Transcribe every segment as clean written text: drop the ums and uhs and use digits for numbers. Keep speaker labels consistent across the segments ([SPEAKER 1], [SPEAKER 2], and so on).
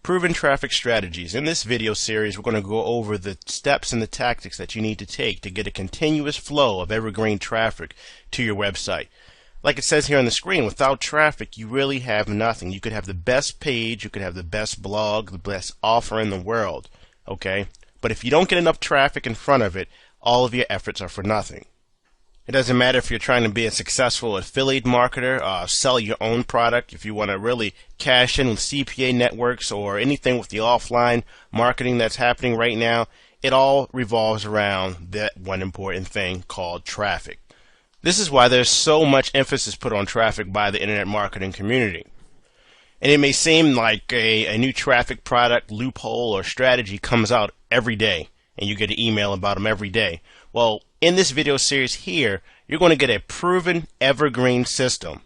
[SPEAKER 1] Proven Traffic Strategies. In this video series, we're going to go over the steps and the tactics that you need to take to get a continuous flow of evergreen traffic to your website. Like it says here on the screen, without traffic, you really have nothing. You could have the best page, you could have the best blog, the best offer in the world, okay? But if you don't get enough traffic in front of it, all of your efforts are for nothing. It doesn't matter if you're trying to be a successful affiliate marketer, sell your own product, if you want to really cash in with CPA networks or anything with the offline marketing that's happening right now. It all revolves around that one important thing called traffic. This is why there's so much emphasis put on traffic by the internet marketing community. And it may seem like a new traffic product, loophole, or strategy comes out every day, and you get an email about them every day. Well, in this video series here, you're going to get a proven evergreen system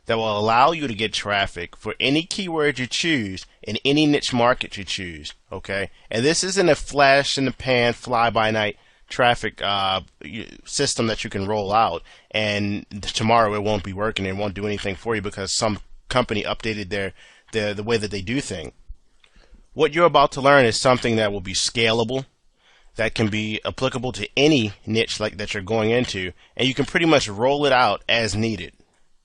[SPEAKER 1] that will allow you to get traffic for any keyword you choose in any niche market you choose, okay? And this isn't a flash in the pan, fly-by-night traffic system that you can roll out, and tomorrow it won't be working and it won't do anything for you because some company updated the way that they do things. What you're about to learn is something that will be scalable, that can be applicable to any niche like that you're going into, and you can pretty much roll it out as needed.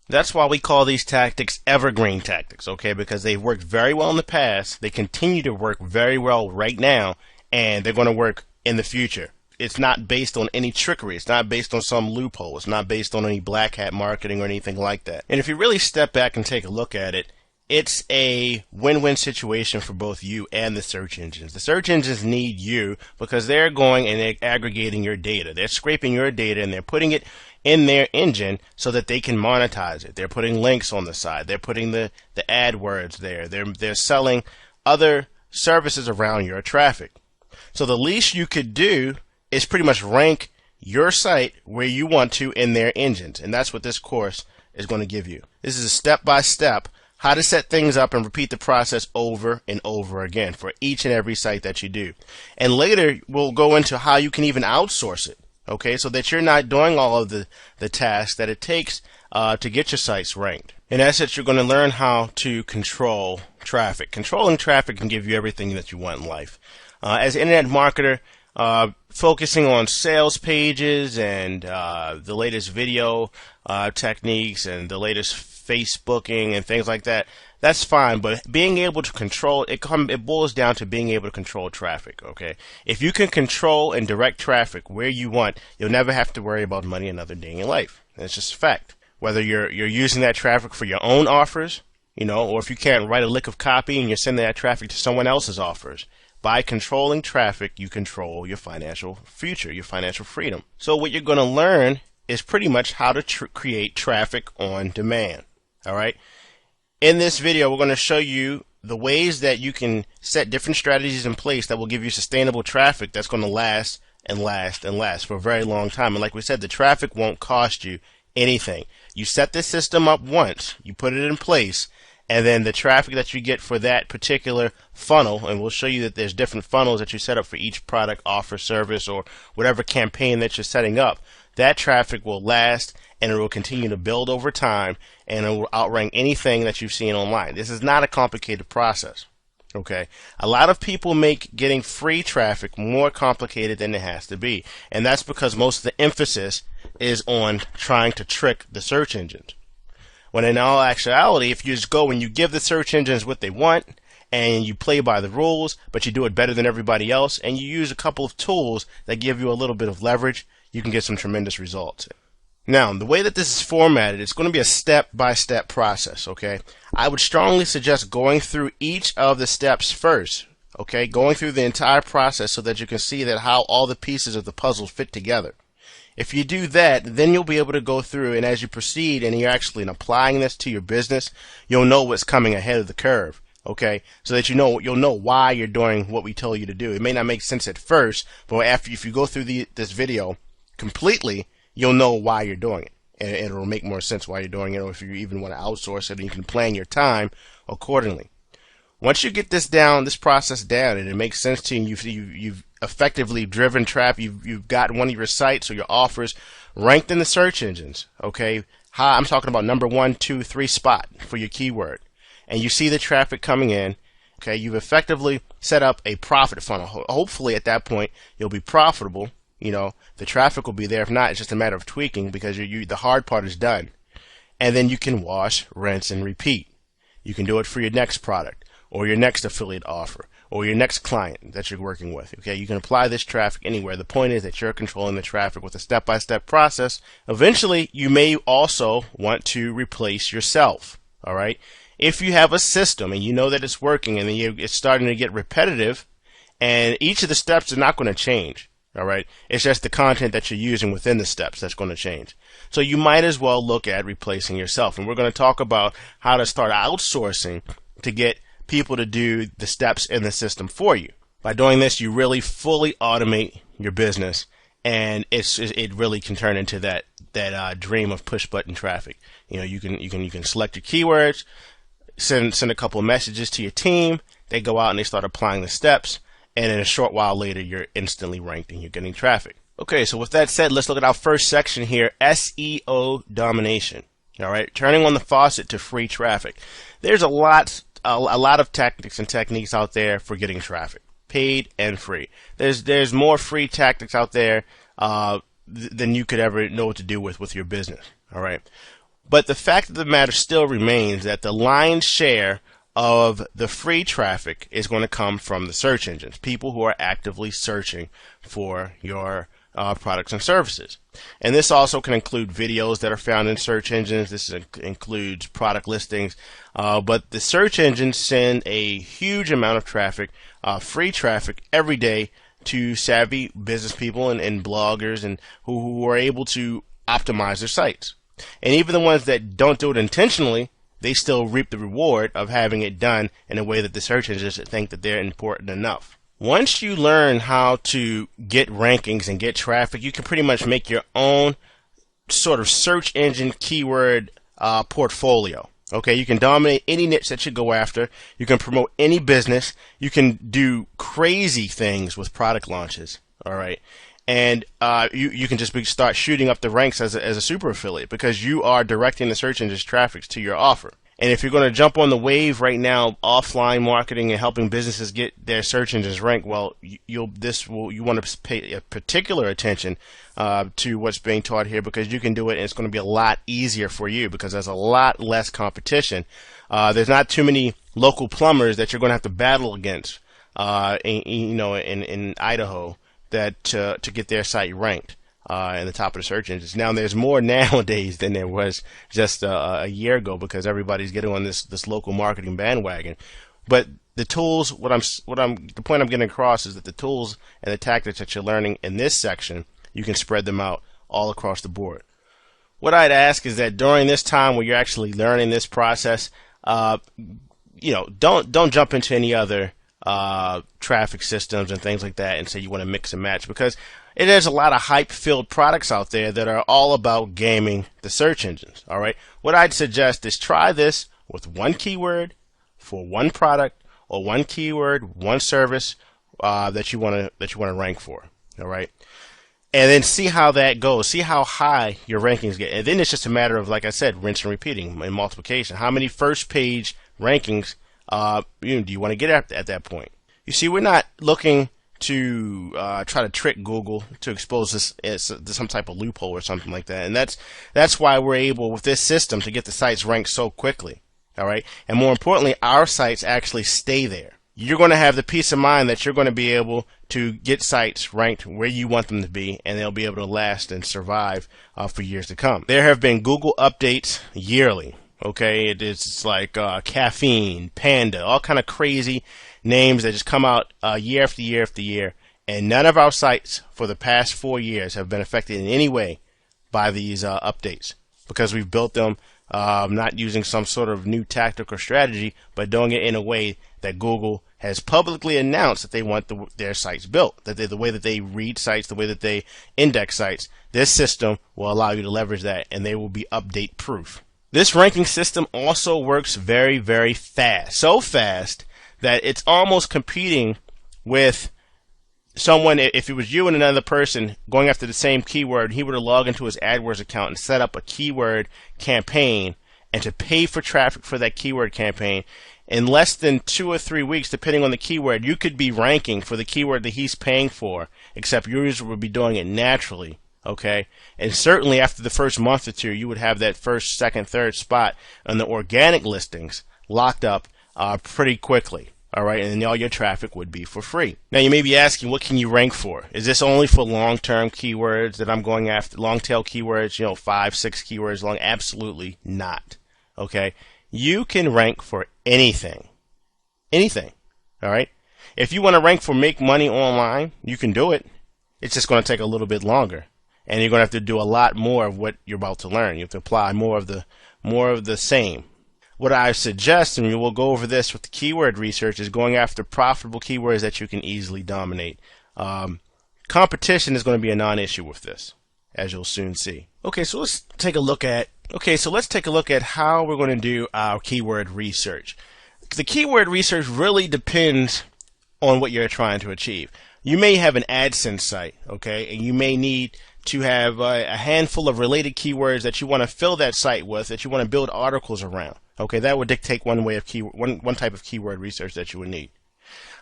[SPEAKER 1] That's why we call these tactics evergreen tactics, okay? Because they've worked very well in the past, they continue to work very well right now, and they're going to work in the future. It's not based on any trickery. It's not based on some loophole. It's not based on any black hat marketing or anything like that. And if you really step back and take a look at it, it's a win-win situation for both you and the search engines. The search engines need you because they're going and they're aggregating your data. They're scraping your data and they're putting it in their engine so that they can monetize it. They're putting links on the side. They're putting the AdWords there. They're selling other services around your traffic. So the least you could do is pretty much rank your site where you want to in their engines. And that's what this course is going to give you. This is a step-by-step how to set things up and repeat the process over and over again for each and every site that you do. And later we'll go into how you can even outsource it, okay, so that you're not doing all of the tasks that it takes to get your sites ranked. In essence, you're going to learn how to control traffic. Controlling traffic can give you everything that you want in life. As an internet marketer, focusing on sales pages and the latest video techniques and the latest Facebooking and things like that, that's fine, but being able to control it boils down to being able to control traffic, okay? If you can control and direct traffic where you want, you'll never have to worry about money another day in your life. That's just a fact. Whether you're using that traffic for your own offers, or if you can't write a lick of copy and you're sending that traffic to someone else's offers. By controlling traffic, you control your financial future, your financial freedom. So what you're going to learn is pretty much how to create traffic on demand. All right. In this video, we're going to show you the ways that you can set different strategies in place that will give you sustainable traffic that's going to last and last and last for a very long time. And like we said, the traffic won't cost you anything. You set this system up once, you put it in place, and then the traffic that you get for that particular funnel, and we'll show you that there's different funnels that you set up for each product, offer, service, or whatever campaign that you're setting up, that traffic will last and it will continue to build over time and it will outrank anything that you've seen online. This is not a complicated process, okay? A lot of people make getting free traffic more complicated than it has to be, and that's because most of the emphasis is on trying to trick the search engines. When in all actuality, if you just go and you give the search engines what they want and you play by the rules, but you do it better than everybody else, and you use a couple of tools that give you a little bit of leverage, you can get some tremendous results. Now, the way that this is formatted, it's going to be a step-by-step process, okay? I would strongly suggest going through each of the steps first, okay? Going through the entire process so that you can see that how all the pieces of the puzzle fit together. If you do that, then you'll be able to go through, and as you proceed and you're actually applying this to your business, you'll know what's coming ahead of the curve, okay? So that you'll know why you're doing what we told you to do. It may not make sense at first, but if you go through this video completely, you'll know why you're doing it, and it'll make more sense why you're doing it, or if you even want to outsource it, and you can plan your time accordingly. Once you get this process down, and it makes sense to you, you've effectively driven traffic, you've got one of your sites or your offers ranked in the search engines, okay? I'm talking about number 1, 2, 3 spot for your keyword, and you see the traffic coming in, Okay, you've effectively set up a profit funnel. Hopefully at that point you'll be profitable. You know, the traffic will be there. If not, it's just a matter of tweaking, because the hard part is done. And then you can wash, rinse, and repeat. You can do it for your next product, or your next affiliate offer, or your next client that you're working with. Okay, you can apply this traffic anywhere. The point is that you're controlling the traffic with a step-by-step process. Eventually, you may also want to replace yourself. All right, if you have a system and you know that it's working, and then it's starting to get repetitive, and each of the steps are not going to change. All right, it's just the content that you're using within the steps that's going to change. So you might as well look at replacing yourself. And we're going to talk about how to start outsourcing to get people to do the steps in the system for you. By doing this, you really fully automate your business, and it really can turn into that dream of push button traffic. You know, you can select your keywords, send a couple of messages to your team. They go out and they start applying the steps. And in a short while later, you're instantly ranked and you're getting traffic. Okay, so with that said, let's look at our first section here, SEO domination. All right, turning on the faucet to free traffic. There's a lot of tactics and techniques out there for getting traffic, paid and free. There's more free tactics out there than you could ever know what to do with your business. All right, but the fact of the matter still remains that the lion's share of the free traffic is going to come from the search engines, people who are actively searching for your products and services. And this also can include videos that are found in search engines. This includes product listings. But the search engines send a huge amount of traffic, free traffic, every day to savvy business people and bloggers and who are able to optimize their sites. And even the ones that don't do it intentionally, they still reap the reward of having it done in a way that the search engines think that they're important enough. Once you learn how to get rankings and get traffic, you can pretty much make your own sort of search engine keyword portfolio. Okay, you can dominate any niche that you go after. You can promote any business. You can do crazy things with product launches. All right. And you can just start shooting up the ranks as a super affiliate, because you are directing the search engine's traffic to your offer. And if you're going to jump on the wave right now, offline marketing and helping businesses get their search engines ranked, well, you want to pay a particular attention to what's being taught here, because you can do it, and it's going to be a lot easier for you because there's a lot less competition. There's not too many local plumbers that you're going to have to battle against, in Idaho, that to get their site ranked in the top of the search engines. Now, there's more nowadays than there was just a year ago, because everybody's getting on this local marketing bandwagon. But the tools, the point I'm getting across is that the tools and the tactics that you're learning in this section, you can spread them out all across the board. What I'd ask is that during this time where you're actually learning this process, don't jump into any other traffic systems and things like that and say you want to mix and match, because there's a lot of hype-filled products out there that are all about gaming the search engines. All right, what I'd suggest is try this with one keyword for one product, or one keyword, one service that you want to rank for. All right, and then see how that goes. See how high your rankings get, and then it's just a matter of, like I said, rinse and repeating and multiplication. How many first-page rankings do you want to get at that point? You see, we're not looking to try to trick Google to expose this as some type of loophole or something like that, and that's why we're able with this system to get the sites ranked so quickly. All right, and more importantly, our sites actually stay there. You're going to have the peace of mind that you're going to be able to get sites ranked where you want them to be, and they'll be able to last and survive for years to come. There have been Google updates yearly. Okay, it's like Caffeine, Panda, all kind of crazy names that just come out year after year after year, and none of our sites for the past 4 years have been affected in any way by these updates, because we've built them not using some sort of new tactic or strategy, but doing it in a way that Google has publicly announced that they want their sites built, that the way that they read sites, the way that they index sites. This system will allow you to leverage that, and they will be update proof. This ranking system also works very, very fast. So fast that it's almost competing with someone. If it was you and another person going after the same keyword, he were to log into his AdWords account and set up a keyword campaign and to pay for traffic for that keyword campaign, in less than 2 or 3 weeks, depending on the keyword, you could be ranking for the keyword that he's paying for, except your user would be doing it naturally. Okay, and certainly after the first month or two, you would have that first, second, third spot on the organic listings locked up pretty quickly. All right, and then all your traffic would be for free. Now you may be asking, what can you rank for? Is this only for long-term keywords that I'm going after, long-tail keywords, 5, 6 keywords long? Absolutely not. Okay, you can rank for anything. Anything. All right, if you want to rank for make money online, you can do it. It's just going to take a little bit longer. And you're going to have to do a lot more of what you're about to learn. You have to apply more of the same. What I suggest, and we'll go over this with the keyword research, is going after profitable keywords that you can easily dominate. Competition is going to be a non-issue with this, as you'll soon see. Okay, so let's take a look at how we're going to do our keyword research. The keyword research really depends on what you're trying to achieve. You may have an AdSense site, okay, and you may need to have a handful of related keywords that you want to fill that site with, that you want to build articles around. Okay, that would dictate one type of keyword research that you would need.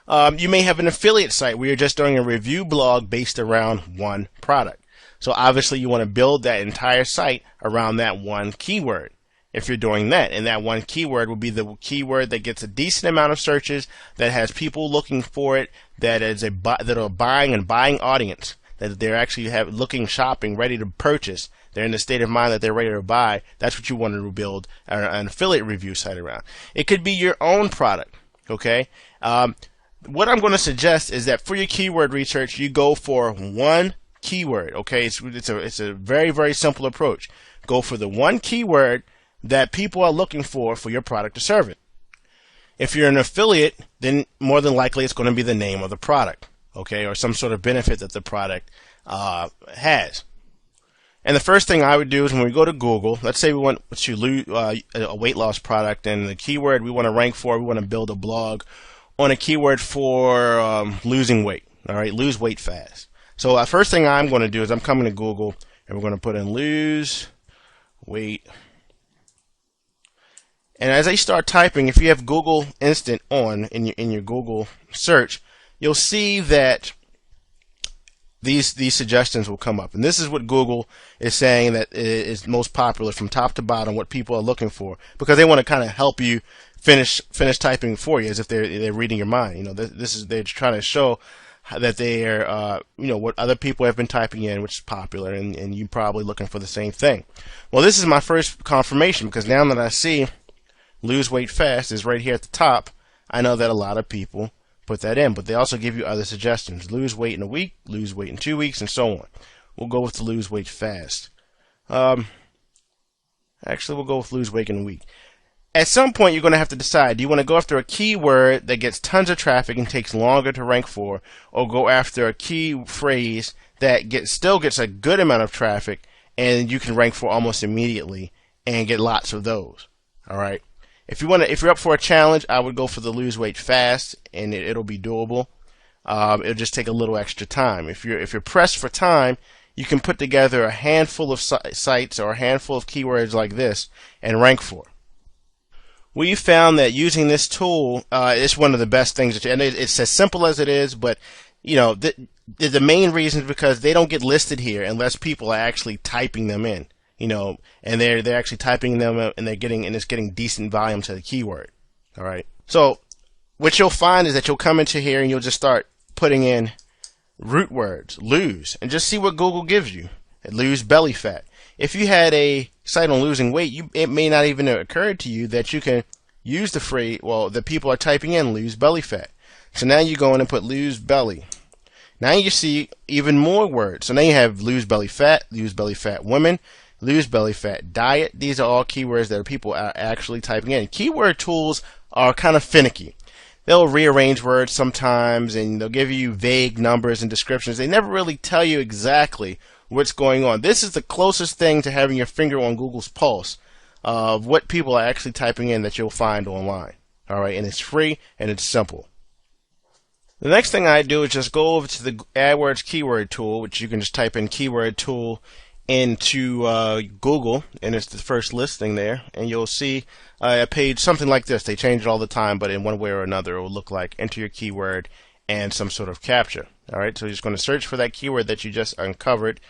[SPEAKER 1] You may have an affiliate site where you're just doing a review blog based around one product. So obviously you want to build that entire site around that one keyword. If you're doing that, and that one keyword will be the keyword that gets a decent amount of searches, that has people looking for it, that are buying audience, that they're actually looking, shopping, ready to purchase. They're in the state of mind that they're ready to buy. That's what you want to build an affiliate review site around. It could be your own product. Okay. What I'm going to suggest is that for your keyword research, you go for one keyword. Okay. It's a very, very simple approach. Go for the one keyword that people are looking for your product or service. If you're an affiliate, then more than likely it's going to be the name of the product, okay, or some sort of benefit that the product has. And the first thing I would do is when we go to Google, let's say we want to lose a weight loss product, and the keyword we want to rank for, we want to build a blog on a keyword for losing weight. All right, lose weight fast. So the first thing I'm going to do is I'm coming to Google, and we're going to put in lose weight. And as I start typing, if you have Google Instant on in your Google search, you'll see that these suggestions will come up. And this is what Google is saying that is most popular from top to bottom, what people are looking for, because they want to kind of help you finish typing for you, as if they're reading your mind. They're trying to show that they are what other people have been typing in, which is popular, and you're probably looking for the same thing. Well, this is my first confirmation, because now that I see lose weight fast is right here at the top, I know that a lot of people put that in, but they also give you other suggestions. Lose weight in a week, lose weight in 2 weeks, and so on. We'll go with the lose weight fast. Actually, we'll go with lose weight in a week. At some point, you're going to have to decide, do you want to go after a keyword that gets tons of traffic and takes longer to rank for, or go after a key phrase that still gets a good amount of traffic and you can rank for almost immediately and get lots of those? All right. If you're up for a challenge, I would go for the lose weight fast, and it'll be doable. It'll just take a little extra time. If you're pressed for time, you can put together a handful of sites or a handful of keywords like this and rank for. We found that using this tool is one of the best things. And it's as simple as it is, but the main reason is because they don't get listed here unless people are actually typing them in. And they're actually typing them and it's getting decent volume to the keyword. All right. So what you'll find is that you'll come into here and you'll just start putting in root words, lose, and just see what Google gives you. Lose belly fat. If you had a site on losing weight, it may not even have occurred to you that you can use the phrase, that people are typing in lose belly fat. So now you go in and put lose belly. Now you see even more words. So now you have lose belly fat women, lose belly fat diet. These are all keywords that people are actually typing in. Keyword tools are kind of finicky. They'll rearrange words sometimes, and they'll give you vague numbers and descriptions. They never really tell you exactly what's going on. This is the closest thing to having your finger on Google's pulse of what people are actually typing in that you'll find online. All right, and it's free and it's simple. The next thing I do is just go over to the AdWords keyword tool, which you can just type in keyword tool into Google, and it's the first listing there, and you'll see a page something like this. They change it all the time, but in one way or another, it will look like enter your keyword and some sort of captcha. All right, so you're just going to search for that keyword that you just uncovered,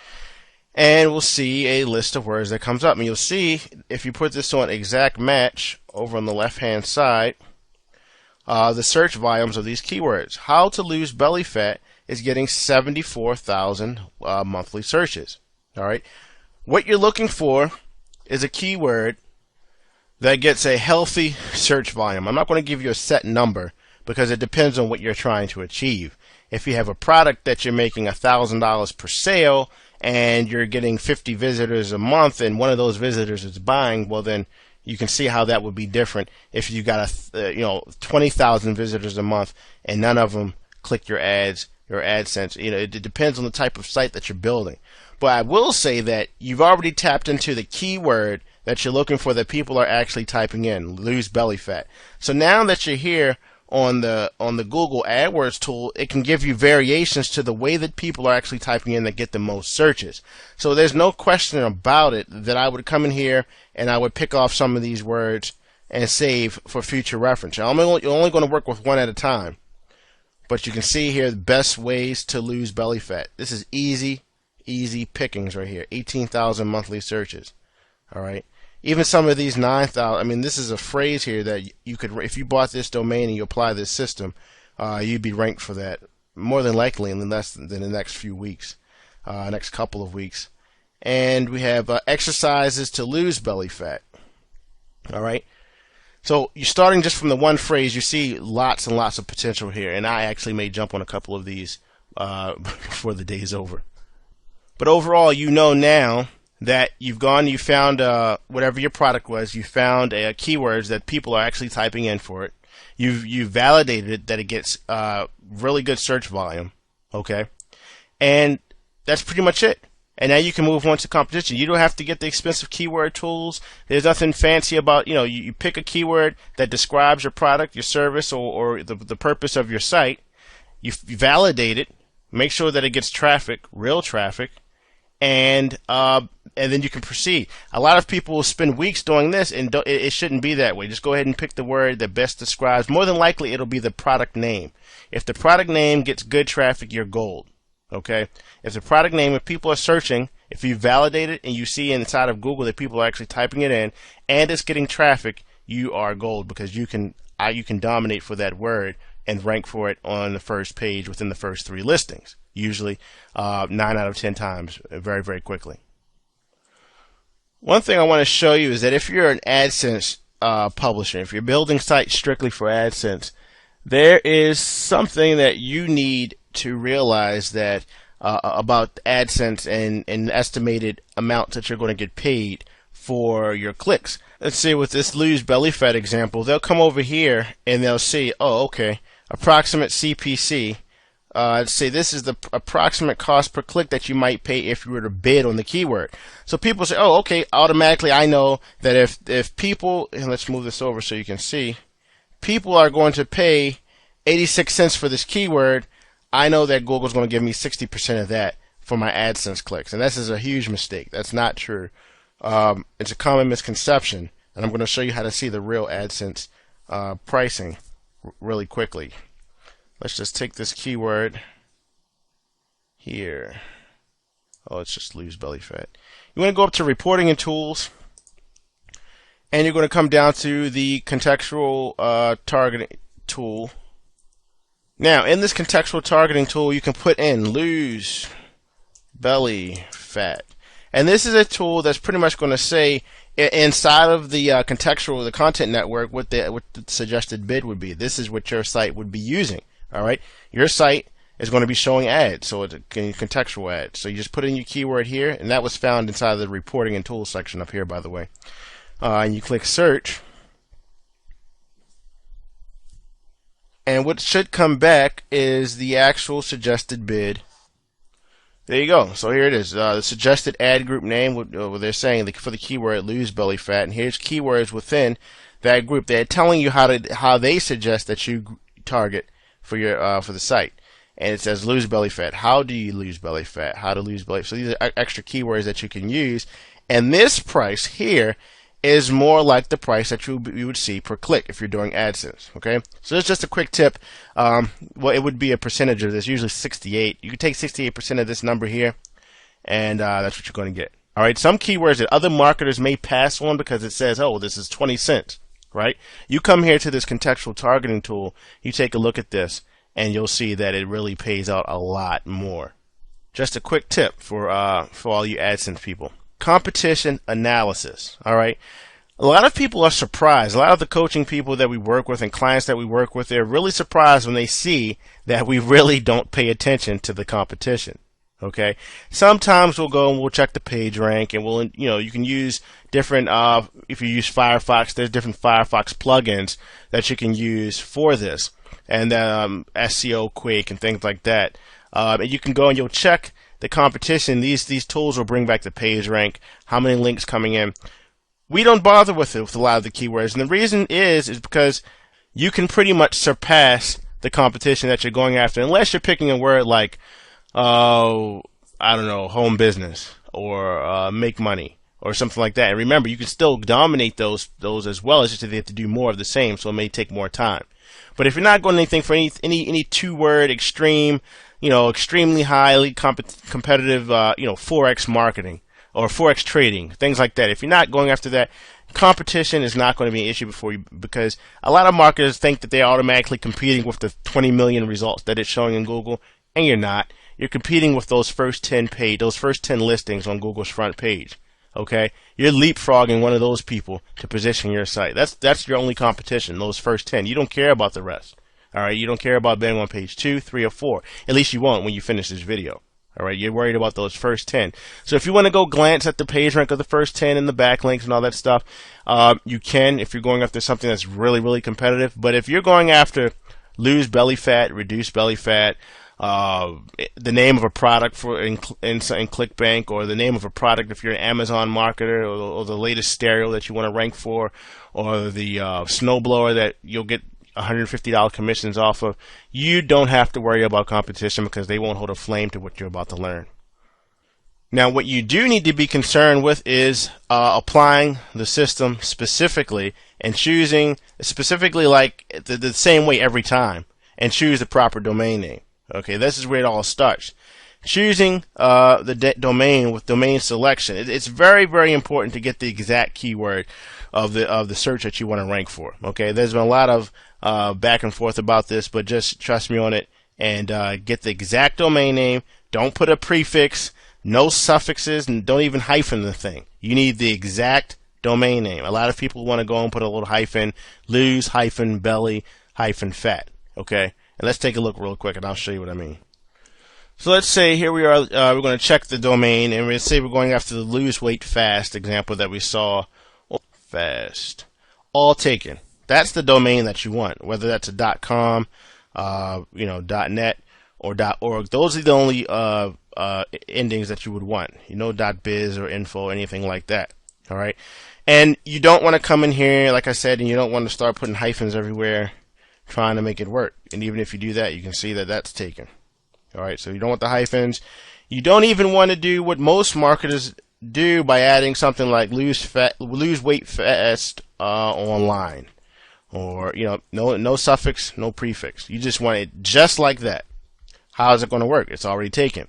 [SPEAKER 1] and we'll see a list of words that comes up. And you'll see if you put this on exact match over on the left-hand side, the search volumes of these keywords. How to lose belly fat is getting 74,000 monthly searches. All right, what you're looking for is a keyword that gets a healthy search volume. I'm not going to give you a set number because it depends on what you're trying to achieve. If you have a product that you're making $1,000 per sale and you're getting 50 visitors a month and one of those visitors is buying, well then you can see how that would be different if you got 20,000 visitors a month and none of them click your ads, your AdSense. It depends on the type of site that you're building. But I will say that you've already tapped into the keyword that you're looking for that people are actually typing in, lose belly fat. So now that you're here on the Google AdWords tool, it can give you variations to the way that people are actually typing in that get the most searches. So there's no question about it that I would come in here and I would pick off some of these words and save for future reference. You're only going to work with one at a time. But you can see here the best ways to lose belly fat. This is easy pickings right here. 18,000 monthly searches. All right. Even some of these 9,000. I mean, this is a phrase here that you could, if you bought this domain and you apply this system, you'd be ranked for that more than likely in less than the next few weeks, next couple of weeks. And we have exercises to lose belly fat. All right. So you're starting just from the one phrase. You see lots and lots of potential here, and I actually may jump on a couple of these before the day's over. But overall, you know now that you've gone, you found whatever your product was, you found keywords that people are actually typing in for it. You've validated it that it gets really good search volume, okay? And that's pretty much it. And now you can move on to competition. You don't have to get the expensive keyword tools. There's nothing fancy about, you pick a keyword that describes your product, your service, or the purpose of your site. You validate it, make sure that it gets traffic, real traffic, and then you can proceed. A lot of people will spend weeks doing this, and it shouldn't be that way. Just go ahead and pick the word that best describes. More than likely, it'll be the product name. If the product name gets good traffic, you're gold. Okay? If the product name, if people are searching, if you validate it and you see inside of Google that people are actually typing it in and it's getting traffic, you are gold because you can dominate for that word and rank for it on the first page within the first 3 listings. Usually 9 out of 10 times, very, very quickly. One thing I want to show you is that if you're an AdSense publisher, if you're building sites strictly for AdSense, there is something that you need to realize that about AdSense and estimated amounts that you're going to get paid for your clicks. Let's say with this lose belly fat example, they'll come over here and they'll see, oh, okay, approximate CPC. Let's say this is the approximate cost per click that you might pay if you were to bid on the keyword. So people say, oh, okay, automatically I know that if people, and let's move this over so you can see, people are going to pay 86 cents for this keyword, I know that Google's going to give me 60% of that for my AdSense clicks. And this is a huge mistake. That's not true. It's a common misconception. And I'm going to show you how to see the real AdSense pricing really quickly. Let's just take this keyword here. Oh, it's just lose belly fat. You want to go up to reporting and tools. And you're going to come down to the contextual targeting tool. Now, in this contextual targeting tool, you can put in lose belly fat. And this is a tool that's pretty much going to say inside of the contextual, the content network, what the suggested bid would be. This is what your site would be using. All right, your site is going to be showing ads, so it's a contextual ad. So you just put in your keyword here, and that was found inside of the reporting and tools section up here, by the way. And you click search. And what should come back is the actual suggested bid. There you go. So here it is. The suggested ad group name, what they're saying for the keyword lose belly fat. And here's keywords within that group. They're telling you how they suggest that you target for your for the site. and it says lose belly fat. How do you lose belly fat? How to lose belly fat? So these are extra keywords that you can use. And this price here is more like the price that you would see per click if you're doing AdSense. Okay, so it's just a quick tip. Well, it would be a percentage of this, usually 68. You can take 68% of this number here, and that's what you're going to get. All right, some keywords that other marketers may pass on because it says, oh, this is 20 cents, right? You come here to this contextual targeting tool, you take a look at this, and you'll see that it really pays out a lot more. Just a quick tip for all you AdSense people. Competition analysis. All right, a lot of people are surprised. A lot of the coaching people that we work with and clients that we work with, they're really surprised when they see that we really don't pay attention to the competition. Okay, sometimes we'll go and we'll check the page rank, and we'll, you can use different, if you use Firefox, there's different Firefox plugins that you can use for this, and SEO Quake and things like that. And you can go and you'll check the competition. These tools will bring back the page rank, how many links coming in. We don't bother with it with a lot of the keywords, and the reason is because you can pretty much surpass the competition that you're going after, unless you're picking a word like, I don't know, home business or make money or something like that. And remember, you can still dominate those as well. It's just that they have to do more of the same, so it may take more time. But if you're not going anything for any two-word extreme, extremely highly competitive, Forex marketing or Forex trading, things like that. If you're not going after that, competition is not going to be an issue because a lot of marketers think that they're automatically competing with the 20 million results that it's showing in Google, and you're not. You're competing with those first 10 listings on Google's front page. Okay, you're leapfrogging one of those people to position your site. That's your only competition, those first 10. You don't care about the rest. All right, you don't care about being on page 2, 3, or 4. At least you won't when you finish this video. All right, you're worried about those first 10. So if you want to go glance at the page rank of the first 10 and the backlinks and all that stuff, you can if you're going after something that's really, really competitive. But if you're going after lose belly fat, reduce belly fat, the name of a product in ClickBank, or the name of a product if you're an Amazon marketer, or the latest stereo that you want to rank for, or the snowblower that you'll get $150 commissions off of, you don't have to worry about competition because they won't hold a flame to what you're about to learn. Now, what you do need to be concerned with is applying the system specifically and choosing specifically like the same way every time, and choose the proper domain name. Okay, this is where it all starts. Choosing the domain with domain selection. It's very, very important to get the exact keyword of the search that you want to rank for. Okay, there's been a lot of back and forth about this, but just trust me on it and get the exact domain name. Don't put a prefix, no suffixes, and don't even hyphen the thing. You need the exact domain name. A lot of people want to go and put a little hyphen, lose hyphen belly hyphen fat. Okay, and let's take a look real quick, and I'll show you what I mean. So let's say here we are, we're going to check the domain, and let's say we're going after the lose weight fast example that we saw. Fast. All taken. That's the domain that you want, whether that's a .com, .net, or .org. Those are the only endings that you would want. .biz or info, anything like that. All right? And you don't want to come in here, like I said, and you don't want to start putting hyphens everywhere trying to make it work. And even if you do that, you can see that that's taken. All right, so you don't want the hyphens. You don't even want to do what most marketers do by adding something like lose weight fast online, or no suffix, no prefix. You just want it just like that. How is it going to work? It's already taken.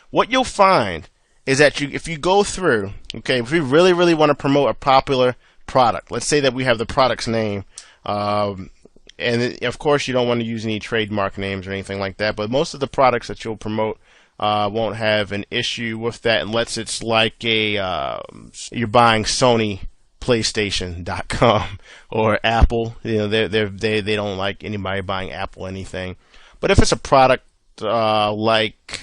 [SPEAKER 1] What you'll find is that if you go through, okay, if we really, really want to promote a popular product, let's say that we have the product's name. And of course, you don't want to use any trademark names or anything like that. But most of the products that you'll promote won't have an issue with that, unless it's like you're buying Sony PlayStation.com or Apple. They don't like anybody buying Apple anything. But if it's a product like,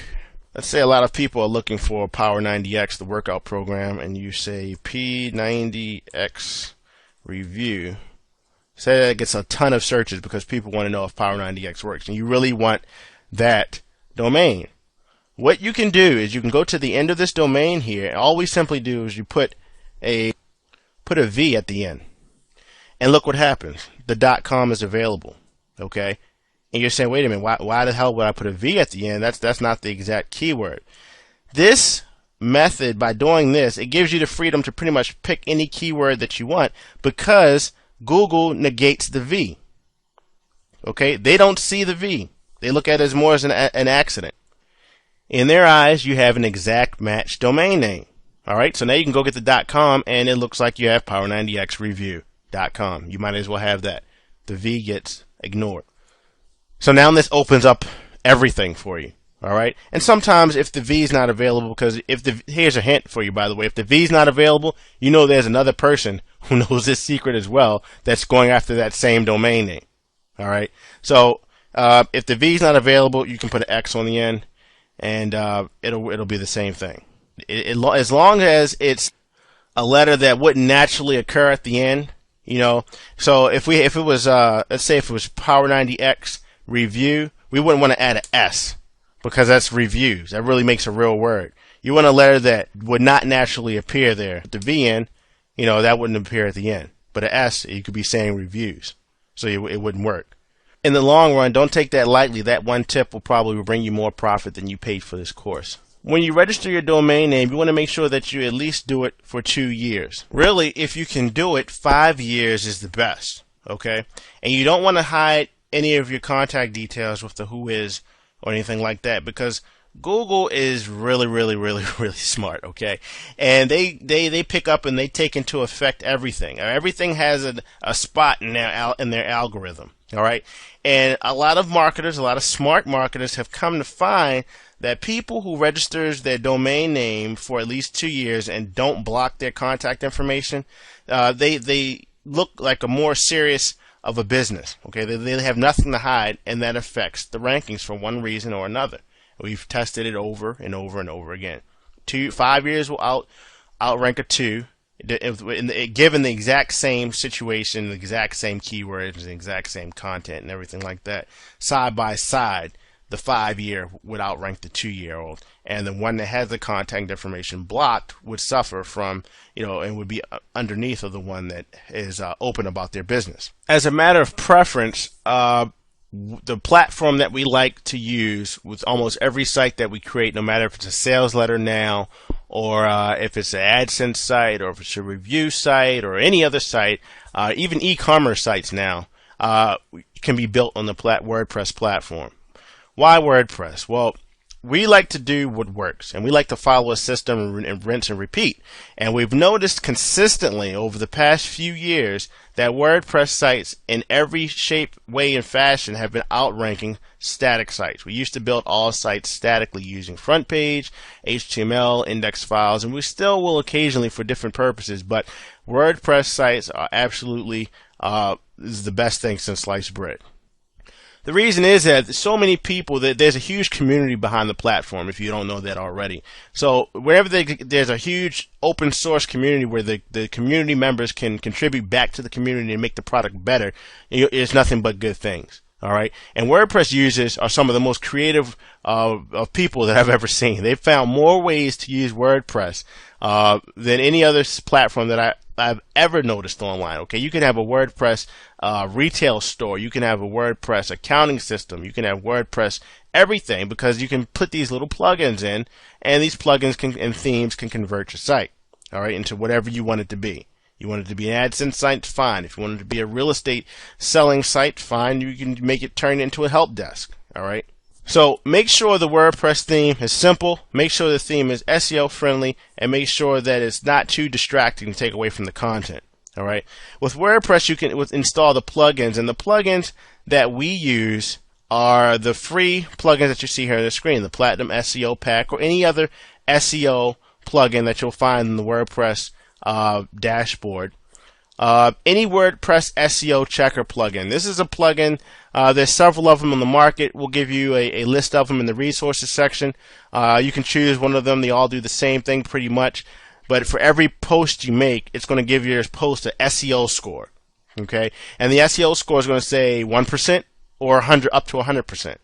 [SPEAKER 1] let's say a lot of people are looking for Power 90X, the workout program, and you say P90X review. Say that it gets a ton of searches because people want to know if Power 90X works, and you really want that domain. What you can do is you can go to the end of this domain here, and all we simply do is you put a V at the end, and look what happens. The .com is available. Okay, And you're saying, wait a minute, why the hell would I put a V at the end? That's not the exact keyword. This method, by doing this, it gives you the freedom to pretty much pick any keyword that you want, because Google negates the V. Okay, they don't see the V. They look at it as more as an accident. In their eyes, you have an exact match domain name. All right, so now you can go get the .com, and it looks like you have power90xreview.com. You might as well have that. The V gets ignored. So now this opens up everything for you. All right, and sometimes if the V is not available, because here's a hint for you, by the way, if the V is not available, you know there's another person who knows this secret as well that's going after that same domain name. All right, so if the V is not available, you can put an X on the end, and it'll be the same thing. As long as it's a letter that wouldn't naturally occur at the end, you know. So if it was let's say if it was Power90X review, we wouldn't want to add an S, because that's reviews. That really makes a real word. You want a letter that would not naturally appear there. With the V in, you know, that wouldn't appear at the end. But an S, you could be saying reviews, so it wouldn't work. In the long run, don't take that lightly. That one tip will probably bring you more profit than you paid for this course. When you register your domain name, you want to make sure that you at least do it for 2 years. Really, if you can do it, 5 years is the best. Okay? And you don't want to hide any of your contact details with the whois or anything like that, because Google is really smart, okay? And they pick up and they take into effect everything. Everything has a spot in their algorithm, all right? And a lot of marketers, a lot of smart marketers have come to find that people who registers their domain name for at least 2 years and don't block their contact information, they look like a more serious of a business, okay? They have nothing to hide, and that affects the rankings for one reason or another. We've tested it over and over and over again. 5 years will outrank a 2, given the exact same situation, the exact same keywords, the exact same content, and everything like that. Side by side, the 5-year would outrank the 2-year-old, and the one that has the contact information blocked would suffer from, you know, and would be underneath of the one that is open about their business. As a matter of preference, the platform that we like to use with almost every site that we create, no matter if it's a sales letter now, or if it's an AdSense site, or if it's a review site, or any other site, even e-commerce sites now, can be built on the WordPress platform. Why WordPress? Well, we like to do what works, and we like to follow a system and rinse and repeat. And we've noticed consistently over the past few years that WordPress sites in every shape, way, and fashion have been outranking static sites. We used to build all sites statically using front page, HTML, index files, and we still will occasionally for different purposes, but WordPress sites are absolutely is the best thing since sliced bread. The reason is that so many people, that there's a huge community behind the platform, if you don't know that already. So wherever there's a huge open source community where the community members can contribute back to the community and make the product better, it's nothing but good things. All right, and WordPress users are some of the most creative of people that I've ever seen. They've found more ways to use WordPress than any other platform that I've ever noticed online. Okay, you can have a WordPress retail store, you can have a WordPress accounting system, you can have WordPress everything, because you can put these little plugins in, and these plugins and themes can convert your site, all right, into whatever you want it to be. You want it to be an AdSense site, fine. If you want it to be a real estate selling site, fine. You can make it turn into a help desk. All right. So make sure the WordPress theme is simple. Make sure the theme is SEO friendly, and make sure that it's not too distracting to take away from the content. All right. With WordPress, you can install the plugins, and the plugins that we use are the free plugins that you see here on the screen, the Platinum SEO Pack, or any other SEO plugin that you'll find in the WordPress dashboard. Any WordPress SEO checker plugin. This is a plugin. There's several of them on the market. We'll give you a list of them in the resources section. You can choose one of them. They all do the same thing pretty much. But for every post you make, it's going to give your post an SEO score. Okay? And the SEO score is going to say 1% or 100 up to 100%.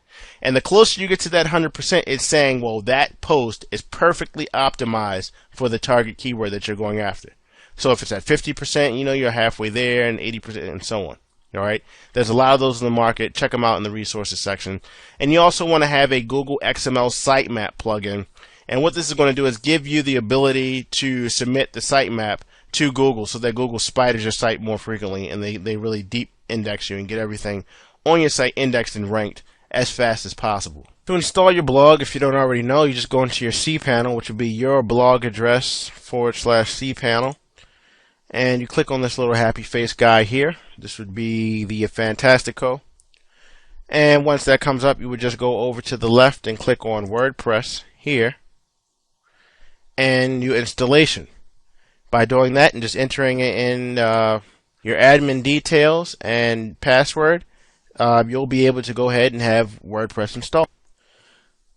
[SPEAKER 1] And the closer you get to that 100%, it's saying, well, that post is perfectly optimized for the target keyword that you're going after. So if it's at 50%, you know you're halfway there, and 80%, and so on. All right, there's a lot of those in the market. Check them out in the resources section. And you also want to have a Google XML sitemap plugin. And what this is going to do is give you the ability to submit the sitemap to Google so that Google spiders your site more frequently, and they really deep index you and get everything on your site indexed and ranked as fast as possible. To install your blog, if you don't already know, you just go into your cPanel, which would be your blog address /cPanel. And you click on this little happy face guy here. This would be the Fantastico. And once that comes up, you would just go over to the left and click on WordPress here. And your installation. By doing that and just entering it in your admin details and password, you'll be able to go ahead and have WordPress installed.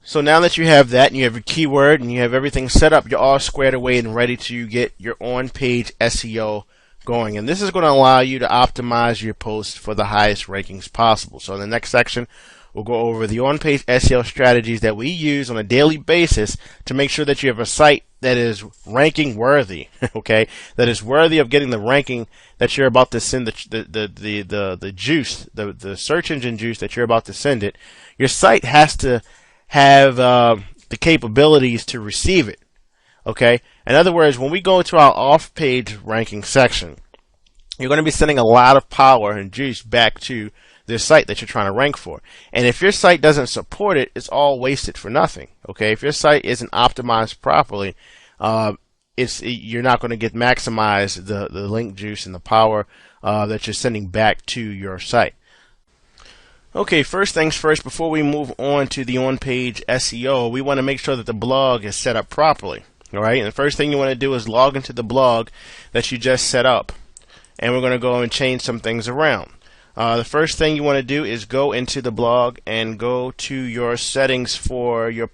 [SPEAKER 1] So now that you have that and you have your keyword and you have everything set up, you're all squared away and ready to get your on-page SEO going. And this is going to allow you to optimize your posts for the highest rankings possible. So in the next section, we'll go over the on-page SEO strategies that we use on a daily basis to make sure that you have a site that is ranking worthy, okay? That is worthy of getting the ranking that you're about to send the juice, the search engine juice that you're about to send it. Your site has to have the capabilities to receive it, okay? In other words, when we go to our off-page ranking section, you're going to be sending a lot of power and juice back to this site that you're trying to rank for. And if your site doesn't support it, it's all wasted for nothing, okay? If your site isn't optimized properly, you're not going to get maximize the link juice and the power that you're sending back to your site. Okay, first things first, before we move on to the on-page SEO, we want to make sure that the blog is set up properly. All right, and the first thing you want to do is log into the blog that you just set up. And we're going to go and change some things around. The first thing you want to do is go into the blog and go to your settings for your,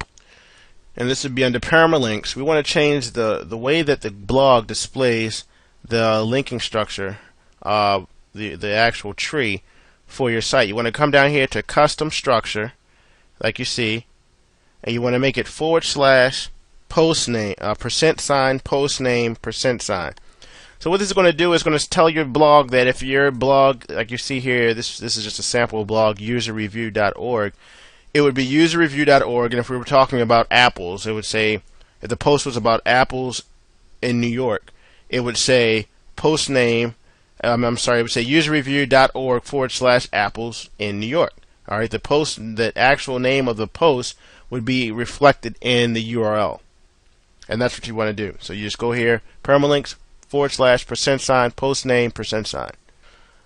[SPEAKER 1] and this would be under permalinks. We want to change the way that the blog displays the linking structure, the actual tree for your site. You want to come down here to custom structure, like you see, and you want to make it / post name, %, post name, %. So what this is going to do is going to tell your blog that if your blog, like you see here, this is just a sample blog, userreview.org, it would be userreview.org, and if we were talking about apples, it would say, if the post was about apples in New York, it would say post name, it would say userreview.org / apples in New York. All right, the actual name of the post would be reflected in the URL, and that's what you want to do. So you just go here, permalinks / %, post name, %.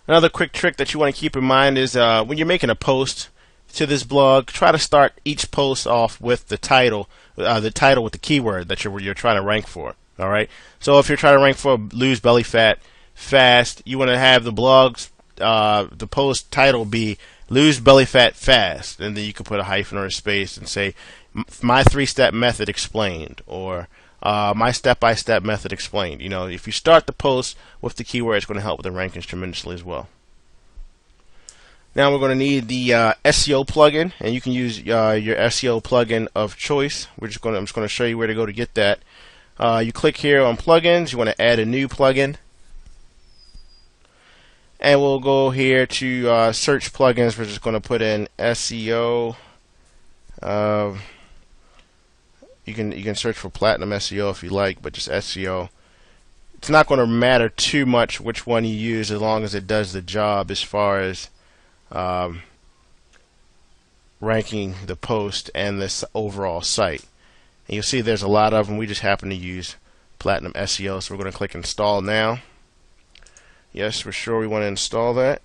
[SPEAKER 1] Another quick trick that you want to keep in mind is when you're making a post to this blog, try to start each post off with the title with the keyword that you're trying to rank for. All right. So if you're trying to rank for lose belly fat fast, you want to have the blog's the post title be lose belly fat fast, and then you can put a hyphen or a space and say my 3-step method explained, or my step-by-step method explained. You know, if you start the post with the keyword, it's going to help with the rankings tremendously as well. Now we're going to need the SEO plugin, and you can use your SEO plugin of choice. I'm just going to show you where to go to get that. You click here on plugins. You want to add a new plugin, and we'll go here to search plugins. We're just going to put in SEO. You can search for Platinum SEO if you like, but just SEO. It's not going to matter too much which one you use as long as it does the job as far as ranking the post and this overall site. And you'll see there's a lot of them. We just happen to use Platinum SEO, so we're going to click install now. Yes, we're sure we want to install that.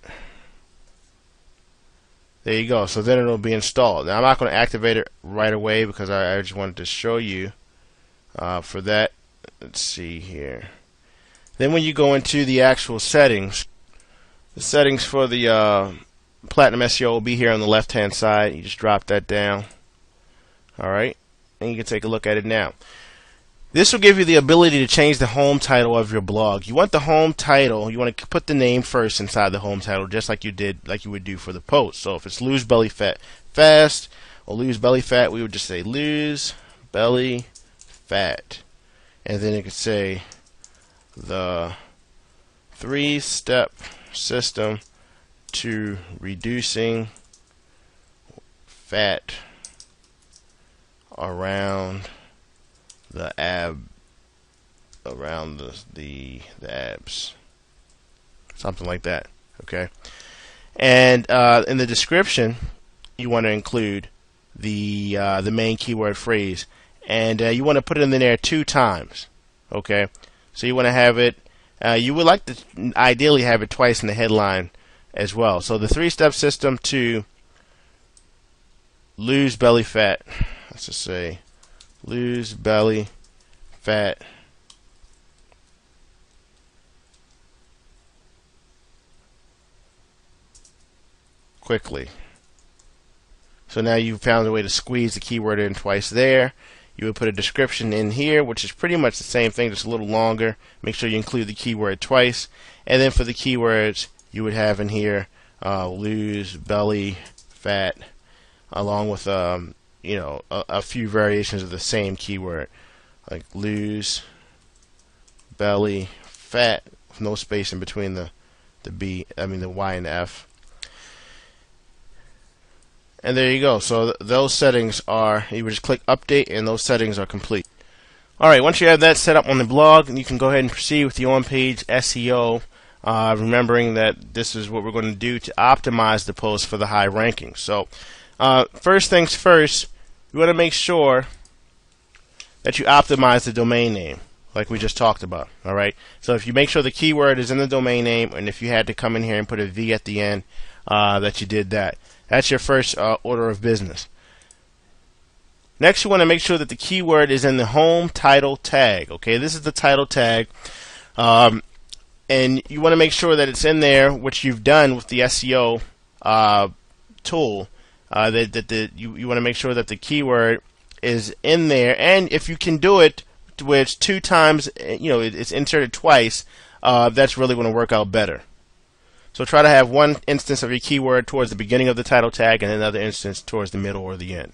[SPEAKER 1] There you go. So then it'll be installed. Now I'm not going to activate it right away because I just wanted to show you for that. Let's see here. Then when you go into the actual settings, the settings for the Platinum SEO will be here on the left hand side. You just drop that down. Alright, and you can take a look at it now. This will give you the ability to change the home title of your blog. You want the home title, you want to put the name first inside the home title, just like you would do for the post. So if it's lose belly fat fast or lose belly fat, we would just say lose belly fat, and then you could say the 3-step system to reducing fat around the abs, something like that. Okay, and in the description, you want to include the main keyword phrase, and you want to put it in there 2 times. Okay, so you want to have it. You would like to ideally have it twice in the headline as well. So the 3-step system to lose belly fat. Let's just say lose belly fat quickly. So now you've found a way to squeeze the keyword in twice there. You would put a description in here, which is pretty much the same thing, just a little longer. Make sure you include the keyword twice. And then for the keywords, you would have in here lose belly fat, along with you know, a few variations of the same keyword, like lose belly fat with no space in between the Y and the F. And there you go. So those settings are, you would just click update and those settings are complete. Alright, once you have that set up on the blog, you can go ahead and proceed with the on-page SEO, remembering that this is what we're going to do to optimize the post for the high rankings. So first things first, you want to make sure that you optimize the domain name, like we just talked about. Alright, so if you make sure the keyword is in the domain name, and if you had to come in here and put a V at the end, that you did that. That's your first order of business. Next, you want to make sure that the keyword is in the home title tag. Okay, this is the title tag, and you want to make sure that it's in there, which you've done with the SEO tool. You want to make sure that the keyword is in there, and if you can do it where it's 2 times, you know, it's inserted twice, that's really going to work out better. So try to have one instance of your keyword towards the beginning of the title tag and another instance towards the middle or the end.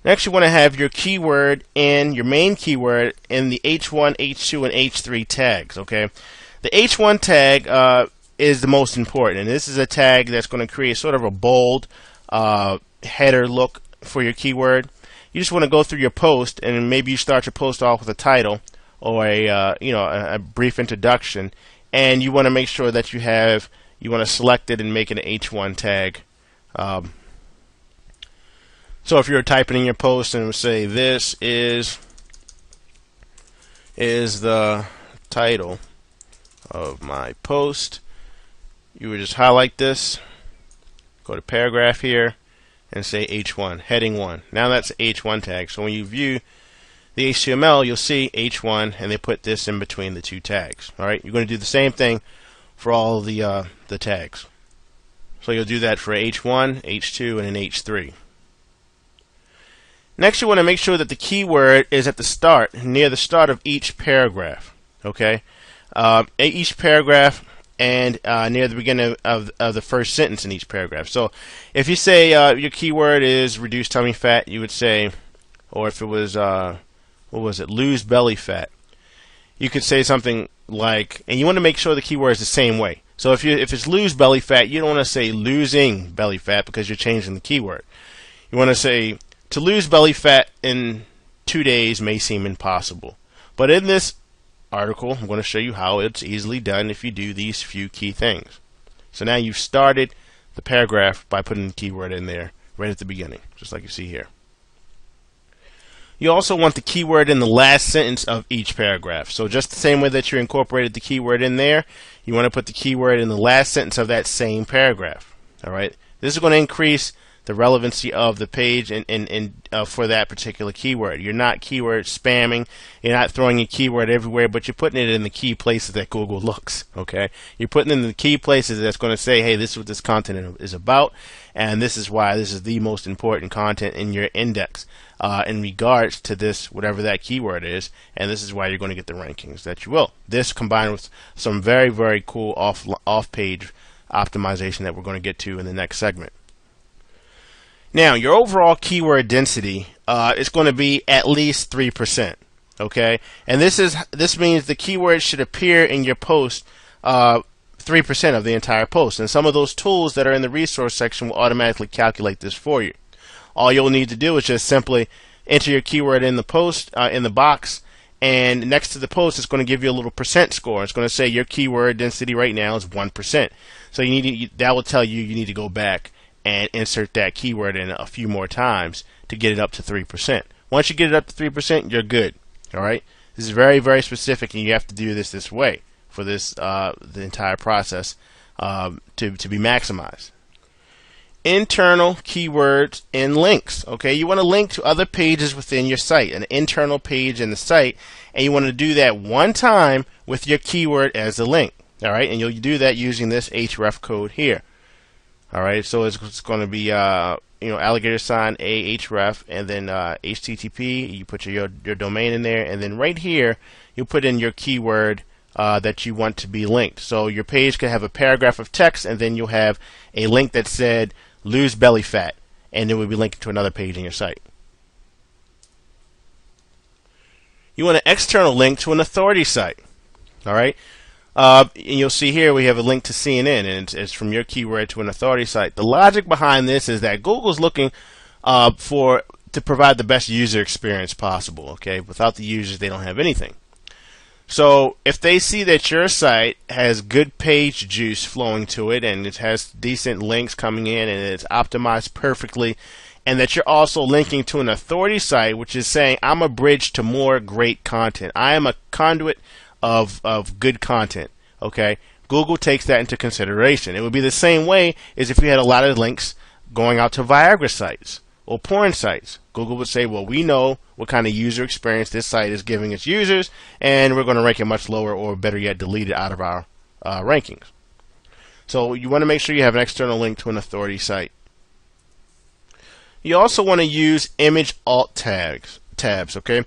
[SPEAKER 1] Next, you want to have your keyword in, your main keyword, in the H1, H2, and H3 tags. Okay, the H1 tag is the most important, and this is a tag that's going to create sort of a bold header look for your keyword. You just want to go through your post, and maybe you start your post off with a title or a brief introduction. And you want to make sure that you want to select it and make it an H1 tag. So if you're typing in your post and say this is the title of my post, you would just highlight this, go to paragraph here, and say H1, heading 1. Now that's H1 tag. So when you view the HTML, you'll see H1, and they put this in between the 2 tags. All right, you're going to do the same thing for all the tags. So you'll do that for H1, H2, and an H3. Next, you want to make sure that the keyword is at the start, near the start of each paragraph. Okay, each paragraph, and near the beginning of the first sentence in each paragraph. So if you say your keyword is reduce tummy fat, you would say, or if it was what was it, lose belly fat, you could say something like, and you want to make sure the keyword is the same way. So if it's lose belly fat, you don't want to say losing belly fat because you're changing the keyword. You want to say to lose belly fat in 2 days may seem impossible. But in this article, I'm going to show you how it's easily done if you do these few key things. So now you've started the paragraph by putting the keyword in there right at the beginning, just like you see here. You also want the keyword in the last sentence of each paragraph. So just the same way that you incorporated the keyword in there, you want to put the keyword in the last sentence of that same paragraph. All right. This is going to increase the relevancy of the page and for that particular keyword. You're not keyword spamming. You're not throwing your keyword everywhere, but you're putting it in the key places that Google looks. Okay. You're putting it in the key places that's going to say, hey, this is what this content is about, and this is why this is the most important content in your index in regards to this, whatever that keyword is, and this is why you're going to get the rankings that you will. This combined with some very, very cool off-page optimization that we're going to get to in the next segment. Now, your overall keyword density is going to be at least 3%. Okay, and this means the keyword should appear in your post 3% of the entire post. And some of those tools that are in the resource section will automatically calculate this for you. All you'll need to do is just simply enter your keyword in the post, in the box, and next to the post it's going to give you a little percent score. It's going to say your keyword density right now is 1%. So you need to, that will tell you you need to go back and insert that keyword in a few more times to get it up to 3%. Once you get it up to 3%, you're good. All right. This is very, very specific, and you have to do this way for this the entire process to be maximized. Internal keywords and links. Okay, you want to link to other pages within your site, an internal page in the site, and you want to do that one time with your keyword as a link. All right, and you'll do that using this href code here. All right, so it's going to be alligator sign a href, and then http. You put your domain in there, and then right here you put in your keyword that you want to be linked. So your page could have a paragraph of text, and then you'll have a link that said lose belly fat, and it will be linked to another page in your site. You want an external link to an authority site. All right, and you'll see here we have a link to CNN, and it's from your keyword to an authority site. The logic behind this is that Google's looking to provide the best user experience possible. Okay, without the users, they don't have anything. So if they see that your site has good page juice flowing to it, and it has decent links coming in, and it's optimized perfectly, and that you're also linking to an authority site, which is saying I'm a bridge to more great content, I am a conduit of good content, okay, Google takes that into consideration. It would be the same way as if you had a lot of links going out to Viagra sites or porn sites. Google would say, well, we know what kind of user experience this site is giving its users, and we're going to rank it much lower, or better yet, delete it out of our rankings. So you want to make sure you have an external link to an authority site. You also want to use image alt tabs. Okay,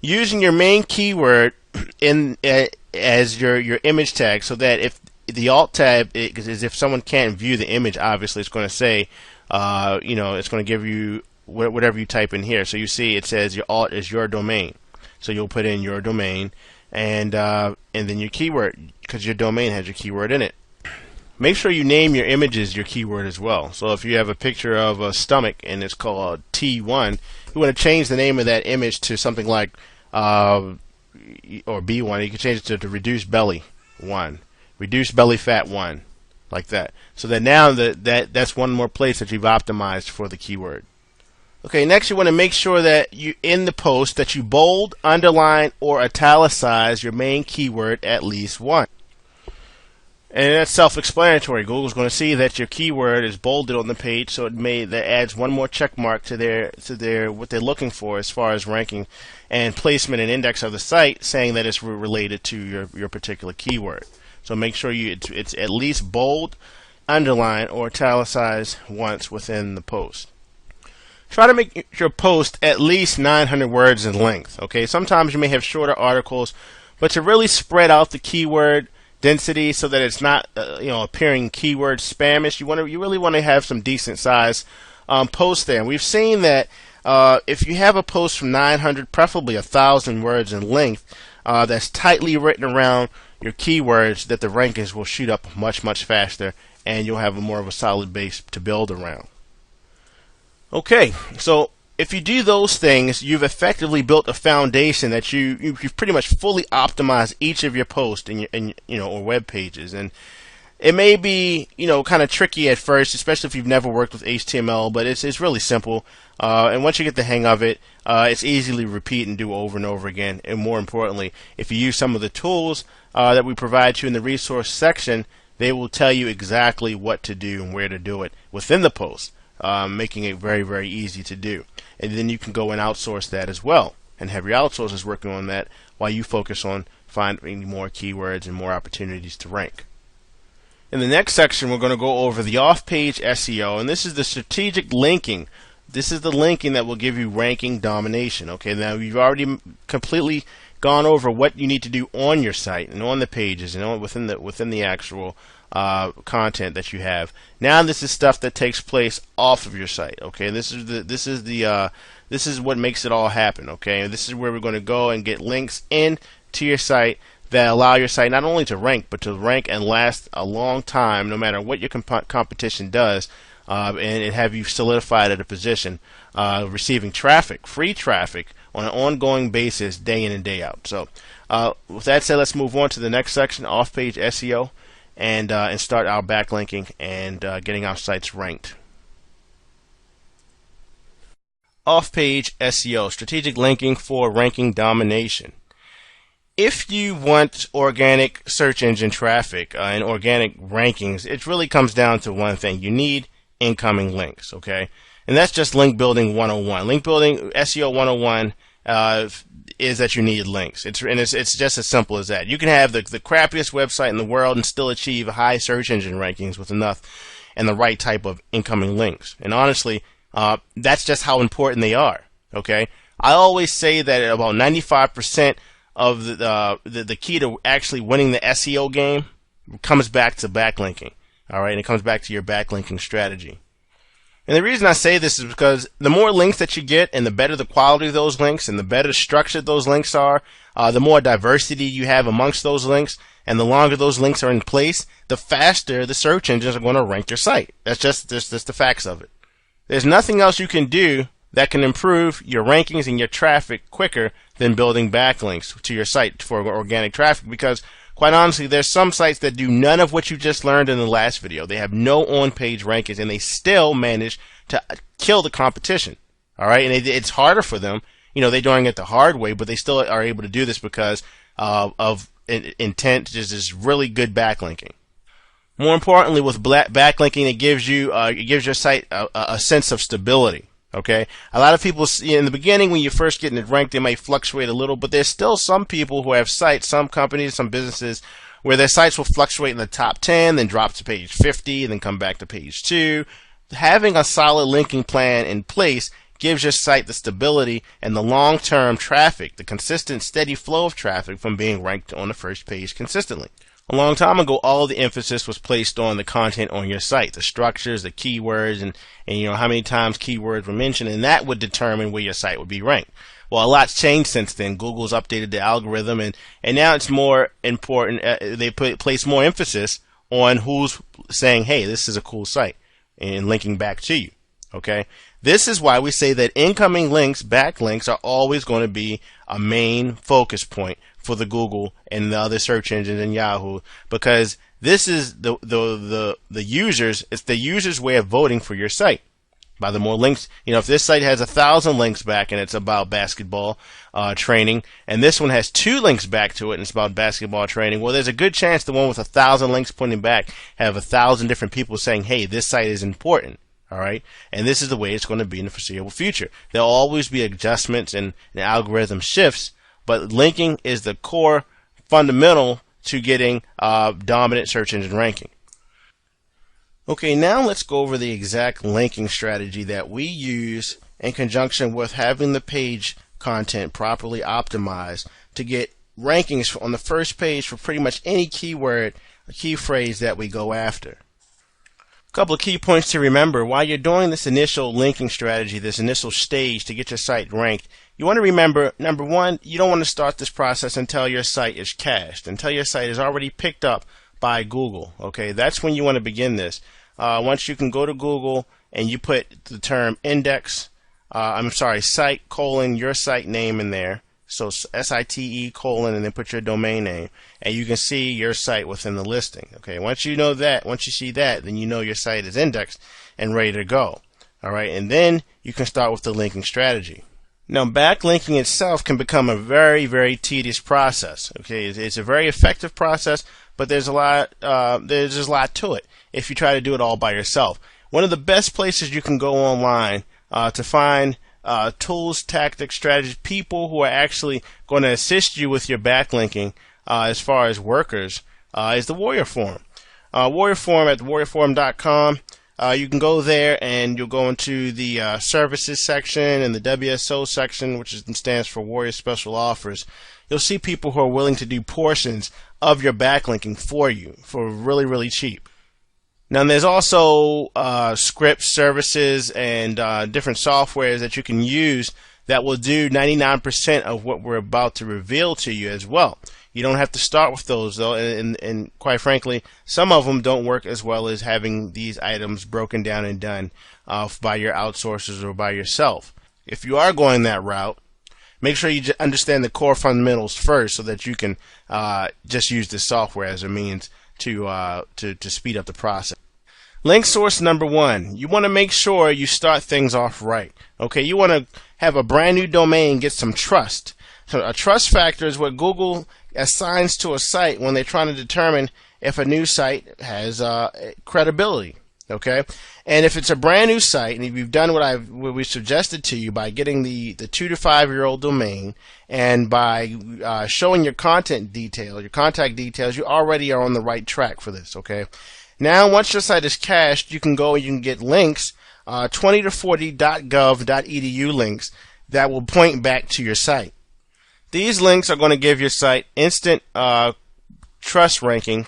[SPEAKER 1] using your main keyword as your image tag, so that if the alt tab is if someone can't view the image, obviously it's going to say, it's going to give you whatever you type in here. So you see it says your alt is your domain. So you'll put in your domain and then your keyword, because your domain has your keyword in it. Make sure you name your images your keyword as well. So if you have a picture of a stomach and it's called T1, you want to change the name of that image to something like or B1. You can change it to reduce belly 1, reduce belly fat 1, like that. So that now that's one more place that you've optimized for the keyword. Okay, next you want to make sure that you in the post that you bold, underline, or italicize your main keyword at least once. And that's self-explanatory. Google's going to see that your keyword is bolded on the page, so that adds one more check mark to their what they're looking for as far as ranking and placement and index of the site, saying that it's related to your particular keyword. So make sure it's at least bold, underline, or italicize once within the post. Try to make your post at least 900 words in length. Okay, sometimes you may have shorter articles, but to really spread out the keyword density so that it's not appearing keyword spamish, you really want to have some decent size posts there. And we've seen that if you have a post from 900, preferably 1,000 words in length, that's tightly written around your keywords, that the rankings will shoot up much faster, and you'll have more of a solid base to build around. Okay, so if you do those things, you've effectively built a foundation that you've pretty much fully optimized each of your posts or web pages. And it may be kind of tricky at first, especially if you've never worked with HTML, but it's really simple. And once you get the hang of it, it's easily repeat and do over and over again. And more importantly, if you use some of the tools that we provide you in the resource section, they will tell you exactly what to do and where to do it within the post. Making it very easy to do. And then you can go and outsource that as well, and have your outsourcers working on that while you focus on finding more keywords and more opportunities to rank. In the next section, we're going to go over the off-page SEO, and this is the strategic linking. This is the linking that will give you ranking domination. Okay, now you've already completely gone over what you need to do on your site and on the pages and within the actual content that you have. Now this is stuff that takes place off of your site. Okay, this is what makes it all happen. Okay, and this is where we're going to go and get links in to your site that allow your site not only to rank, but to rank and last a long time, no matter what your competition does, and have you solidified at a position, receiving traffic, free traffic, on an ongoing basis, day in and day out. So, with that said, let's move on to the next section, off-page SEO, and start our backlinking and getting our sites ranked. Off-page SEO, strategic linking for ranking domination. If you want organic search engine traffic and organic rankings, it really comes down to one thing. You need incoming links, okay? And that's just link building 101. Link building SEO 101 is that you need links. It's just as simple as that. You can have the crappiest website in the world and still achieve high search engine rankings with enough and the right type of incoming links. And honestly, that's just how important they are. Okay, I always say that about 95% of the key to actually winning the SEO game comes back to backlinking. All right, and it comes back to your backlinking strategy. And the reason I say this is because the more links that you get, and the better the quality of those links, and the better structured those links are, the more diversity you have amongst those links, and the longer those links are in place, the faster the search engines are going to rank your site. That's just the facts of it. There's nothing else you can do that can improve your rankings and your traffic quicker than building backlinks to your site for organic traffic, because quite honestly, there's some sites that do none of what you just learned in the last video. They have no on-page rankings, and they still manage to kill the competition. All right, and it's harder for them. You know, they're doing it the hard way, but they still are able to do this because of intent, just really good backlinking. More importantly, with backlinking, it gives your site a sense of stability. Okay, a lot of people in the beginning, when you're first getting it ranked, they might fluctuate a little, but there's still some people who have sites, some companies, some businesses, where their sites will fluctuate in the top 10, then drop to page 50, and then come back to page 2. Having a solid linking plan in place gives your site the stability and the long-term traffic, the consistent, steady flow of traffic from being ranked on the first page consistently. A long time ago, all the emphasis was placed on the content on your site, the structures, the keywords, and you know how many times keywords were mentioned, and that would determine where your site would be ranked. Well, a lot's changed since then. Google's updated the algorithm, and now it's more important. They place more emphasis on who's saying, "Hey, this is a cool site," and linking back to you. Okay, this is why we say that incoming links, backlinks, are always going to be a main focus point for the Google and the other search engines and Yahoo, because this is the users. It's the users' way of voting for your site. By the more links, you know, if this site has 1,000 links back and it's about basketball training, and this one has 2 links back to it and it's about basketball training, well, there's a good chance the one with 1,000 links pointing back have 1,000 different people saying, "Hey, this site is important." All right, and this is the way it's going to be in the foreseeable future. There'll always be adjustments and algorithm shifts, but linking is the core fundamental to getting dominant search engine ranking. Okay, now let's go over the exact linking strategy that we use in conjunction with having the page content properly optimized to get rankings on the first page for pretty much any keyword, key phrase that we go after. A couple of key points to remember while you're doing this initial linking strategy, this initial stage to get your site ranked. You want to remember, number one, you don't want to start this process until your site is cached, until your site is already picked up by Google. Okay, that's when you want to begin this. Once you can go to Google and you put the term index, site colon your site name in there. So SITE colon and then put your domain name, and you can see your site within the listing. Okay, once you know that, once you see that, then you know your site is indexed and ready to go. All right, and then you can start with the linking strategy. Now, backlinking itself can become a very, very tedious process. Okay, it's a very effective process, but there's a lot to it if you try to do it all by yourself. One of the best places you can go online to find tools, tactics, strategies, people who are actually going to assist you with your backlinking as far as workers is the Warrior Forum. Warrior Forum at warriorforum.com. You can go there and you'll go into the services section and the WSO section, which stands for Warrior Special Offers. You'll see people who are willing to do portions of your backlinking for you for really, really cheap. Now, there's also scripts, services, and different softwares that you can use that will do 99% of what we're about to reveal to you as well. You don't have to start with those though, and quite frankly, some of them don't work as well as having these items broken down and done by your outsourcers or by yourself. If you are going that route, make sure you understand the core fundamentals first, so that you can just use this software as a means to speed up the process. Link source number one, you want to make sure you start things off right. Okay, you want to have a brand new domain get some trust. So a trust factor is what Google assigns to a site when they're trying to determine if a new site has credibility. Okay, and if it's a brand new site, and if you've done what we suggested to you by getting the 2 to 5 year old domain, and by showing your contact details, you already are on the right track for this. Okay, now once your site is cached, you can go and you can get links, 20 to 40 .gov.edu links that will point back to your site. These links are going to give your site instant trust ranking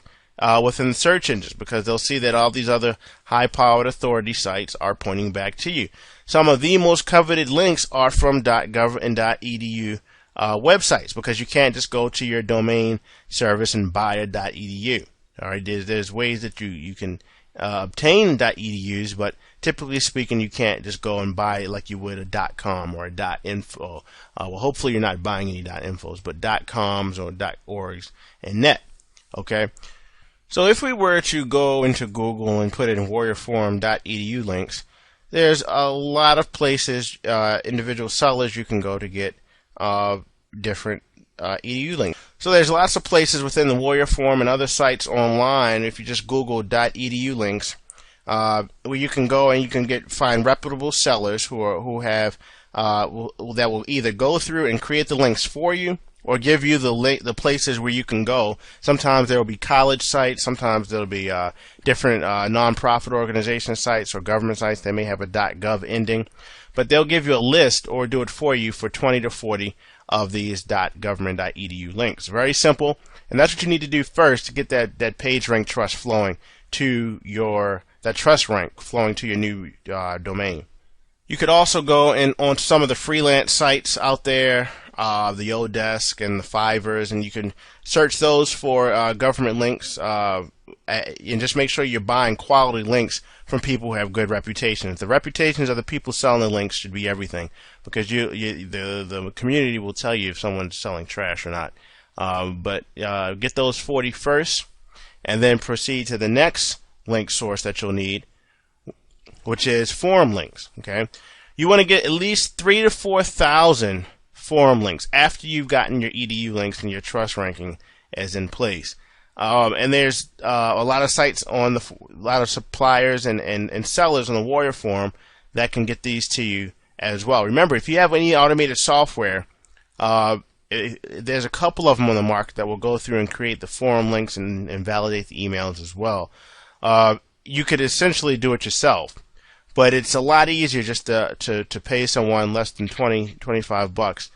[SPEAKER 1] within the search engines, because they'll see that all these other high-powered authority sites are pointing back to you. Some of the most coveted links are from .gov and .edu websites, because you can't just go to your domain service and buy a .edu. All right, there's ways that you can obtain .edus, but typically speaking, you can't just go and buy it like you would a .com or a .info. Well, hopefully you're not buying any .infos, but .coms or .orgs and .net. Okay. So if we were to go into Google and put in warriorforum.edu links, there's a lot of places, individual sellers you can go to get different edu links. So there's lots of places within the Warrior Forum and other sites online. If you just Google .edu links, where you can go and you can find reputable sellers who have that will either go through and create the links for you, or give you the places where you can go. Sometimes there will be college sites, sometimes there will be different non-profit organization sites or government sites. They may have a .gov ending, but they'll give you a list or do it for you for 20 to 40 of these .government.edu links. Very simple, and that's what you need to do first to get that page rank trust flowing to that trust rank flowing to your new domain. You could also go on some of the freelance sites out there, the Odesk and the Fivers, and you can search those for government links, and just make sure you're buying quality links from people who have good reputations. The reputations of the people selling the links should be everything, because the community will tell you if someone's selling trash or not. But get those 40 first, and then proceed to the next link source that you'll need, which is forum links. Okay, you want to get at least 3,000 to 4,000 forum links after you've gotten your edu links and your trust ranking is in place. And there's a lot of sites a lot of suppliers and sellers on the Warrior Forum that can get these to you as well. Remember, if you have any automated software, there's a couple of them on the market that will go through and create the forum links and validate the emails as well. You could essentially do it yourself, but it's a lot easier just to pay someone less than $25,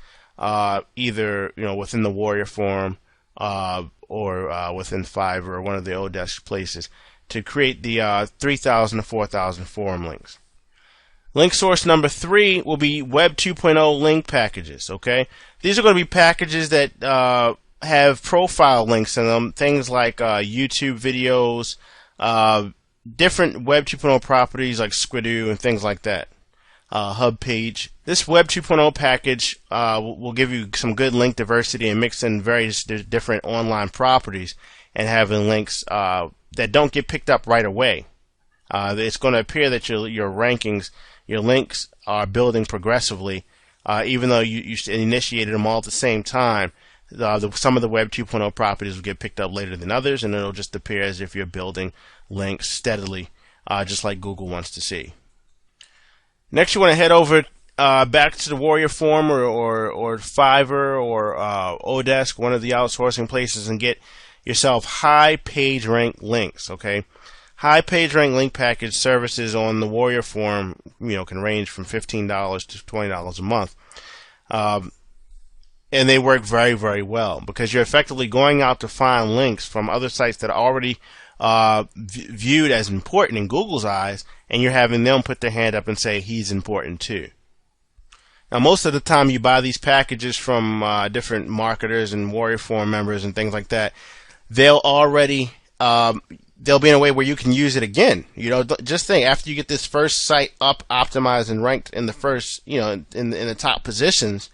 [SPEAKER 1] either within the Warrior Forum or within Fiverr or one of the Odesk places, to create the 3,000 to 4,000 forum links. Link source number 3 will be Web 2.0 link packages. Okay, these are going to be packages that have profile links in them, things like YouTube videos, different Web 2.0 properties like Squidoo and things like that. Hub page. This Web 2.0 package will give you some good link diversity and mix in various different online properties and having links that don't get picked up right away. It's going to appear that your rankings, your links are building progressively, even though you initiated them all at the same time. Some of the Web 2.0 properties will get picked up later than others, and it'll just appear as if you're building links steadily, just like Google wants to see. Next, you want to head over back to the Warrior Forum or Fiverr or Odesk, one of the outsourcing places, and get yourself high page rank links. Okay, high page rank link package services on the Warrior Forum, can range from $15 to $20 a month. And they work very, very well, because you're effectively going out to find links from other sites that are already viewed as important in Google's eyes, and you're having them put their hand up and say he's important too. Now, most of the time you buy these packages from different marketers and Warrior Forum members and things like that, they'll already they'll be in a way where you can use it again. You know, just think, after you get this first site up, optimized, and ranked in the first, you know, in the top positions,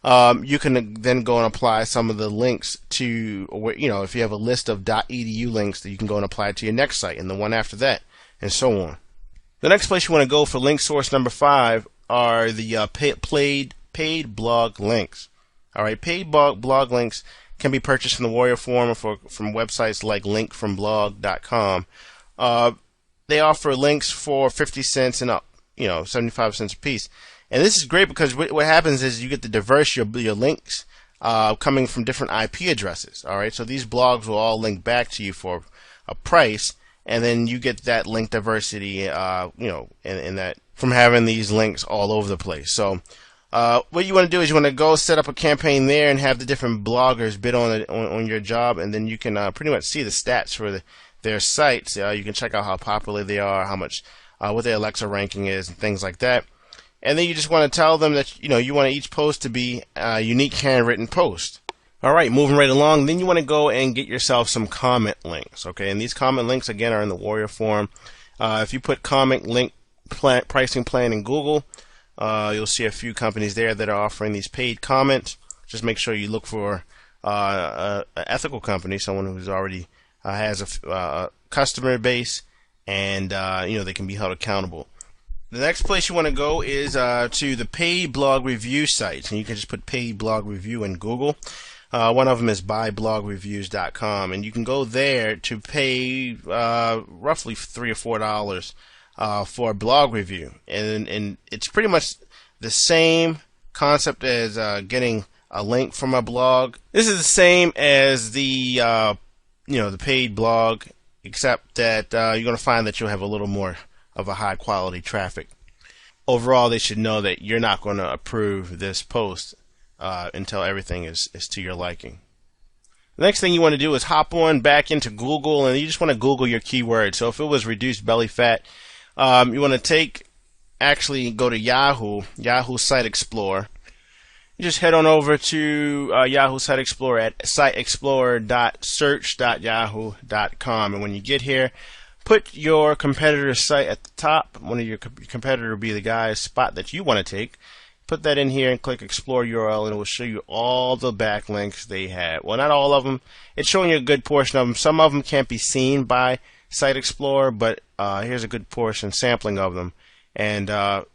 [SPEAKER 1] you can then go and apply some of the links to, you know, if you have a list of .edu links, that you can go and apply it to your next site and the one after that, and so on. The next place you want to go for link source number 5 are the paid blog links. All right, paid blog links can be purchased from the Warrior Forum or from websites like linkfromblog.com. They offer links for 50 cents and up, you know, 75 cents a piece. And this is great because what happens is you get to diverse your links coming from different IP addresses. All right, so these blogs will all link back to you for a price, and then you get that link diversity, you know, in that from having these links all over the place. So what you want to do is you want to go set up a campaign there and have the different bloggers bid on your job, and then you can pretty much see the stats for their sites. You can check out how popular they are, how much, what their Alexa ranking is, and things like that. And then you just want to tell them that, you know, you want each post to be a unique handwritten post. All right, moving right along. Then you want to go and get yourself some comment links. Okay, and these comment links again are in the Warrior Forum. If you put comment link pricing plan in Google, you'll see a few companies there that are offering these paid comments. Just make sure you look for an ethical company, someone who's already has a customer base, and you know, they can be held accountable. The next place you want to go is to the paid blog review sites, and you can just put paid blog review in Google. One of them is buyblogreviews.com, and you can go there to pay roughly $3 or $4 for a blog review, and it's pretty much the same concept as getting a link from a blog. This is the same as the you know, the paid blog, except that you're going to find that you'll have a little more of a high quality traffic. Overall, they should know that you're not going to approve this post until everything is to your liking. The next thing you want to do is hop on back into Google, and you just want to Google your keyword. So if it was reduced belly fat, you want to actually go to Yahoo Site Explorer. You just head on over to Yahoo Site Explorer at siteexplorer.search.yahoo.com, and when you get here, put your competitor's site at the top. One of your competitor will be the guy's spot that you want to take. Put that in here and click Explore URL, and it will show you all the backlinks they have. Well, not all of them. It's showing you a good portion of them. Some of them can't be seen by Site Explorer, but here's a good portion, sampling of them. And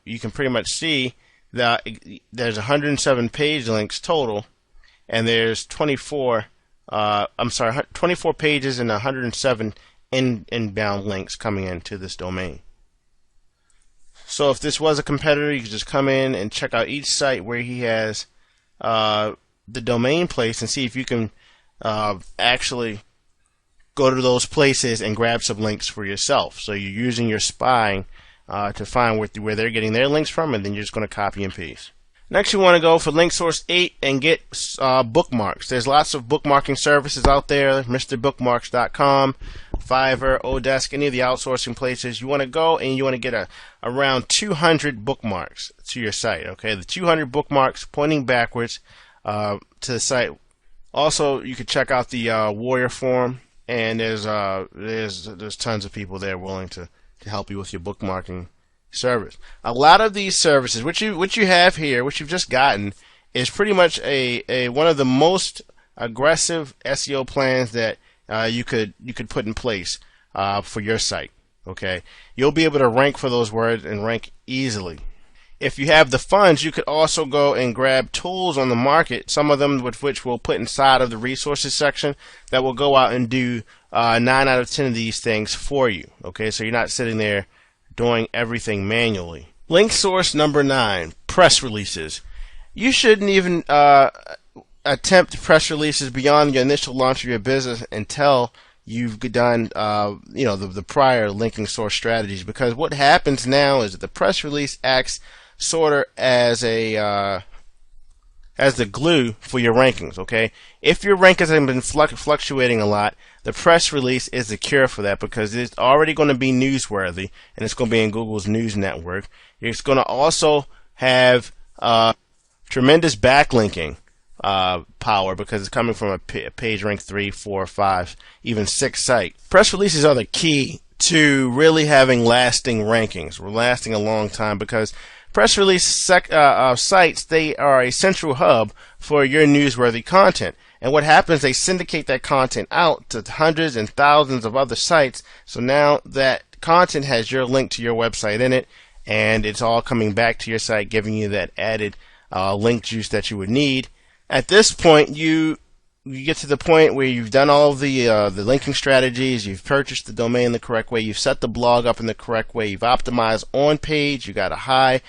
[SPEAKER 1] you can pretty much see that there's 107 page links total, and there's 24 pages and 107 inbound links coming into this domain. So if this was a competitor, you could just come in and check out each site where he has the domain place and see if you can actually go to those places and grab some links for yourself. So you're using your spying to find where they're getting their links from, and then you're just going to copy and paste. Next, you want to go for link source 8 and get bookmarks. There's lots of bookmarking services out there, MrBookmarks.com, Fiverr, Odesk, any of the outsourcing places. You want to go and you want to get around 200 bookmarks to your site. Okay, the 200 bookmarks pointing backwards to the site. Also, you can check out the Warrior Forum, and there's tons of people there willing to help you with your bookmarking service. A lot of these services, which you have here, which you've just gotten, is pretty much a one of the most aggressive SEO plans that you could put in place for your site. Okay, you'll be able to rank for those words and rank easily. If you have the funds, you could also go and grab tools on the market, some of them with which we'll put inside of the resources section, that will go out and do 9 out of 10 of these things for you. Okay, so you're not sitting there doing everything manually. Link source number 9, press releases. You shouldn't even attempt press releases beyond your initial launch of your business until you've done the prior linking source strategies, because what happens now is that the press release acts sort of as the glue for your rankings. Okay, if your rankings have been fluctuating a lot, the press release is the cure for that, because it's already going to be newsworthy and it's going to be in Google's news network. It's going to also have tremendous backlinking power because it's coming from a page rank 3, 4, 5, even 6 site. Press releases are the key to really having lasting rankings. We're lasting a long time because press release sites, they are a central hub for your newsworthy content. And what happens, they syndicate that content out to hundreds and thousands of other sites. So now that content has your link to your website in it, and it's all coming back to your site, giving you that added link juice that you would need. At this point, you get to the point where you've done all of the linking strategies, you've purchased the domain the correct way, you've set the blog up in the correct way, you've optimized on page, you got a high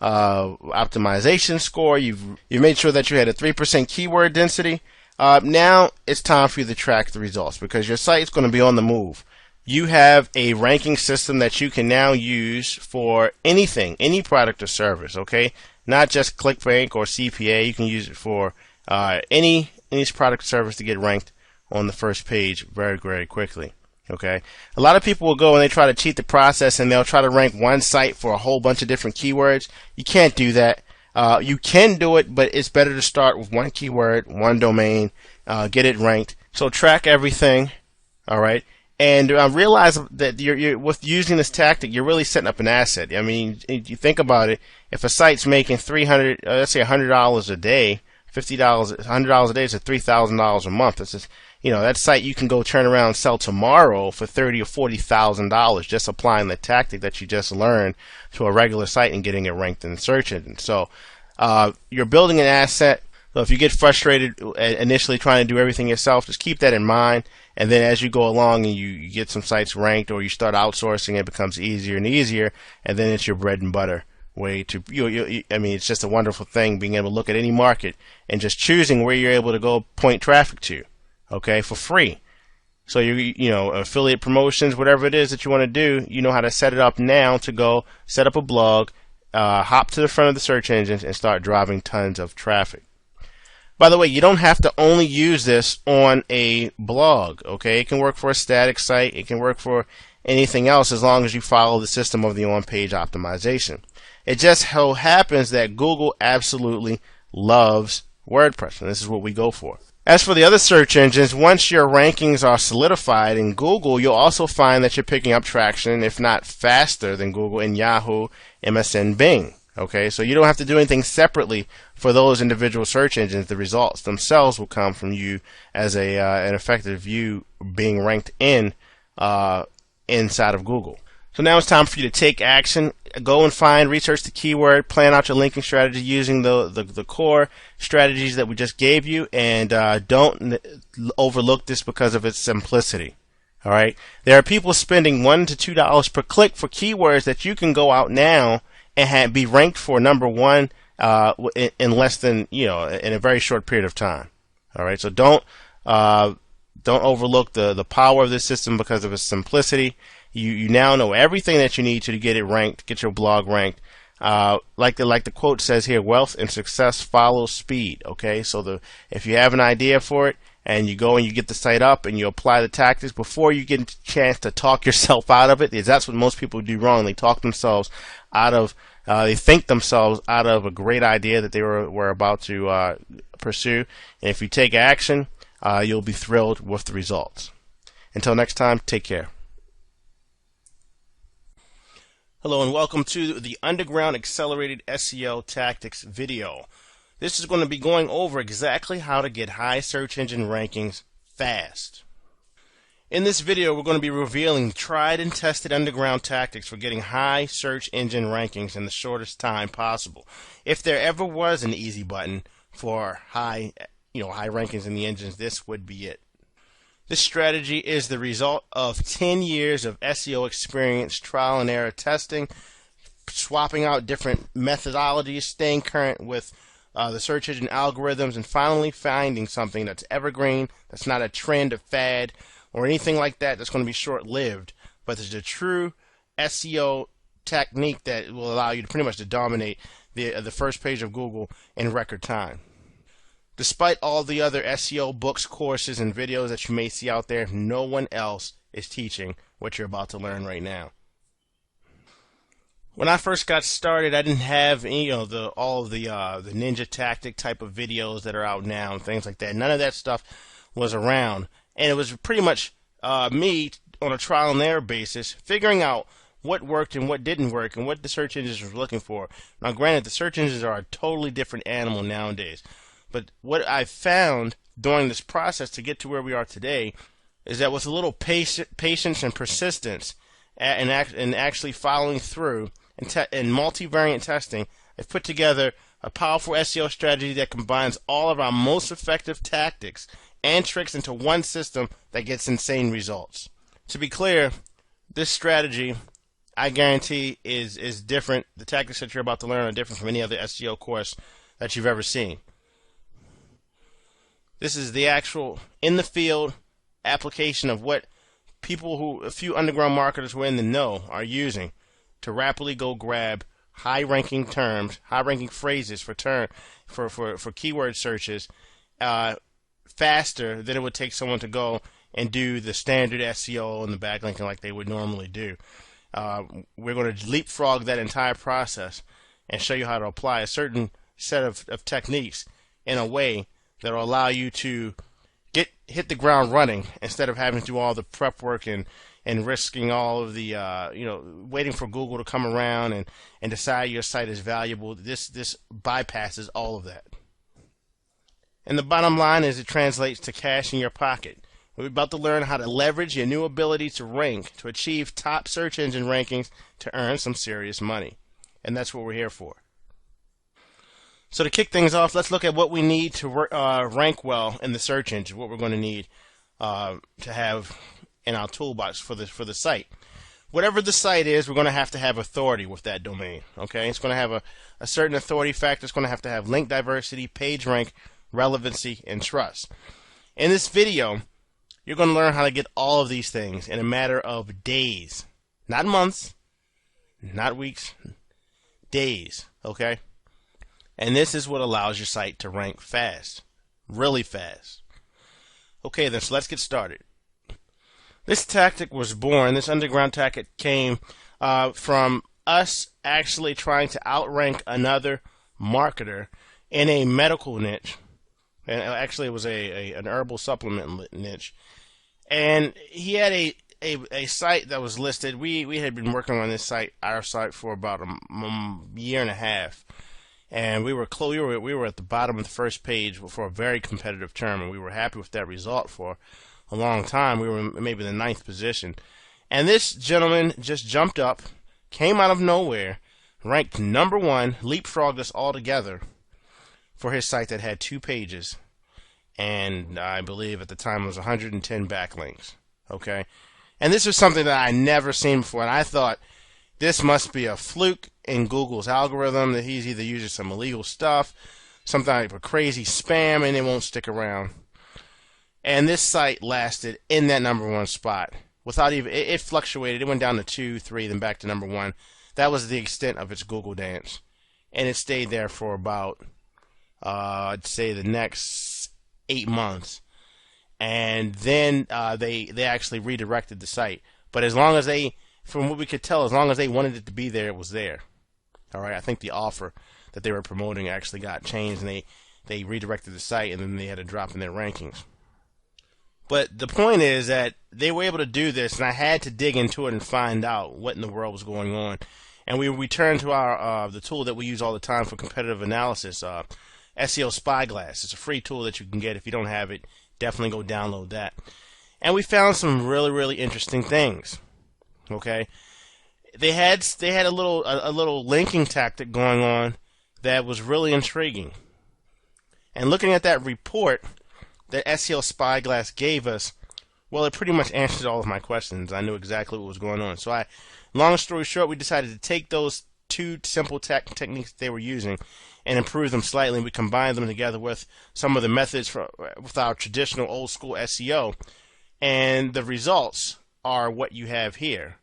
[SPEAKER 1] optimization score, you've made sure that you had a 3% keyword density. Now it's time for you to track the results because your site is going to be on the move. You have a ranking system that you can now use for anything, any product or service, okay? Not just ClickBank or CPA. You can use it for any product or service to get ranked on the first page very, very quickly, okay? A lot of people will go and they try to cheat the process and they'll try to rank one site for a whole bunch of different keywords. You can't do that. You can do it, but it's better to start with one keyword, one domain, get it ranked. So track everything, all right? And realize that you're with using this tactic, you're really setting up an asset. I mean, you think about it. If a site's making let's say $100 a day, $50, $100 a day is $3,000 a month. That's just, that site you can go turn around and sell tomorrow for $30,000 or $40,000 just applying the tactic that you just learned to a regular site and getting it ranked in the search engine. So you're building an asset. So if you get frustrated initially trying to do everything yourself, just keep that in mind. And then as you go along and you get some sites ranked or you start outsourcing, it becomes easier and easier. And then it's your bread and butter way to, I mean, it's just a wonderful thing being able to look at any market and just choosing where you're able to go point traffic to, okay, for free. So affiliate promotions, whatever it is that you want to do, you know how to set it up now to go set up a blog, hop to the front of the search engines and start driving tons of traffic. By the way, you don't have to only use this on a blog, okay? It can work for a static site. It can work for anything else as long as you follow the system of the on-page optimization. It just so happens that Google absolutely loves WordPress, and this is what we go for. As for the other search engines, once your rankings are solidified in Google, you'll also find that you're picking up traction, if not faster than Google, in Yahoo, MSN, Bing. Okay, so you don't have to do anything separately for those individual search engines. The results themselves will come from you as an effective view being ranked inside of Google. So now it's time for you to take action. Go and research the keyword, plan out your linking strategy using the core strategies that we just gave you, and don't overlook this because of its simplicity. All right, there are people spending $1 to $2 per click for keywords that you can go out now and be ranked for number one in less than in a very short period of time. All right, so don't overlook the power of this system because of its simplicity. You now know everything that you need to get it ranked, get your blog ranked. Like the quote says here, wealth and success follow speed. Okay, so if you have an idea for it and you go and you get the site up and you apply the tactics before you get a chance to talk yourself out of it, because that's what most people do wrong. They talk themselves out of, they think themselves out of a great idea that they were about to pursue. And if you take action, you'll be thrilled with the results. Until next time, take care. Hello and welcome to the Underground Accelerated SEO Tactics video. This is going to be going over exactly how to get high search engine rankings fast. In this video, we're going to be revealing tried and tested underground tactics for getting high search engine rankings in the shortest time possible. If there ever was an easy button for high rankings in the engines, this would be it. This strategy is the result of 10 years of SEO experience, trial and error testing, swapping out different methodologies, staying current with the search engine algorithms, and finally finding something that's evergreen, that's not a trend, a fad, or anything like that that's going to be short-lived, but it's a true SEO technique that will allow you to pretty much to dominate the first page of Google in record time. Despite all the other SEO books, courses, and videos that you may see out there, no one else is teaching what you're about to learn right now. When I first got started, I didn't have any, all of the ninja tactic type of videos that are out now and things like that. None of that stuff was around, and it was pretty much me on a trial and error basis figuring out what worked and what didn't work and what the search engines were looking for. Now, granted, the search engines are a totally different animal nowadays, but what I found during this process to get to where we are today is that with a little patience and persistence and actually following through and multivariate testing, I've put together a powerful SEO strategy that combines all of our most effective tactics and tricks into one system that gets insane results. To be clear, this strategy, I guarantee, is different. The tactics that you're about to learn are different from any other SEO course that you've ever seen. This is the actual in-the-field application of what a few underground marketers who are in the know are using to rapidly go grab high-ranking terms, high-ranking phrases for keyword searches faster than it would take someone to go and do the standard SEO and the backlinking like they would normally do. We're going to leapfrog that entire process and show you how to apply a certain set of techniques in a way that will allow you to hit the ground running instead of having to do all the prep work and risking all of the waiting for Google to come around and decide your site is valuable. This bypasses all of that. And the bottom line is it translates to cash in your pocket. We're about to learn how to leverage your new ability to rank to achieve top search engine rankings to earn some serious money. And that's what we're here for. So to kick things off, let's look at what we need to rank well in the search engine, what we're going to need to have in our toolbox for the site. Whatever the site is, we're going to have authority with that domain. Okay, it's going to have a certain authority factor. It's going to have link diversity, page rank, relevancy, and trust. In this video, you're going to learn how to get all of these things in a matter of days, not months, not weeks, days. Okay. And this is what allows your site to rank fast, really fast. Okay, then, so let's get started. This tactic was born, this underground tactic came from us actually trying to outrank another marketer in a medical niche. And actually, it was an herbal supplement niche. And he had a site that was listed. We had been working on this site, our site, for about a year and a half. And we were at the bottom of the first page for a very competitive term, and we were happy with that result for a long time. We were maybe in the 9th position. And this gentleman just jumped up, came out of nowhere, ranked number 1, leapfrogged us all together for his site that had 2 pages. And I believe at the time it was 110 backlinks. Okay? And this was something that I never seen before, and I thought this must be a fluke in Google's algorithm, that he's either using some illegal stuff, some type of crazy spam, and it won't stick around. And this site lasted in that number 1 spot without even, it fluctuated. It went down to 2, 3, then back to number 1. That was the extent of its Google dance. And it stayed there for about, I'd say, the next 8 months. And then they actually redirected the site. But as long as from what we could tell, as long as they wanted it to be there, it was there. All right, I think the offer that they were promoting actually got changed, and they redirected the site, and then they had a drop in their rankings. But the point is that they were able to do this, and I had to dig into it and find out what in the world was going on. And we returned to our the tool that we use all the time for competitive analysis, SEO Spyglass. It's a free tool that you can get. If you don't have it, definitely go download that. And we found some really, really interesting things. Okay, they had a little linking tactic going on that was really intriguing. And looking at that report that SEO Spyglass gave us, well, it pretty much answered all of my questions. I knew exactly what was going on. So long story short, we decided to take those 2 simple techniques that they were using and improve them slightly. And we combined them together with some of the methods with our traditional old school SEO, and the results are what you have here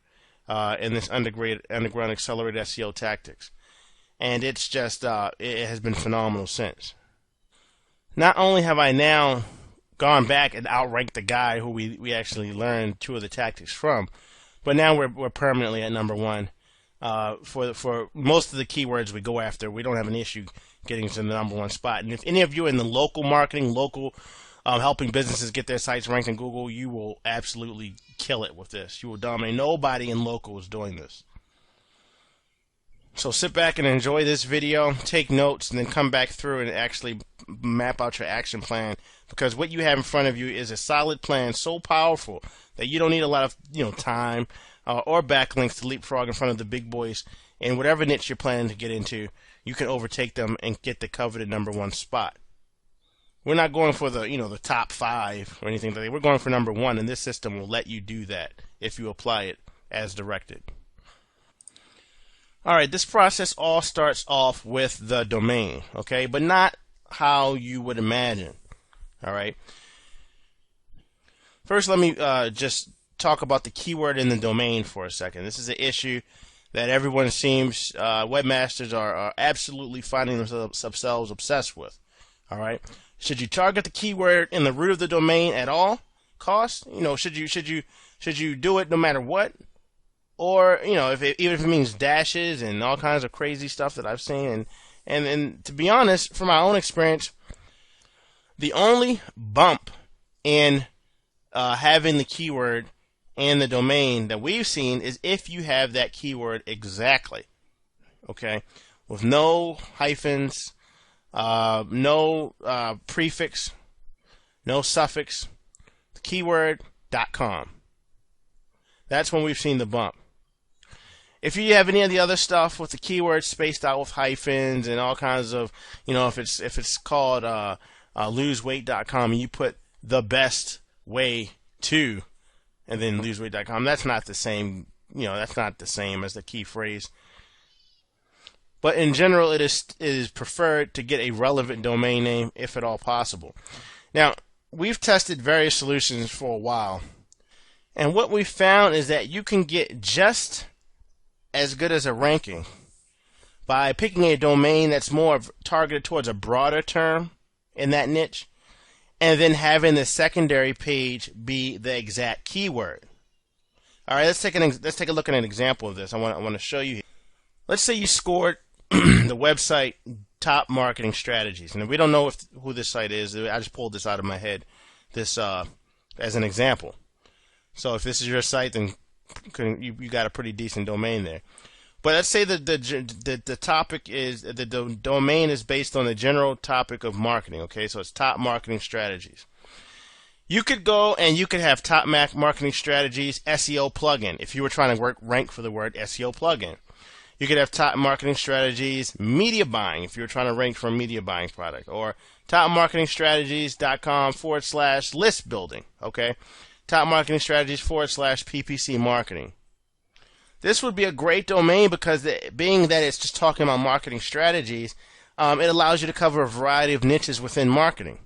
[SPEAKER 1] in this underground accelerated SEO tactics. And it's just it has been phenomenal since. Not only have I now gone back and outranked the guy who we actually learned 2 of the tactics from, but now we're permanently at number 1 For most of the keywords we go after, we don't have an issue getting to the #1 spot. And if any of you are in the local marketing, helping businesses get their sites ranked in Google, you will absolutely kill it with this. You will dominate. Nobody in local is doing this. So sit back and enjoy this video, take notes, and then come back through and actually map out your action plan, because what you have in front of you is a solid plan, so powerful that you don't need a lot of time or backlinks to leapfrog in front of the big boys. And whatever niche you're planning to get into, you can overtake them and get the coveted #1 spot. We're not going for the top 5 or anything like that. We're going for #1, and this system will let you do that if you apply it as directed. Alright, this process all starts off with the domain, okay, but not how you would imagine. Alright, first let me just talk about the keyword in the domain for a second. This is an issue that everyone seems, webmasters are absolutely finding themselves obsessed with. Alright, should you target the keyword in the root of the domain at all costs? Should you do it no matter what? Or, even if it means dashes and all kinds of crazy stuff that I've seen. And to be honest, from my own experience, the only bump in having the keyword and the domain that we've seen is if you have that keyword exactly. Okay? With no hyphens, no prefix, no suffix, the keyword .com. That's when we've seen the bump. If you have any of the other stuff with the keywords spaced out with hyphens and all kinds of, if it's called loseweight.com and you put the best way to and then loseweight.com, that's not the same. That's not the same as the key phrase. But in general, it is preferred to get a relevant domain name if at all possible. Now, we've tested various solutions for a while, and what we found is that you can get just as good as a ranking by picking a domain that's more targeted towards a broader term in that niche, and then having the secondary page be the exact keyword. All right, let's take a look at an example of this. I want to show you. Let's say you scored the website Top Marketing Strategies, and we don't know who this site is. I just pulled this out of my head. This as an example. So if this is your site, then you got a pretty decent domain there. But let's say that the topic is the domain is based on the general topic of marketing. Okay, so it's Top Marketing Strategies. You could go and you could have Top Marketing Strategies SEO plugin if you were trying to rank for the word SEO plugin. You could have Top Marketing Strategies media buying if you're trying to rank for a media buying product, or topmarketingstrategies.com/list building. Okay. Top Marketing Strategies /PPC marketing. This would be a great domain because being that it's just talking about marketing strategies, it allows you to cover a variety of niches within marketing.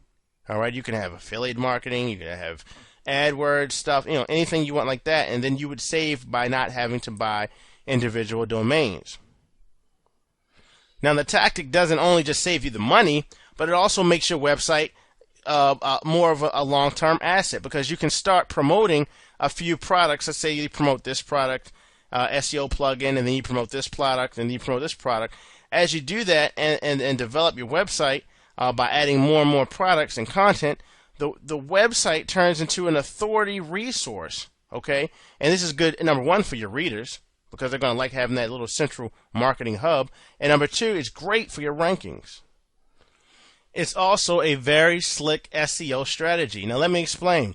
[SPEAKER 1] All right, you can have affiliate marketing, you can have AdWords stuff, anything you want like that, and then you would save by not having to buy individual domains. Now, the tactic doesn't only just save you the money, but it also makes your website more of a long-term asset, because you can start promoting a few products. Let's say you promote this product, SEO plugin, and then you promote this product, and then you promote this product. As you do that and develop your website by adding more and more products and content, the website turns into an authority resource. Okay, and this is good, #1, for your readers, because they're going to like having that little central marketing hub, and #2, it's great for your rankings. It's also a very slick SEO strategy. Now let me explain.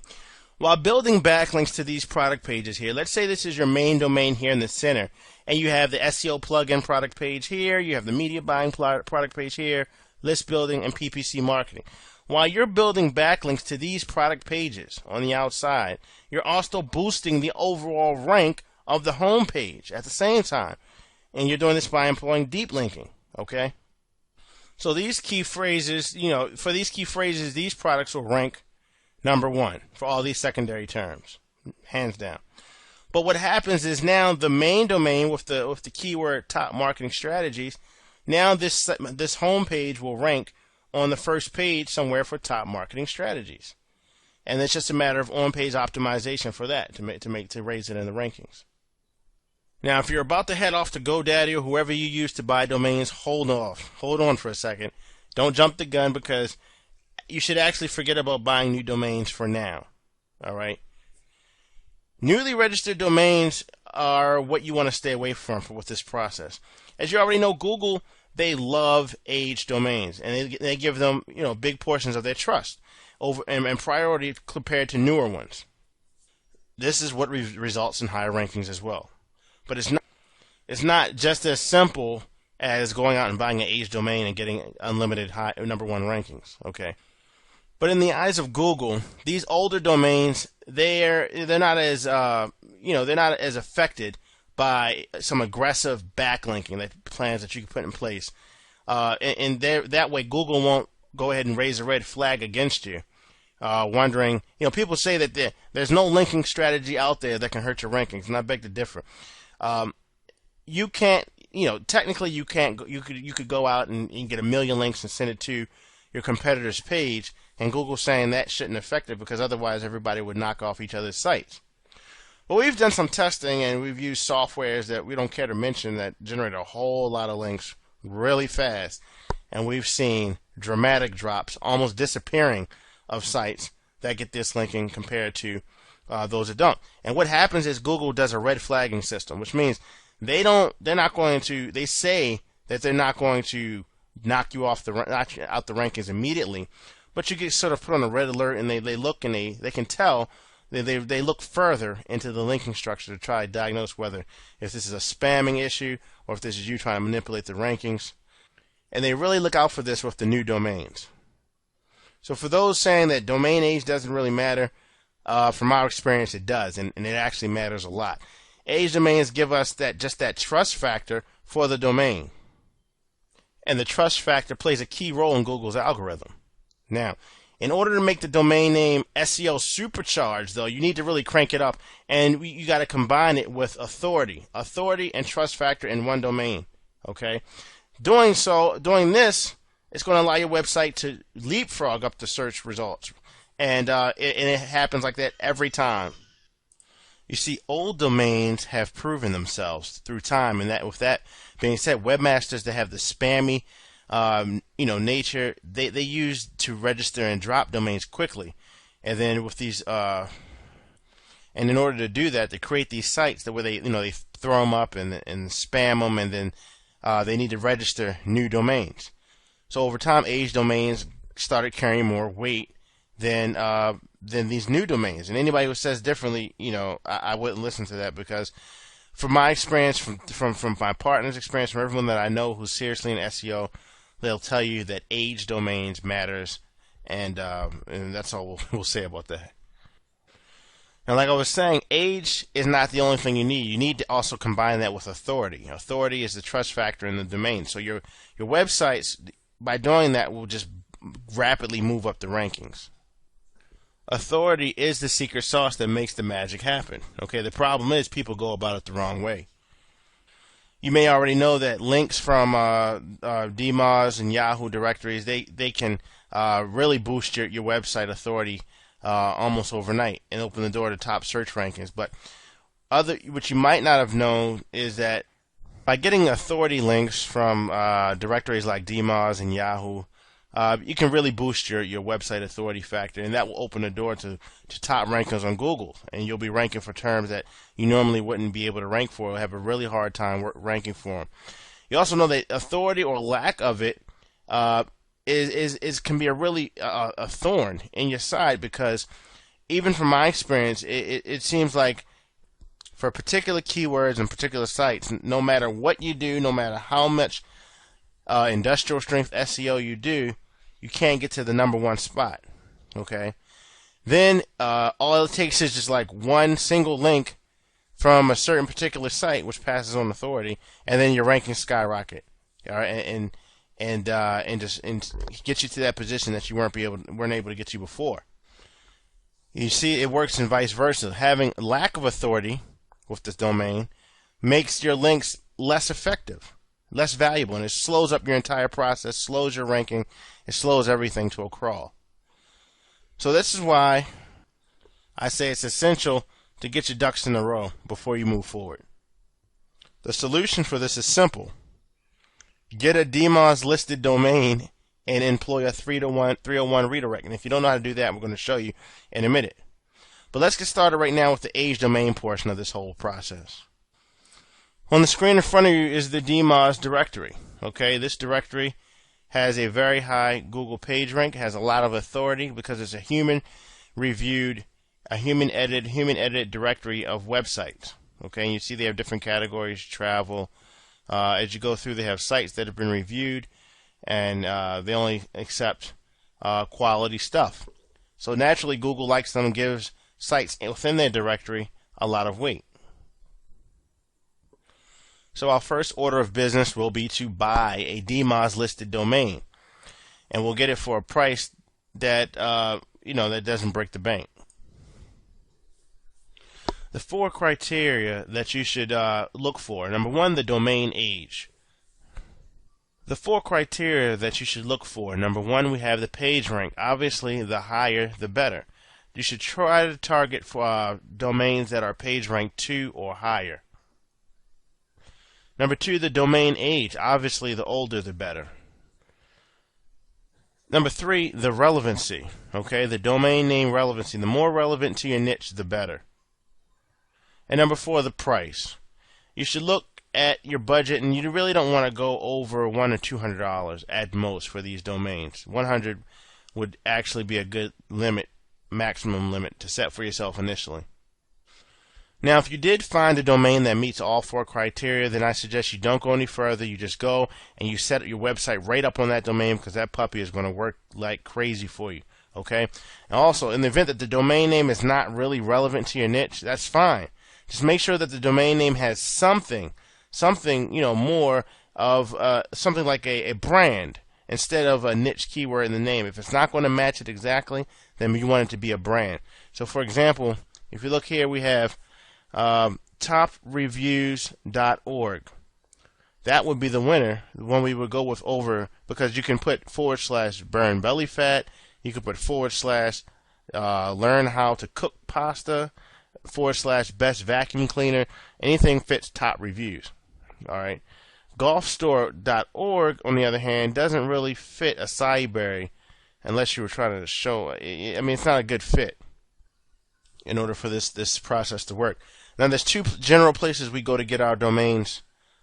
[SPEAKER 1] While building backlinks to these product pages here, let's say this is your main domain here in the center, and you have the SEO plugin product page here, you have the media buying product page here, list building, and PPC marketing. While you're building backlinks to these product pages on the outside, you're also boosting the overall rank of the home page at the same time. And you're doing this by employing deep linking, okay? So these key phrases, for these key phrases, these products will rank #1 for all these secondary terms, hands down. But what happens is now the main domain with the keyword Top Marketing Strategies, now this home page will rank on the first page somewhere for Top Marketing Strategies, and it's just a matter of on-page optimization for that to raise it in the rankings. Now, if you're about to head off to GoDaddy or whoever you use to buy domains, hold on for a second. Don't jump the gun, because you should actually forget about buying new domains for now. All right. Newly registered domains are what you want to stay away from with this process. As you already know, Google, they love aged domains, and they give them, big portions of their trust over and priority compared to newer ones. This is what results in higher rankings as well. But it's not just as simple as going out and buying an aged domain and getting unlimited high #1 rankings. Okay. But in the eyes of Google, these older domains, they're not as they're not as affected by some aggressive backlinking plans that you can put in place, and that way Google won't go ahead and raise a red flag against you, wondering. People say that there's no linking strategy out there that can hurt your rankings, and I beg to differ. You can't, technically you can't. You could go out and get 1 million links and send it to your competitor's page, and Google's saying that shouldn't affect it because otherwise everybody would knock off each other's sites. Well, we've done some testing, and we've used softwares that we don't care to mention that generate a whole lot of links really fast, and we've seen dramatic drops, almost disappearing, of sites that get this linking compared to those that don't. And what happens is Google does a red flagging system, which means they say that they're not going to knock you out the rankings immediately, but you get sort of put on a red alert, and they look, and they can tell. They look further into the linking structure to try to diagnose if this is a spamming issue or if this is you trying to manipulate the rankings. And they really look out for this with the new domains. So for those saying that domain age doesn't really matter, from our experience it does, and it actually matters a lot. Age domains give us that trust factor for the domain. And the trust factor plays a key role in Google's algorithm. Now, in order to make the domain name SEO supercharged, though, you need to really crank it up, and you got to combine it with authority and trust factor in one domain. Okay, doing this, it's going to allow your website to leapfrog up the search results, and it happens like that every time. You see, old domains have proven themselves through time, and with that being said, webmasters that have the spammy nature, they use to register and drop domains quickly, and then with these and in order to do that, they create these sites that where they throw them up and spam them, and then they need to register new domains. So over time, age domains started carrying more weight than these new domains, and anybody who says differently, I wouldn't listen to that, because from my experience, from my partner's experience, from everyone that I know who's seriously in SEO, they'll tell you that age domains matters, and that's all we'll say about that. Now, like I was saying, age is not the only thing you need. You need to also combine that with authority. Authority is the trust factor in the domain. So your websites, by doing that, will just rapidly move up the rankings. Authority is the secret sauce that makes the magic happen. Okay, the problem is people go about it the wrong way. You may already know that links from DMOZ and Yahoo directories, they can really boost your website authority almost overnight and open the door to top search rankings. But what you might not have known is that by getting authority links from directories like DMOZ and Yahoo, you can really boost your website authority factor, and that will open the door to top rankings on Google, and you'll be ranking for terms that you normally wouldn't be able to rank for, or have a really hard time ranking for them. You also know that authority or lack of it can be a really a thorn in your side, because even from my experience, it seems like for particular keywords and particular sites, no matter what you do, no matter how much industrial strength SEO you do, you can't get to the #1 spot. Okay, then all it takes is just like one single link from a certain particular site which passes on authority, and then your rankings skyrocket. All right, and get you to that position that you weren't able to get you before. You see, it works in vice versa. Having lack of authority with this domain makes your links less effective, less valuable, and it slows up your entire process, slows your ranking, it slows everything to a crawl. So this is why I say it's essential to get your ducks in a row before you move forward. The solution for this is simple. Get a DMOZ listed domain and employ a 301 redirect. And if you don't know how to do that, we're going to show you in a minute. But let's get started right now with the age domain portion of this whole process. On the screen in front of you is the DMOZ directory. Okay, this directory has a very high Google page rank, has a lot of authority because it's a human reviewed, human edited directory of websites. Okay, and you see they have different categories, travel. As you go through, they have sites that have been reviewed, and they only accept quality stuff. So naturally, Google likes them and gives sites within their directory a lot of weight. So our first order of business will be to buy a DMOZ listed domain, and we'll get it for a price that that doesn't break the bank. The 4 criteria that you should look for. Number 1, the domain age. The 4 criteria that you should look for. Number 1, we have the page rank. Obviously, the higher, the better. You should try to target for domains that are page rank 2 or higher. Number 2, the domain age. Obviously, the older, the better. Number 3, the relevancy. Okay, the domain name relevancy. The more relevant to your niche, the better. And number 4, the price. You should look at your budget, and you really don't want to go over $100 or $200 at most for these domains. $100 would actually be a good limit, maximum limit to set for yourself initially. Now, if you did find a domain that meets all 4 criteria, then I suggest you don't go any further. You just go and you set your website right up on that domain, because that puppy is going to work like crazy for you. Okay? And also, in the event that the domain name is not really relevant to your niche, that's fine. Just make sure that the domain name has something more of something like a brand instead of a niche keyword in the name. If it's not going to match it exactly, then you want it to be a brand. So, for example, if you look here, we have topreviews.org. That would be the winner, the one we would go with over, because you can put / burn belly fat, you can put / learn how to cook pasta, / best vacuum cleaner. Anything fits top reviews. Alright. Golfstore.org, on the other hand, doesn't really fit a Cyberry unless you were trying to show. I mean, it's not a good fit in order for this process to work. Now, there's 2 general places we go to get our domains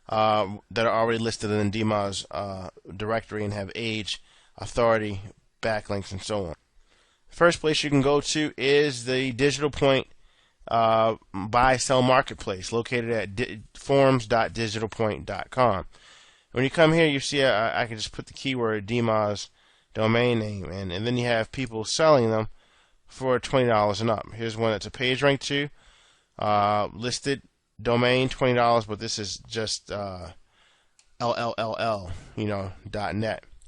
[SPEAKER 1] that are already listed in the DMOZ directory and have age, authority, backlinks, and so on. First place you can go to is the Digital Point buy-sell marketplace located at forums.digitalpoint.com. When you come here, you see I can just put the keyword DMOZ domain name, and then you have people selling them for $20 and up. Here's one that's a page rank 2. Listed domain $20, but this is just .net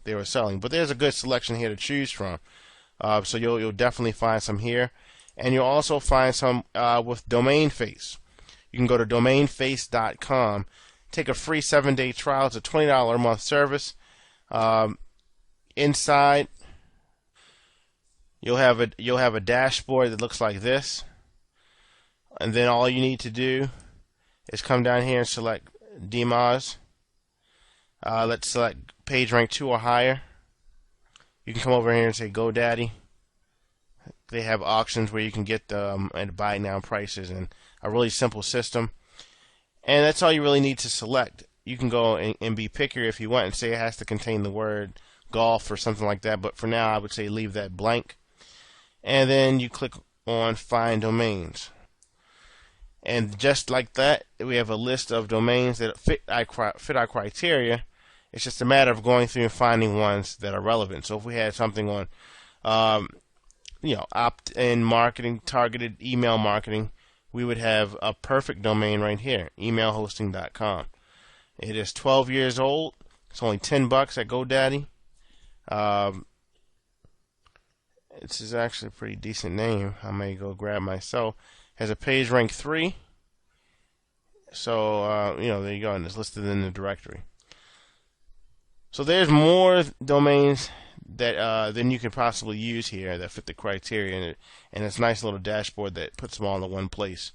[SPEAKER 1] they were selling. But there's a good selection here to choose from. So you'll definitely find some here, and you'll also find some with DomainFace. You can go to domainface.com, take a free 7-day trial. It's a $20 a month service. Inside, you'll have a dashboard that looks like this. And then all you need to do is come down here and select DMOZ. Let's select page rank 2 or higher. You can come over here and say GoDaddy. They have auctions where you can get them and buy now prices, and a really simple system. And that's all you really need to select. You can go and be pickier if you want and say it has to contain the word golf or something like that. But for now, I would say leave that blank. And then you click on Find Domains. And just like that, we have a list of domains that fit our criteria. It's just a matter of going through and finding ones that are relevant. So if we had something on, opt-in marketing, targeted email marketing, we would have a perfect domain right here, emailhosting.com. It is 12 years old. It's only $10 at GoDaddy. This is actually a pretty decent name. I may go grab myself. Has a page rank 3. So, there you go, and it's listed in the directory. So there's more domains that than you can possibly use here that fit the criteria, and it's a nice little dashboard that puts them all in one place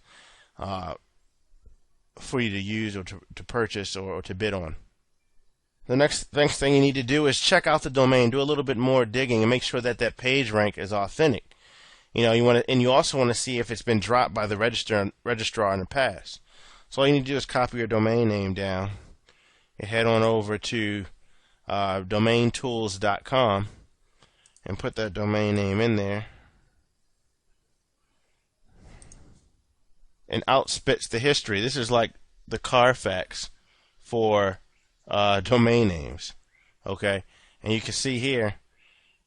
[SPEAKER 1] for you to use or to purchase or to bid on. The next thing you need to do is check out the domain, do a little bit more digging, and make sure that that page rank is authentic. You want to, and you also want to see if it's been dropped by the registrar in the past. So all you need to do is copy your domain name down and head on over to domaintools.com and put that domain name in there. And out spits the history. This is like the Carfax for domain names. Okay, and you can see here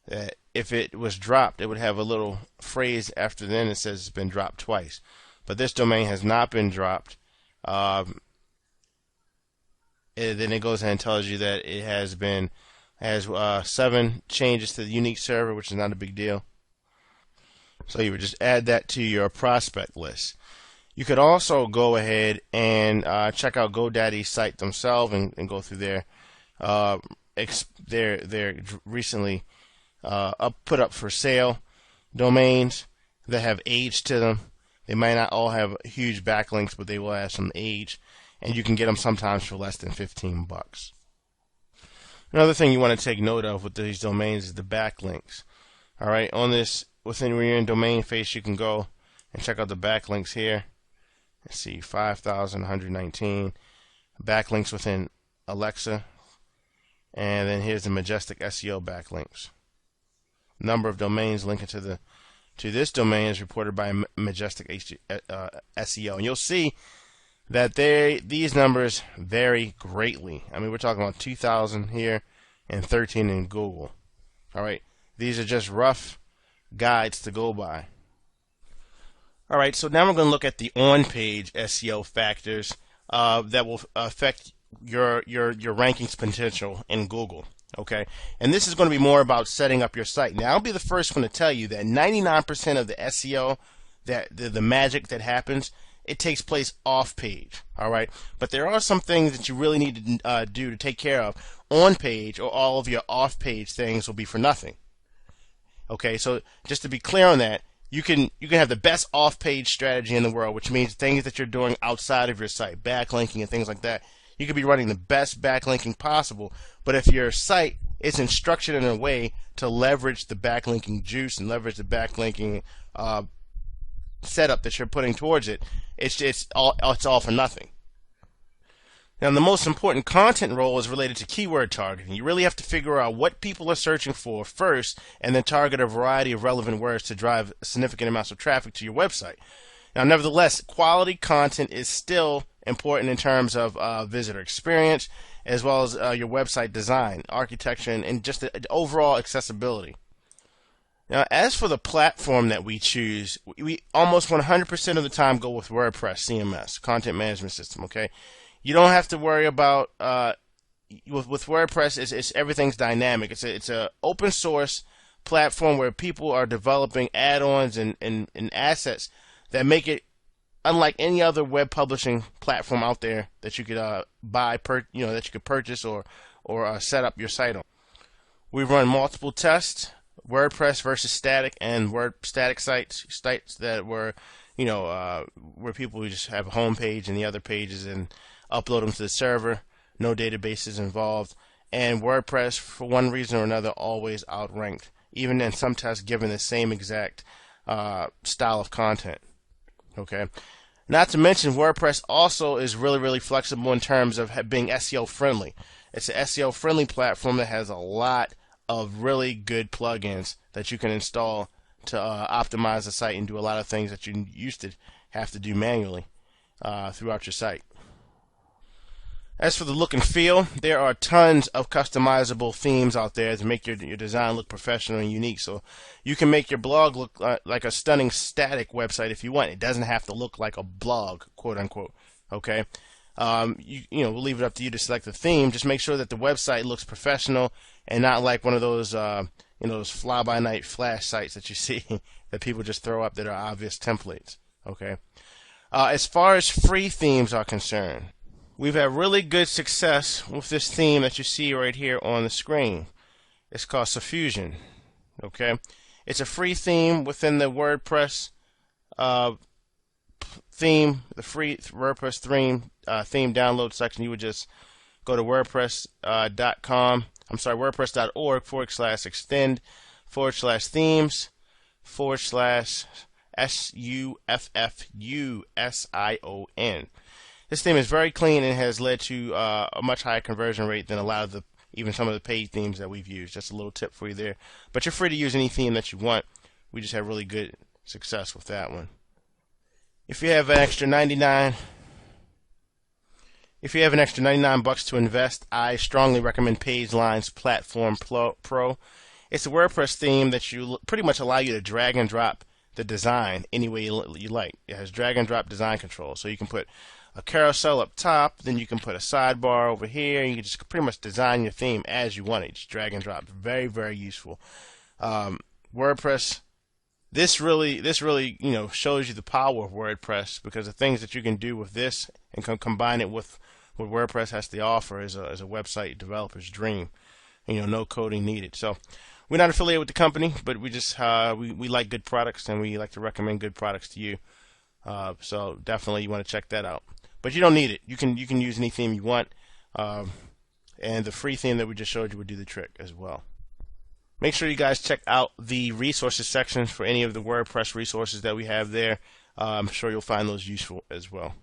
[SPEAKER 1] that if it was dropped, it would have a little phrase after then that says it's been dropped twice. But this domain has not been dropped. And then it goes ahead and tells you that it has 7 changes to the unique server, which is not a big deal. So you would just add that to your prospect list. You could also go ahead and check out GoDaddy's site themselves and go through their recently put up for sale domains that have age to them. They might not all have huge backlinks, but they will have some age, and you can get them sometimes for less than $15. Another thing you want to take note of with these domains is the backlinks. All right, on this, when you're in domain face, you can go and check out the backlinks here. Let's see, 5,119 backlinks within Alexa, and then here's the Majestic SEO backlinks. Number of domains linking to this domain is reported by Majestic SEO, and you'll see that these numbers vary greatly. I mean, we're talking about 2,000 here and 13 in Google. All right, these are just rough guides to go by. All right, so now we're going to look at the on-page SEO factors that will affect your rankings potential in Google. Okay, and this is going to be more about setting up your site. Now, I'll be the first one to tell you that 99% of the SEO, that the magic that happens, it takes place off-page. All right, but there are some things that you really need to do to take care of on-page, or all of your off-page things will be for nothing. Okay, so just to be clear on that, you can have the best off-page strategy in the world, which means things that you're doing outside of your site, backlinking and things like that. You could be running the best backlinking possible, but if your site isn't structured in a way to leverage the backlinking juice and leverage the backlinking setup that you're putting towards it, it's all for nothing. Now, the most important content role is related to keyword targeting. You really have to figure out what people are searching for first, and then target a variety of relevant words to drive significant amounts of traffic to your website. Now, nevertheless, quality content is still important in terms of visitor experience, as well as your website design, architecture, and just the overall accessibility. Now, as for the platform that we choose, we almost 100% of the time go with WordPress CMS, Content Management System. Okay, you don't have to worry about with WordPress. It's everything's dynamic. It's a open source platform where people are developing add-ons and assets that make it unlike any other web publishing platform out there that you could buy that you could purchase or set up your site on. We run multiple tests, WordPress versus static, and static sites that were where people just have a home page and the other pages and upload them to the server, no databases involved, and WordPress, for one reason or another, always outranked, even in some tests given the same exact style of content. Okay, not to mention WordPress also is really flexible in terms of being SEO friendly. It's an SEO friendly platform that has a lot of really good plugins that you can install to optimize the site and do a lot of things that you used to have to do manually throughout your site. As for the look and feel, there are tons of customizable themes out there to make your design look professional and unique. So you can make your blog look like a stunning static website if you want. It doesn't have to look like a blog, quote unquote. Okay, we'll leave it up to you to select the theme. Just make sure that the website looks professional and not like one of those those fly-by-night flash sites that you see that people just throw up that are obvious templates. Okay. As far as free themes are concerned, we've had really good success with this theme that you see right here on the screen. It's called Suffusion. Okay, it's a free theme within the WordPress theme, the free WordPress theme download section, you would just go to WordPress.com. I'm sorry, WordPress.org/extend/SUFFUSION. This theme is very clean and has led to a much higher conversion rate than a lot of even some of the paid themes that we've used. Just a little tip for you there. But you're free to use any theme that you want. We just have really good success with that one. If you have an extra 99 bucks to invest, I strongly recommend PageLine's Platform Pro. It's a WordPress theme that you pretty much allow you to drag and drop the design any way you like. It has drag and drop design control, so you can put a carousel up top, then you can put a sidebar over here, and you can just pretty much design your theme as you want it. Just drag and drop. Very, very useful. WordPress. This really shows you the power of WordPress, because the things that you can do with this and combine it with what WordPress has to offer is a website developer's dream. No coding needed. So we're not affiliated with the company, but we just we like good products, and we like to recommend good products to you. So definitely you want to check that out. But you don't need it. You can use any theme you want, and the free theme that we just showed you would do the trick as well. Make sure you guys check out the resources section for any of the WordPress resources that we have there. I'm sure you'll find those useful as well.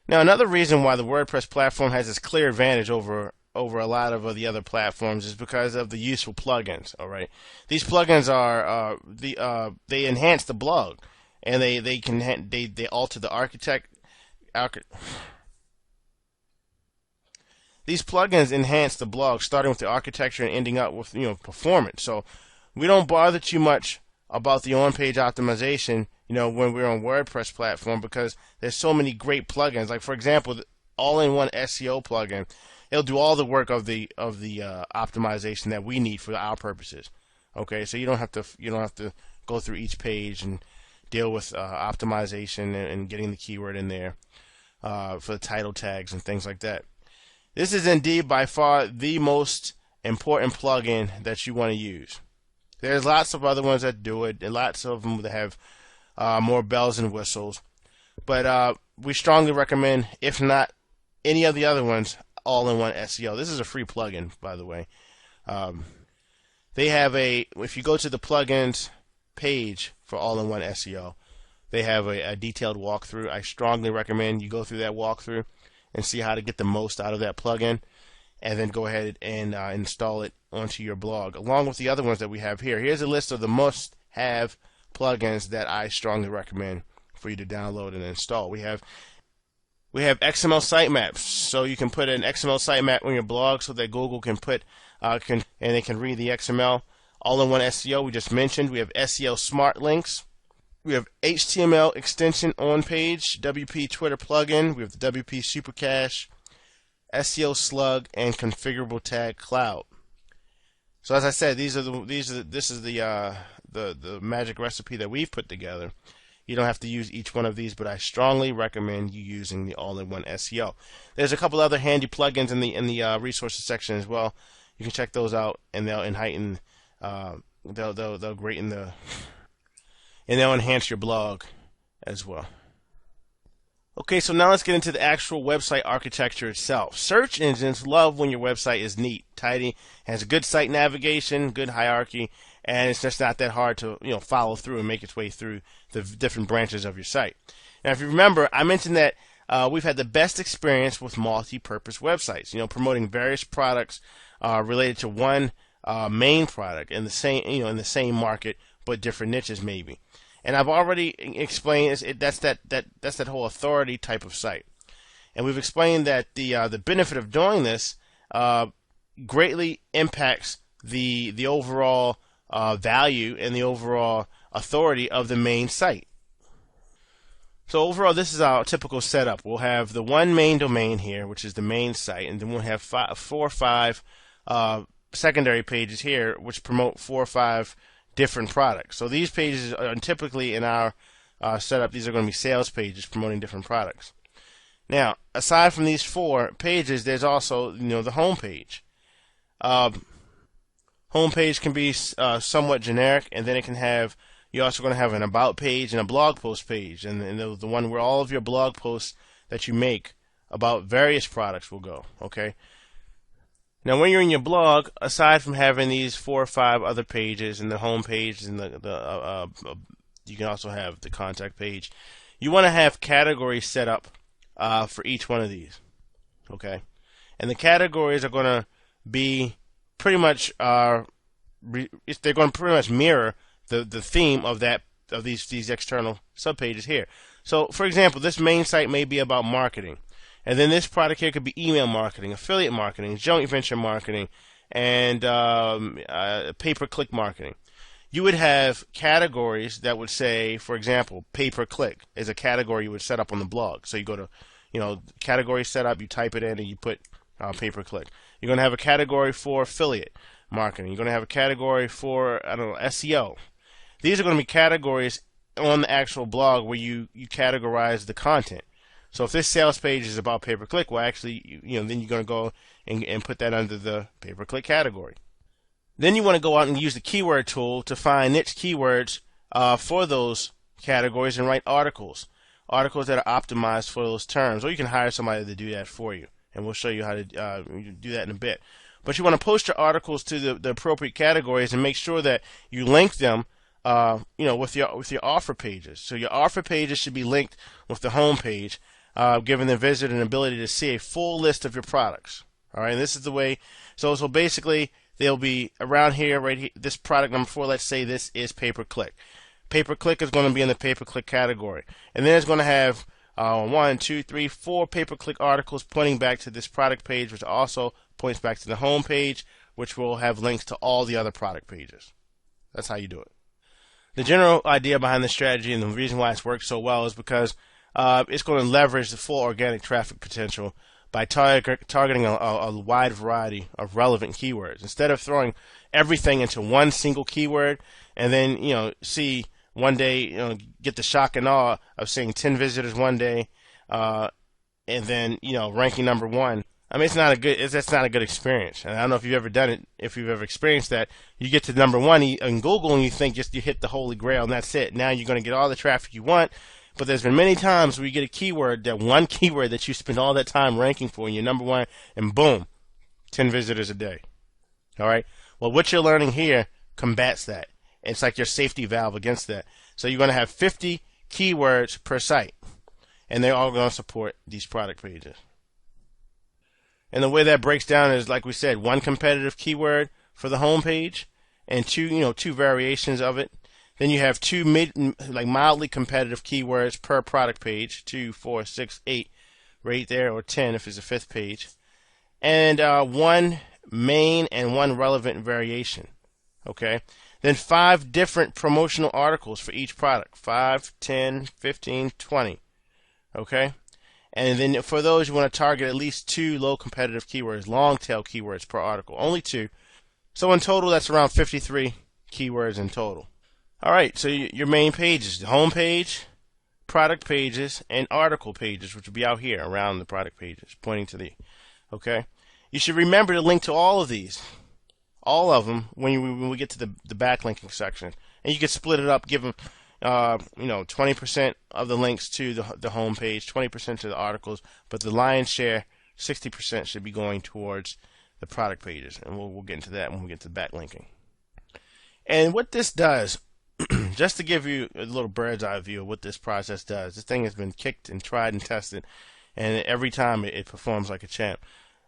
[SPEAKER 1] Now, another reason why the WordPress platform has this clear advantage over a lot of the other platforms is because of the useful plugins. All right, these plugins are they enhance the blog, and they alter the These plugins enhance the blog, starting with the architecture and ending up with performance. So we don't bother too much about the on-page optimization, when we're on WordPress platform, because there's so many great plugins. Like, for example, the all-in-one SEO plugin. It'll do all the work of the optimization that we need for our purposes. Okay, so you don't have to go through each page and deal with optimization and getting the keyword in there for the title tags and things like that. This is indeed by far the most important plugin that you want to use. There's lots of other ones that do it, and lots of them that have more bells and whistles. But we strongly recommend, if not any of the other ones, all-in-one SEO. This is a free plugin, by the way. They have if you go to the plugins page for all-in-one SEO, they have a detailed walkthrough. I strongly recommend you go through that walkthrough and see how to get the most out of that plugin, and then go ahead and install it onto your blog, along with the other ones that we have here. Here's a list of the must-have plugins that I strongly recommend for you to download and install. We have XML sitemaps, so you can put an XML sitemap on your blog so that Google can put and they can read the XML. All-in-one SEO we just mentioned. We have SEO smart links. We have HTML extension on page, WP Twitter plugin. We have the WP Super Cache, SEO Slug, and configurable tag cloud. So as I said, this is the magic recipe that we've put together. You don't have to use each one of these, but I strongly recommend you using the all-in-one SEO. There's a couple other handy plugins in the resources section as well. You can check those out, and they'll greaten the and they'll enhance your blog as well. Okay, so now let's get into the actual website architecture itself. Search engines love when your website is neat, tidy, has good site navigation, good hierarchy, and it's just not that hard to follow through and make its way through the different branches of your site. Now, if you remember, I mentioned that we've had the best experience with multi-purpose websites. Promoting various products related to one main product in the same market, but different niches maybe. And I've already explained that's that whole authority type of site. And we've explained that the benefit of doing this greatly impacts the overall value and the overall authority of the main site. So overall, this is our typical setup. We'll have the one main domain here, which is the main site, and then we'll have 4 or 5 secondary pages here, which promote 4 or 5 different products. So these pages are typically in our setup. These are going to be sales pages promoting different products. Now, aside from these 4 pages, there's also the home page. Home page can be somewhat generic, and then it can have You're also going to have an about page and a blog post page, and the one where all of your blog posts that you make about various products will go. Okay. Now, when you're in your blog, aside from having these 4 or 5 other pages and the home page and you can also have the contact page, you want to have categories set up for each one of these. Okay, and the categories are going to be pretty much they're going to pretty much mirror the theme of these external subpages here. So, for example, this main site may be about marketing, and then this product here could be email marketing, affiliate marketing, joint venture marketing, and pay-per-click marketing. You would have categories that would say, for example, pay-per-click is a category you would set up on the blog. So you go to, category setup, you type it in, and you put pay-per-click. You're going to have a category for affiliate marketing. You're going to have a category for, SEO. These are going to be categories on the actual blog where you categorize the content. So if this sales page is about pay-per-click, well, actually, then you're going to go and put that under the pay-per-click category. Then you want to go out and use the keyword tool to find niche keywords for those categories and write articles that are optimized for those terms. Or you can hire somebody to do that for you, and we'll show you how to do that in a bit. But you want to post your articles to the appropriate categories and make sure that you link them with your offer pages. So your offer pages should be linked with the home page, giving the visitor an ability to see a full list of your products. All right, and this is the way. So basically, they'll be around here, right here. This product number 4. Let's say this is pay-per-click. Pay-per-click is going to be in the pay-per-click category, and then it's going to have 1, 2, 3, 4 pay-per-click articles pointing back to this product page, which also points back to the home page, which will have links to all the other product pages. That's how you do it. The general idea behind this strategy and the reason why it's worked so well is because it's going to leverage the full organic traffic potential by targeting a wide variety of relevant keywords. Instead of throwing everything into one single keyword and then, see one day, get the shock and awe of seeing 10 visitors one day and then, ranking number 1. I mean, that's not a good experience. And I don't know if you've ever done it, if you've ever experienced that. You get to number 1 in Google and you think just you hit the holy grail and that's it. Now you're going to get all the traffic you want. But there's been many times where you get a keyword, that one keyword that you spend all that time ranking for, and you're number 1, and boom, 10 visitors a day. All right? Well, what you're learning here combats that. It's like your safety valve against that. So you're going to have 50 keywords per site, and they're all going to support these product pages. And the way that breaks down is, like we said, 1 competitive keyword for the home page, and 2 variations of it. Then you have 2 mildly competitive keywords per product page, 2, 4, 6, 8, right there, or 10 if it's a 5th page, and 1 main and 1 relevant variation. Okay. Then 5 different promotional articles for each product, 5, 10, 15, 20. Okay. And then for those, you want to target at least 2 low competitive keywords, long tail keywords per article, only 2. So in total, that's around 53 keywords in total. All right, so your main pages, the home page, product pages, and article pages, which will be out here around the product pages, pointing to the, okay? You should remember to link to all of these, all of them, when we get to the backlinking section. And you can split it up, give them, 20% of the links to the home page, 20% to the articles, but the lion's share, 60%, should be going towards the product pages. And we'll get into that when we get to backlinking. And what this does, just to give you a little bird's eye view of what this process does, this thing has been kicked and tried and tested, and every time it performs like a champ.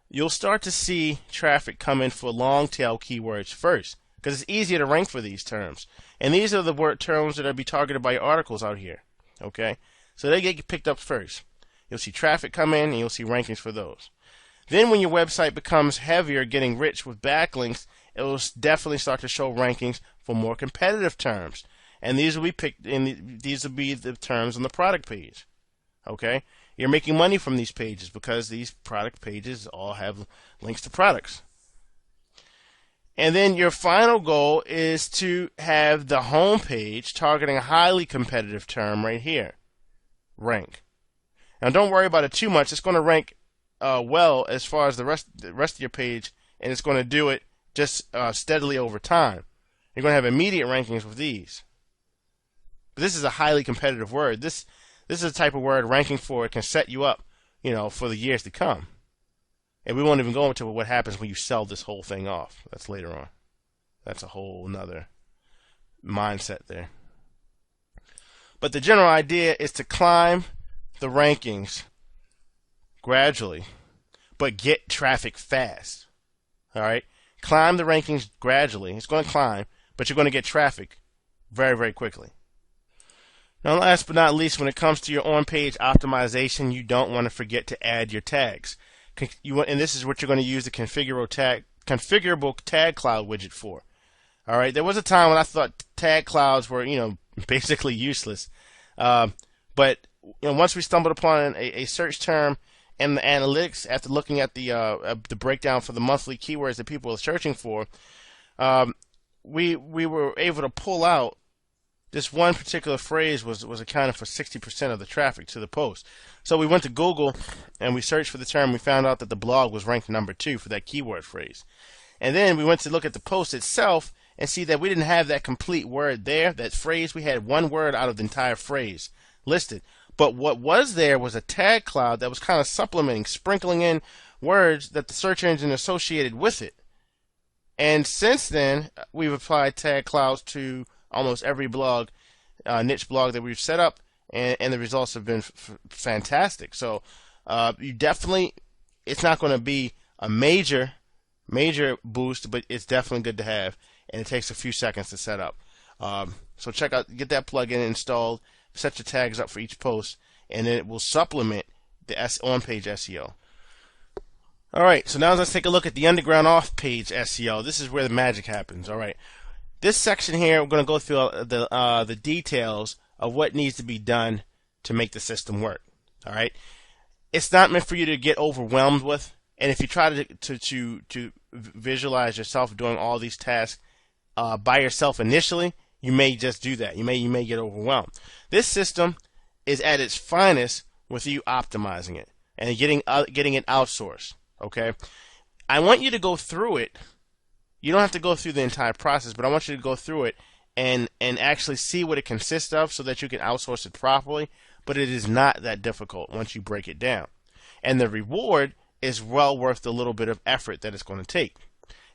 [SPEAKER 1] You'll start to see traffic come in for long tail keywords first, because it's easier to rank for these terms. And these are the terms that will be targeted by your articles out here. Okay? So they get picked up first. You'll see traffic come in, and you'll see rankings for those. Then when your website becomes heavier, getting rich with backlinks, it will definitely start to show rankings for more competitive terms, and these will be picked. These will be the terms on the product page. Okay, you're making money from these pages because these product pages all have links to products. And then your final goal is to have the home page targeting a highly competitive term right here, rank. Now don't worry about it too much. It's going to rank well as far as the rest of your page, and it's going to do it just steadily over time. You're going to have immediate rankings with these. But this is a highly competitive word. This is a type of word ranking for it can set you up, for the years to come. And we won't even go into what happens when you sell this whole thing off. That's later on. That's a whole nother mindset there. But the general idea is to climb the rankings gradually, but get traffic fast. All right? Climb the rankings gradually. It's going to climb, but you're going to get traffic very, very quickly. Now, last but not least, when it comes to your on-page optimization, you don't want to forget to add your tags. And this is what you're going to use the configurable tag cloud widget for. All right. There was a time when I thought tag clouds were, basically useless. But once we stumbled upon a search term and the analytics after looking at the breakdown for the monthly keywords that people were searching for, we were able to pull out this one particular phrase was accounted for 60% of the traffic to the post. So we went to Google and we searched for the term. We found out that the blog was ranked number 2 for that keyword phrase. And then we went to look at the post itself and see that we didn't have that complete word there, that phrase. We had one word out of the entire phrase listed. But what was there was a tag cloud that was kind of supplementing, sprinkling in words that the search engine associated with it. And since then, we've applied tag clouds to almost every blog, niche blog that we've set up, and the results have been fantastic. So you definitely, it's not going to be a major boost, but it's definitely good to have, and it takes a few seconds to set up. So check out, get that plugin installed, set your tags up for each post, and then it will supplement the on-page SEO. All right, so now let's take a look at the underground off-page SEO. This is where the magic happens. All right. This section here, we're going to go through the details of what needs to be done to make the system work. All right, it's not meant for you to get overwhelmed with, and if you try to visualize yourself doing all these tasks by yourself initially, you may just do that. You may get overwhelmed. This system is at its finest with you optimizing it and getting it outsourced. Okay, I want you to go through it. You don't have to go through the entire process, but I want you to go through it and actually see what it consists of so that you can outsource it properly. But it is not that difficult once you break it down. And the reward is well worth the little bit of effort that it's going to take.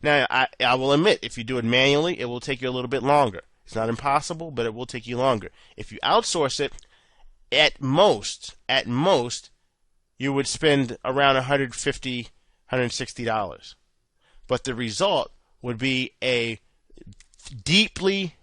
[SPEAKER 1] Now, I will admit, if you do it manually, it will take you a little bit longer. It's not impossible, but it will take you longer. If you outsource it, at most, you would spend around $150, $160. But the result would be a deeply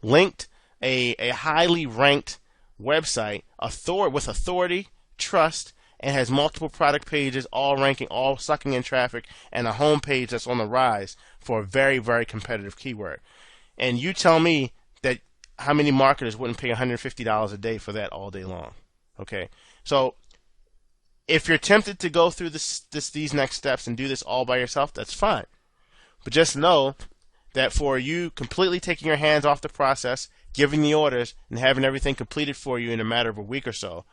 [SPEAKER 1] linked, a highly ranked website with authority, trust, and has multiple product pages, all ranking, all sucking in traffic, and a home page that's on the rise for a very, very competitive keyword. And you tell me that how many marketers wouldn't pay $150 a day for that all day long? Okay, so if you're tempted to go through these next steps and do this all by yourself, that's fine. But just know that for you completely taking your hands off the process, giving the orders, and having everything completed for you in a matter of a week or so,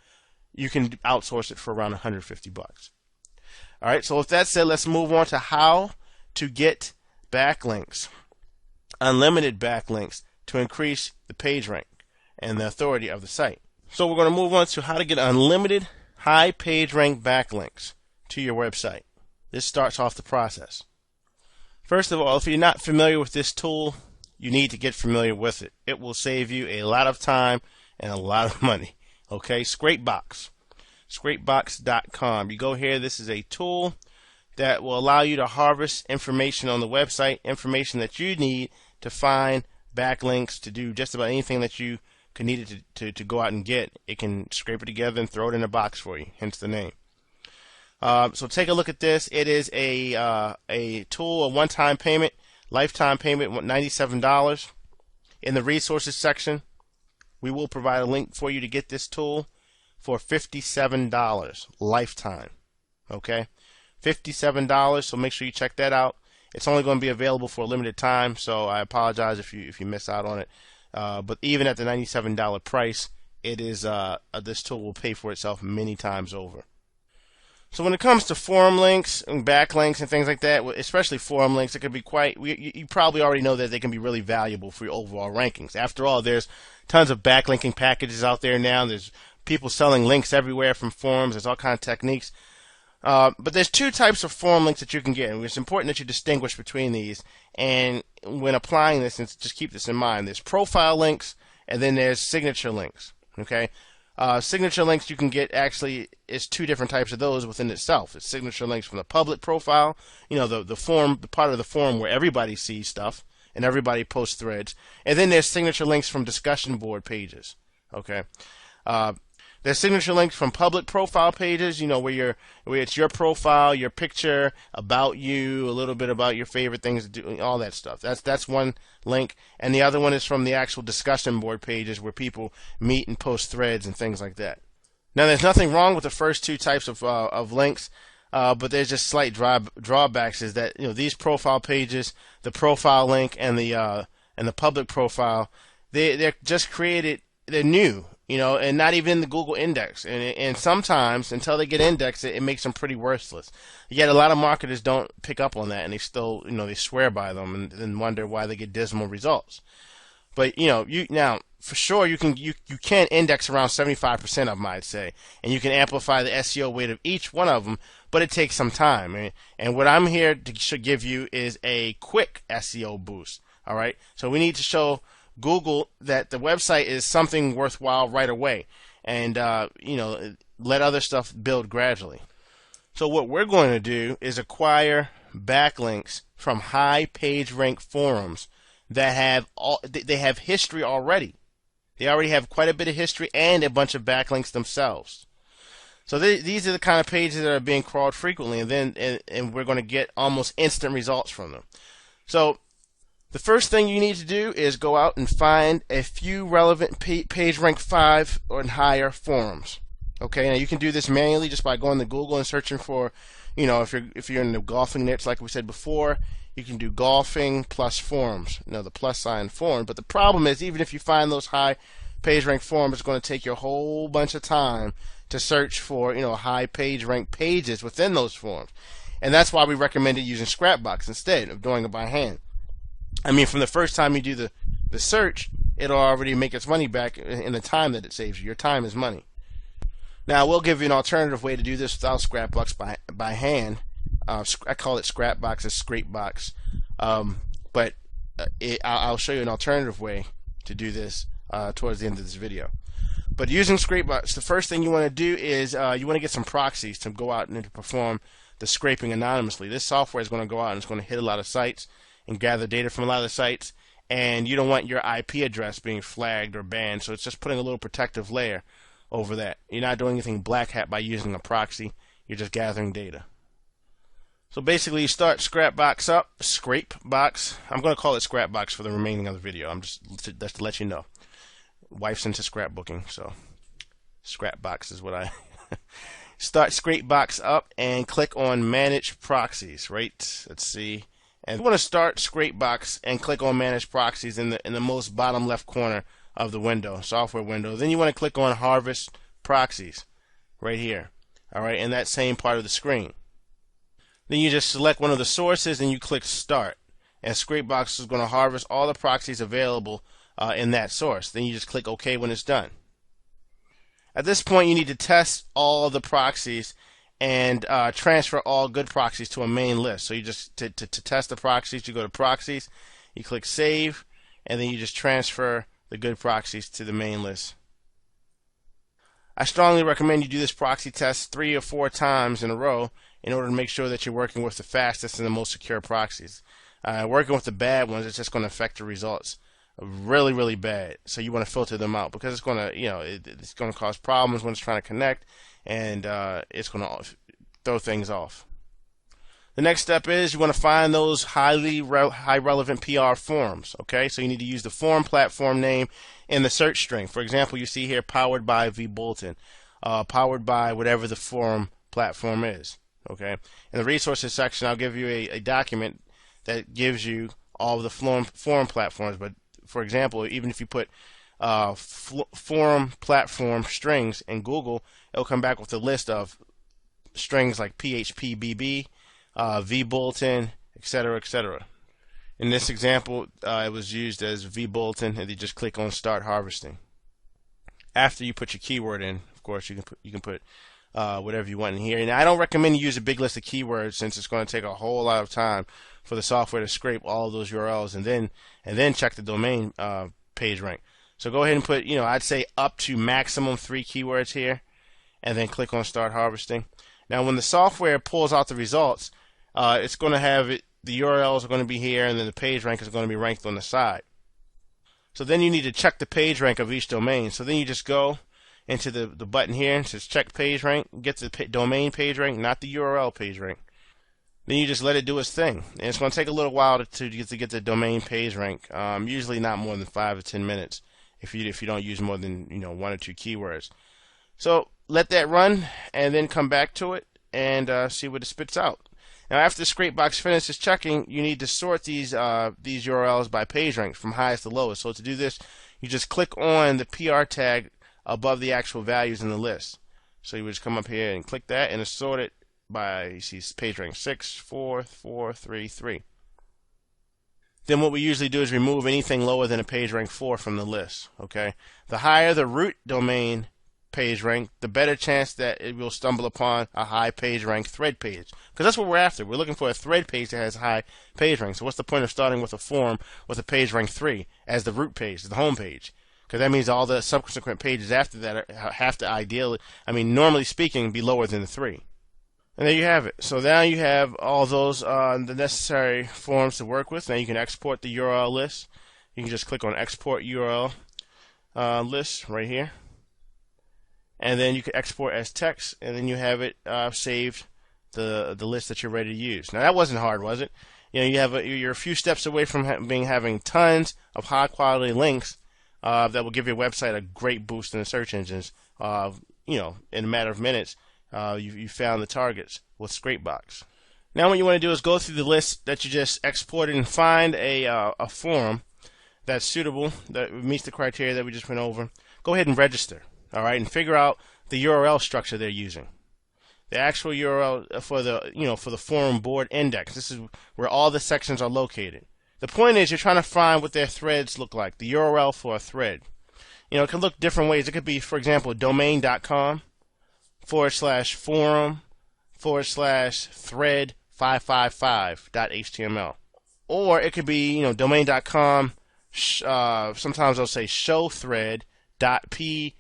[SPEAKER 1] you can outsource it for around $150. All right, so with that said, let's move on to how to get backlinks, unlimited backlinks, to increase the page rank and the authority of the site. So we're going to move on to how to get unlimited high page rank backlinks to your website. This starts off the process. First of all, if you're not familiar with this tool, you need to get familiar with it. It will save you a lot of time and a lot of money. Okay, Scrapebox.com. You go here, this is a tool that will allow you to harvest information on the website, information that you need to find backlinks, to do just about anything that you could need it to go out and get. It can scrape it together and throw it in a box for you, hence the name. So take a look at this. It is a tool, a one-time payment, lifetime payment, $97. In the resources section, we will provide a link for you to get this tool for $57 lifetime. Okay, $57. So make sure you check that out. It's only going to be available for a limited time, so I apologize if you miss out on it. But even at the $97 price, it is this tool will pay for itself many times over. So when it comes to forum links and backlinks and things like that, especially forum links, it could be you probably already know that they can be really valuable for your overall rankings. After all, there's tons of backlinking packages out there now. There's people selling links everywhere from forums. There's all kinds of techniques. But there's two types of forum links that you can get, and it's important that you distinguish between these. And when applying this, and just keep this in mind, there's profile links, and then there's signature links. Okay, signature links you can get actually is two different types of those within itself. It's signature links from the public profile, the forum, the part of the forum where everybody sees stuff and everybody posts threads, and then there's signature links from discussion board pages. Okay. There's signature links from public profile pages, where it's your profile, your picture, about you, a little bit about your favorite things to do, all that stuff. That's one link, and the other one is from the actual discussion board pages where people meet and post threads and things like that. Now, there's nothing wrong with the first two types of links, but there's just slight drawbacks. Is that these profile pages, the profile link and the public profile, they're just created. They're new. And not even in the Google index. And sometimes, until they get indexed, it makes them pretty worthless. Yet a lot of marketers don't pick up on that, and they still, they swear by them and then wonder why they get dismal results. But, now, for sure, you can index around 75% of them, I'd say. And you can amplify the SEO weight of each one of them, but it takes some time. And what I'm here to give you is a quick SEO boost. All right? So we need to show Google that the website is something worthwhile right away, and let other stuff build gradually. So what we're going to do is acquire backlinks from high page rank forums that have history already. They already have quite a bit of history and a bunch of backlinks themselves. So these are the kind of pages that are being crawled frequently, and we're going to get almost instant results from them. So the first thing you need to do is go out and find a few relevant page rank 5 or higher forums. Okay, now you can do this manually just by going to Google and searching for, if you're in the golfing niche, like we said before, you can do golfing plus forums. The plus sign forum. But the problem is, even if you find those high page rank forums, it's going to take you a whole bunch of time to search for, high page rank pages within those forums. And that's why we recommended using Scrapbox instead of doing it by hand. From the first time you do the search, it'll already make its money back in the time that it saves you. Your time is money. Now, we'll give you an alternative way to do this without Scrapbox by hand. I call it Scrapbox, it's Scrapebox. But I'll show you an alternative way to do this towards the end of this video. But using Scrapebox, the first thing you want to do is you want to get some proxies to go out and to perform the scraping anonymously. This software is going to go out and it's going to hit a lot of sites and gather data from a lot of the sites, and you don't want your IP address being flagged or banned, so it's just putting a little protective layer over that. You're not doing anything black hat by using a proxy, you're just gathering data. So basically you start Scrapbox up, Scrapebox. I'm going to call it Scrapbox for the remaining of the video. Just to let you know. Wife's into scrapbooking, so Scrapbox is what I start Scrapebox up and click on Manage Proxies, right? Let's see. And you want to start Scrapebox and click on Manage Proxies in the most bottom left corner of the window, software window. Then you want to click on Harvest Proxies right here. All right, in that same part of the screen. Then you just select one of the sources and you click Start. And Scrapebox is going to harvest all the proxies available in that source. Then you just click OK when it's done. At this point, you need to test all of the proxies and transfer all good proxies to a main list. So you just to test the proxies, you go to Proxies, you click Save, and then you just transfer the good proxies to the main list. I strongly recommend you do this proxy test 3 or 4 times in a row in order to make sure that you're working with the fastest and the most secure proxies. Working with the bad ones, it's just going to affect the results really, really bad. So you want to filter them out because it's going to, it's going to cause problems when it's trying to connect, and it's going to throw things off. The next step is you want to find those high relevant PR forums. Okay, so you need to use the forum platform name in the search string. For example, you see here powered by vBulletin, powered by whatever the forum platform is. Okay, in the resources section, I'll give you a document that gives you all of the forum platforms. But for example, even if you put forum platform strings in Google, it'll come back with a list of strings like PHP, VBulletin, etc., etc. In this example, it was used as VBulletin, and you just click on Start Harvesting. After you put your keyword in, of course, you can put whatever you want in here. And I don't recommend you use a big list of keywords, since it's going to take a whole lot of time for the software to scrape all of those URLs and then check the domain page rank. So go ahead and put, I'd say up to maximum 3 keywords here, and then click on Start Harvesting. Now, when the software pulls out the results, it's going to have the URLs are going to be here, and then the page rank is going to be ranked on the side. So then you need to check the page rank of each domain. So then you just go into the button here and says check page rank, get the domain page rank, not the URL page rank. Then you just let it do its thing, and it's going to take a little while to get the domain page rank. Usually not more than 5 to 10 minutes if you don't use more than 1 or 2 keywords. So let that run, and then come back to it and see what it spits out. Now, after the scrape box finishes checking, you need to sort these URLs by page rank from highest to lowest. So to do this, you just click on the PR tag above the actual values in the list. So you would just come up here and click that, and it's sorted by, you see, page rank 6, 4, 4, 3, 3. Then what we usually do is remove anything lower than a page rank 4 from the list. Okay, the higher the root domain page rank, the better chance that it will stumble upon a high page rank thread page, because that's what we're after. We're looking for a thread page that has high page rank. So what's the point of starting with a form with a page rank 3 as the root page, as the home page? Because that means all the subsequent pages after that have to normally speaking, be lower than the 3. And there you have it. So now you have all those the necessary forms to work with. Now you can export the URL list. You can just click on Export URL list right here. And then you can export as text, and then you have it saved, the list that you're ready to use. Now that wasn't hard, was it? You're a few steps away from having tons of high quality links that will give your website a great boost in the search engines. In a matter of minutes, you found the targets with Scrapebox. Now what you want to do is go through the list that you just exported and find a form that's suitable, that meets the criteria that we just went over. Go ahead and register. All right, and figure out the URL structure they're using. The actual URL for the forum board index. This is where all the sections are located. The point is, you're trying to find what their threads look like. The URL for a thread. It can look different ways. It could be, for example, domain.com/forum/thread555.html, or it could be domain.com. Sometimes they'll say showthread.php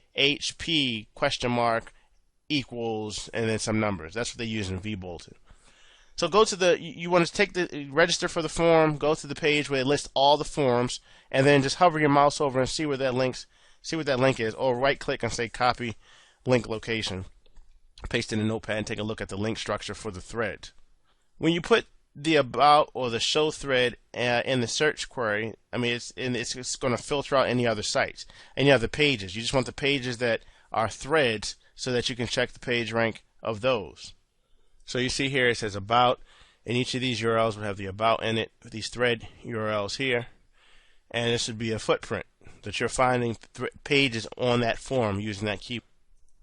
[SPEAKER 1] equals and then some numbers. That's what they use in VBulletin. So go to you want to take the register for the form, go to the page where it lists all the forms, and then just hover your mouse over and see where that link is, or right click and say copy link location. Paste in a notepad and take a look at the link structure for the thread. When you put the about or the show thread in the search query, it's going to filter out any other sites, any other pages. You just want the pages that are threads so that you can check the page rank of those. So you see here it says about, and each of these URLs will have the about in it, these thread URLs here, and this would be a footprint that you're finding pages on that form using that key.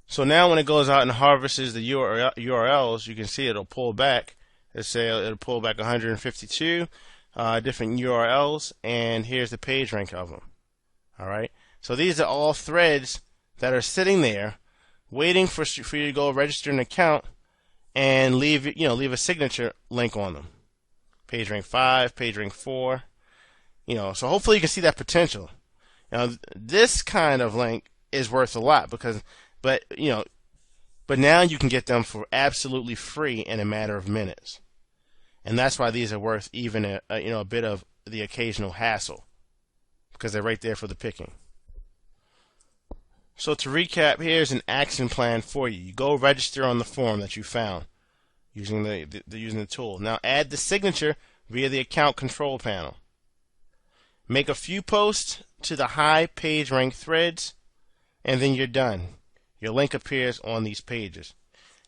[SPEAKER 1] So now when it goes out and harvests the URLs, you can see it'll pull back. Let's say it'll pull back 152 different URLs, and here's the page rank of them. All right. So these are all threads that are sitting there, waiting for you to go register an account and leave a signature link on them. Page rank 5, page rank 4. So hopefully you can see that potential. This kind of link is worth a lot but now you can get them for absolutely free in a matter of minutes. And that's why these are worth even a bit of the occasional hassle, because they're right there for the picking. So to recap, here's an action plan for you. You go register on the form that you found using the tool. Now add the signature via the account control panel. Make a few posts to the high page rank threads, and then you're done. Your link appears on these pages.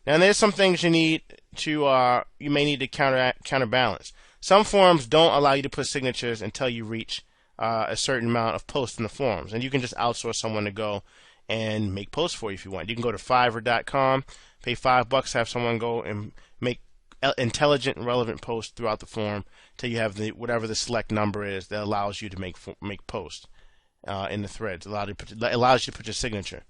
[SPEAKER 1] Now there's some things you may need to counterbalance. Some forums don't allow you to put signatures until you reach a certain amount of posts in the forums, and you can just outsource someone to go and make posts for you if you want. You can go to Fiverr.com, pay $5, have someone go and make intelligent and relevant posts throughout the forum till you have the whatever the select number is that allows you to make posts in the threads. Allows you to put your signature.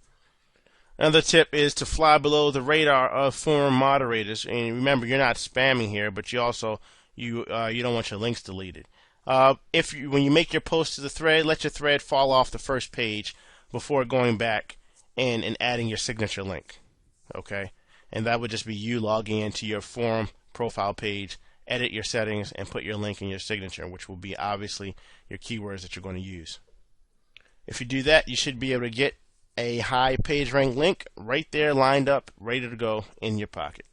[SPEAKER 1] Another tip is to fly below the radar of forum moderators. And remember, you're not spamming here, but you also you don't want your links deleted. When you make your post to the thread, let your thread fall off the first page before going back and adding your signature link. Okay, and that would just be you logging into your forum profile page, edit your settings, and put your link in your signature, which will be obviously your keywords that you're going to use. If you do that, you should be able to get a high page rank link right there lined up, ready to go in your pocket.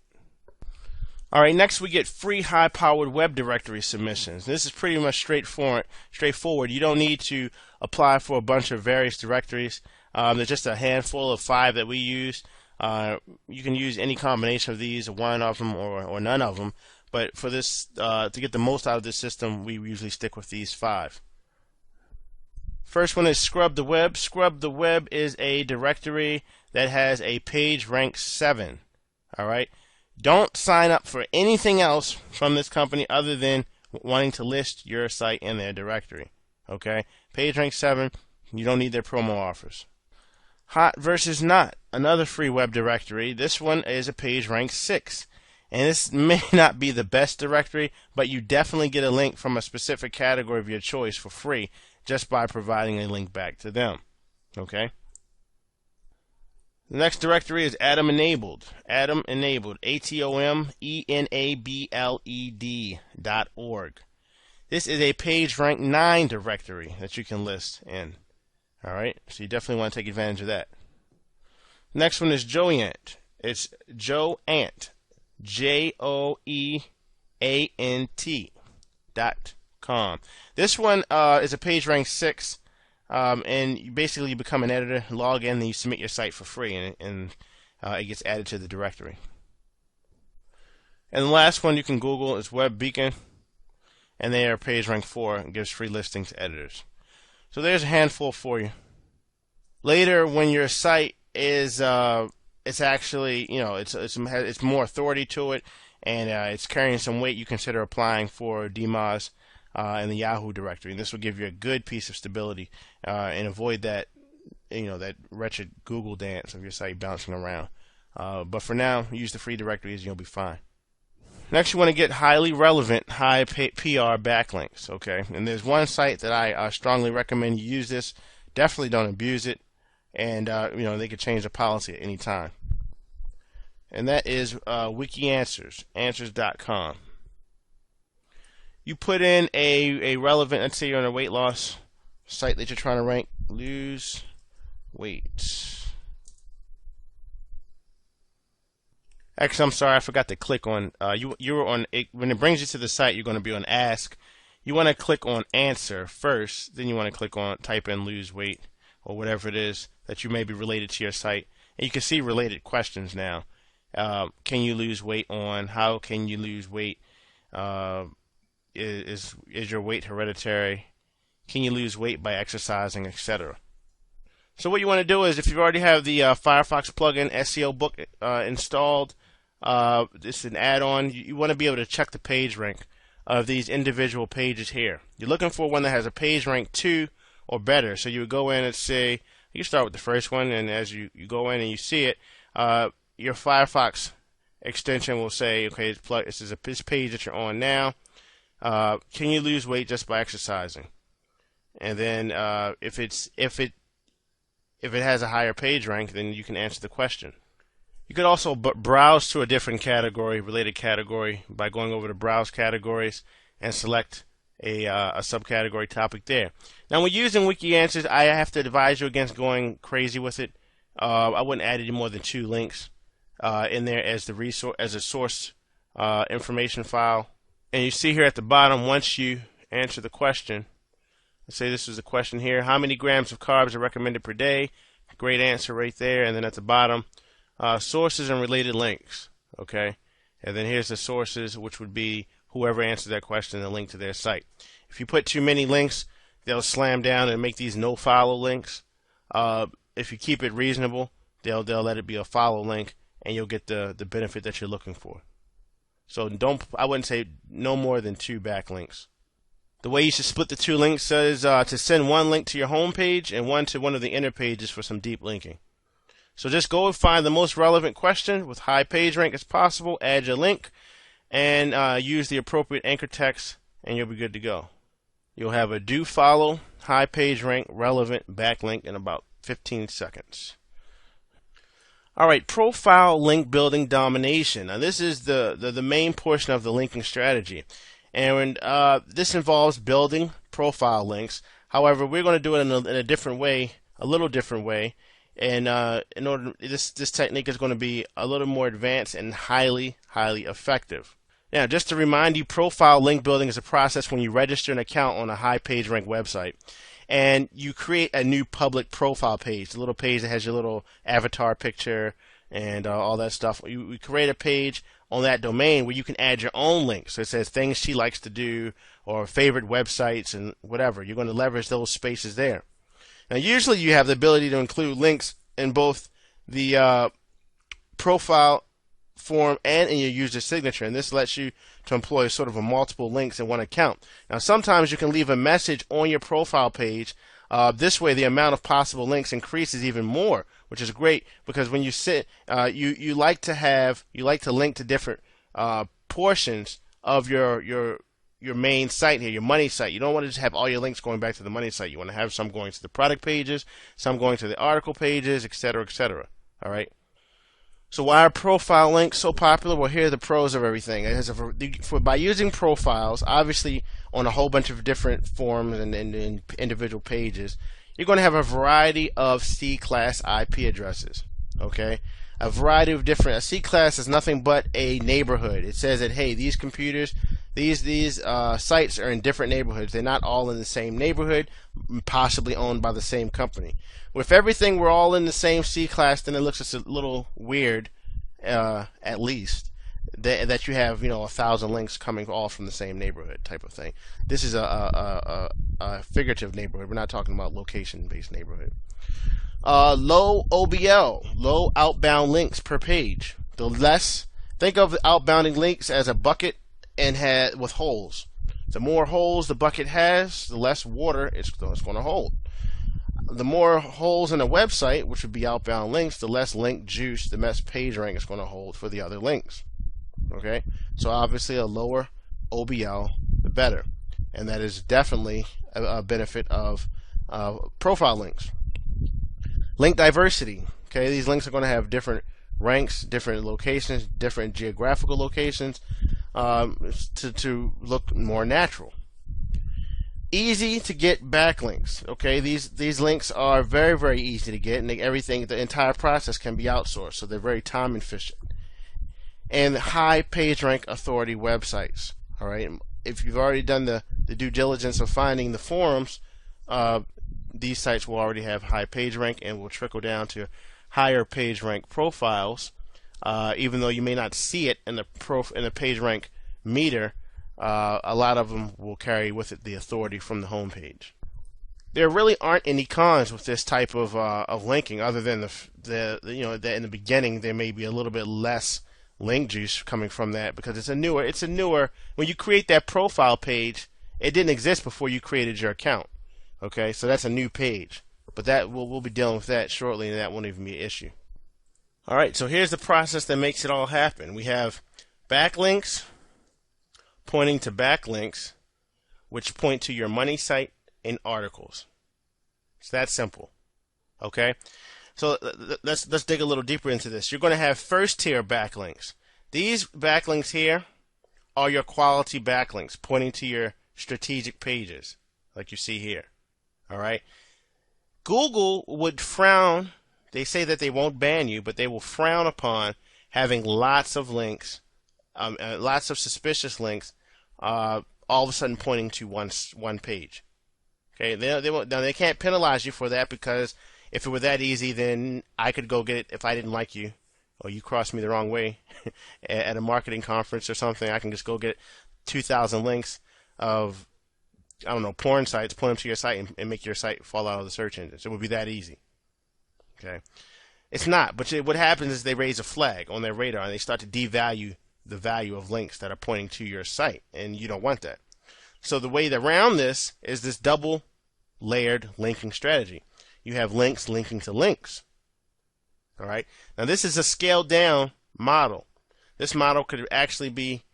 [SPEAKER 1] Alright, next we get free high-powered web directory submissions. This is pretty much straightforward. You don't need to apply for a bunch of various directories. There's just a handful of 5 that we use. You can use any combination of these, one of them or none of them. But for this, to get the most out of this system, we usually stick with these 5. First one is Scrub the Web. Scrub the Web is a directory that has a page rank 7. Alright? Don't sign up for anything else from this company other than wanting to list your site in their directory. Okay? Page rank 7. You don't need their promo offers. Hot versus Not, another free web directory. This one is a page rank 6. And this may not be the best directory, but you definitely get a link from a specific category of your choice for free just by providing a link back to them. Okay? The next directory is Atom Enabled. Atom Enabled. ATOMENABLED.org. This is a page rank 9 directory that you can list in. Alright? So you definitely want to take advantage of that. Next one is Joeant. It's Joeant. JOEANT.com. This one is a page rank 6. And you basically become an editor, log in, then you submit your site for free, and it gets added to the directory. And the last one you can Google is Web Beacon, and they are page rank 4 and gives free listings to editors. So there's a handful for you. Later, when your site is it's actually, it's more authority to it, and it's carrying some weight, you consider applying for DMOZ in the Yahoo directory. And this will give you a good piece of stability and avoid that, that wretched Google dance of your site bouncing around. But for now, use the free directories and you'll be fine. Next, you want to get highly relevant, high PR backlinks. Okay, and there's one site that I strongly recommend you use this. Definitely don't abuse it, and they could change the policy at any time. And that is WikiAnswers, answers.com. You put in a relevant, let's say you're on a weight loss site that you're trying to rank, lose weight. Actually, I'm sorry, I forgot to click on, you were on, when it brings you to the site, you're going to be on Ask. You want to click on Answer first, then you want to click on, type in lose weight, or whatever it is that you may be related to your site. And you can see related questions now. Can you lose weight on? How can you lose weight? Is your weight hereditary? Can you lose weight by exercising, etc.? So what you want to do is, if you already have the Firefox plugin SEO book installed, it's an add-on. You want to be able to check the page rank of these individual pages here. You're looking for one that has a page rank 2 or better. So you would go in and say, you start with the first one, and as you go in and you see it, your Firefox extension will say, okay, this is this page that you're on now. Can you lose weight just by exercising? And then if it has a higher page rank, then you can answer the question. You could also browse to a different category, related category, by going over to Browse Categories and select a subcategory topic there. Now, when using WikiAnswers, I have to advise you against going crazy with it. I wouldn't add any more than 2 links in there as a source information file. And you see here at the bottom, once you answer the question, let's say this is the question here: how many grams of carbs are recommended per day? Great answer right there. And then at the bottom, sources and related links. Okay, and then here's the sources, which would be whoever answered that question, and a link to their site. If you put too many links, they'll slam down and make these no follow links. if you keep it reasonable, they'll let it be a follow link, and you'll get the benefit that you're looking for. So I wouldn't say no more than 2 backlinks. The way you should split the 2 links is to send one link to your home page and one to one of the inner pages for some deep linking. So just go and find the most relevant question with high page rank as possible, add your link, and use the appropriate anchor text, and you'll be good to go. You'll have a do follow, high page rank, relevant backlink in about 15 seconds. Alright, profile link building domination. Now this is the main portion of the linking strategy. And this involves building profile links. However, we're going to do it in a different way, a little different way. And this technique is going to be a little more advanced and highly effective. Now, just to remind you, profile link building is a process when you register an account on a high page rank website, and you create a new public profile page, the little page that has your little avatar picture and all that stuff. We create a page on that domain where you can add your own links. So it says things she likes to do or favorite websites and whatever. You're going to leverage those spaces there. Now, usually you have the ability to include links in both the profile form and in your user signature, and this lets you to employ sort of a multiple links in one account. Now, sometimes you can leave a message on your profile page. This way, the amount of possible links increases even more, which is great because when you you like to link to different portions of your main site here, your money site. You don't want to just have all your links going back to the money site. You want to have some going to the product pages, some going to the article pages, etc., etc. All right. So why are profile links so popular? Well, here are the pros of everything. By using profiles, obviously on a whole bunch of different forms and individual pages, you're going to have a variety of C-class IP addresses. Okay, a variety of different. A C-class is nothing but a neighborhood. It says that hey, these computers, these sites are in different neighborhoods. They're not all in the same neighborhood, possibly owned by the same company. With everything we're all in the same C-class, then it looks just a little weird, at least, that you have 1,000 links coming all from the same neighborhood type of thing. This is a figurative neighborhood. We're not talking about location-based neighborhood. Low OBL, low outbound links per page. Think of outbounding links as a bucket and with holes. The more holes the bucket has, the less water it's going to hold. The more holes in a website, which would be outbound links, the less link juice, the less page rank it's going to hold for the other links. Okay, so obviously a lower OBL, the better, and that is definitely a benefit of profile links. Link diversity. Okay, these links are going to have different ranks, different locations, different geographical locations to look more natural. Easy to get backlinks. Okay, these links are very easy to get, and the entire process can be outsourced, so they're very time efficient. And high page rank authority websites. All right, if you've already done the due diligence of finding the forums, these sites will already have high page rank and will trickle down to higher page rank profiles. Even though you may not see it in the page rank meter, a lot of them will carry with it the authority from the home page. There really aren't any cons with this type of linking, other than that in the beginning there may be a little bit less link juice coming from that because it's a newer. When you create that profile page, it didn't exist before you created your account. Okay, so that's a new page, but that we'll be dealing with that shortly, and that won't even be an issue. All right, so here's the process that makes it all happen. We have backlinks pointing to backlinks, which point to your money site and articles. It's that simple. Okay, so let's dig a little deeper into this. You're going to have first tier backlinks. These backlinks here are your quality backlinks pointing to your strategic pages, like you see here. All right. Google would frown. They say that they won't ban you, but they will frown upon having lots of links, lots of suspicious links, all of a sudden pointing to one page. Okay. They can't penalize you for that, because if it were that easy, then I could go get it if I didn't like you, or you crossed me the wrong way at a marketing conference or something. I can just go get 2,000 links of, I don't know, porn sites, point them to your site and make your site fall out of the search engines. It would be that easy. Okay, it's not. But what happens is they raise a flag on their radar and they start to devalue the value of links that are pointing to your site, and you don't want that. So the way around this is this double layered linking strategy. You have links linking to links. All right. Now this is a scaled down model. This model could actually be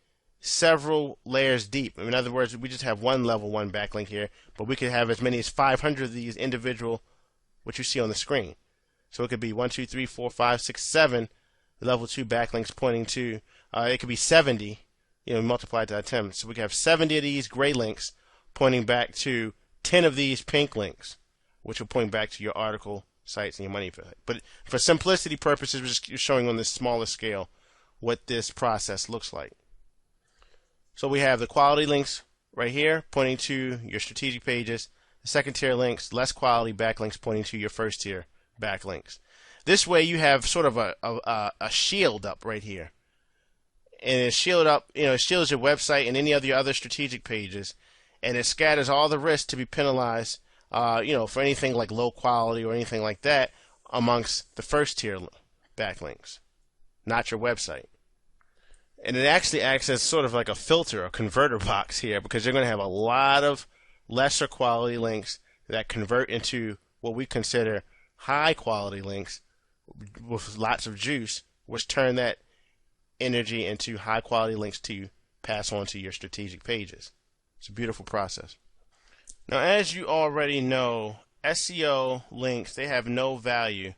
[SPEAKER 1] several layers deep. In other words, we just have one level 1 backlink here, but we could have as many as 500 of these individual, what you see on the screen. So it could be 1, 2, 3, 4, 5, 6, 7 level 2 backlinks pointing to. It could be 70. Multiply it by 10. So we could have 70 of these gray links pointing back to 10 of these pink links, which will point back to your article sites and your money site. But for simplicity purposes, we're just showing on this smaller scale what this process looks like. So we have the quality links right here pointing to your strategic pages, the second tier links, less quality backlinks pointing to your first tier backlinks. This way you have sort of a shield up right here. And it shields up, it shields your website and any of your other strategic pages, and it scatters all the risk to be penalized, for anything like low quality or anything like that amongst the first tier backlinks, not your website. And it actually acts as sort of like a filter, a converter box here, because you're going to have a lot of lesser quality links that convert into what we consider high quality links with lots of juice, which turn that energy into high quality links to pass on to your strategic pages. It's a beautiful process. Now, as you already know, SEO links, they have no value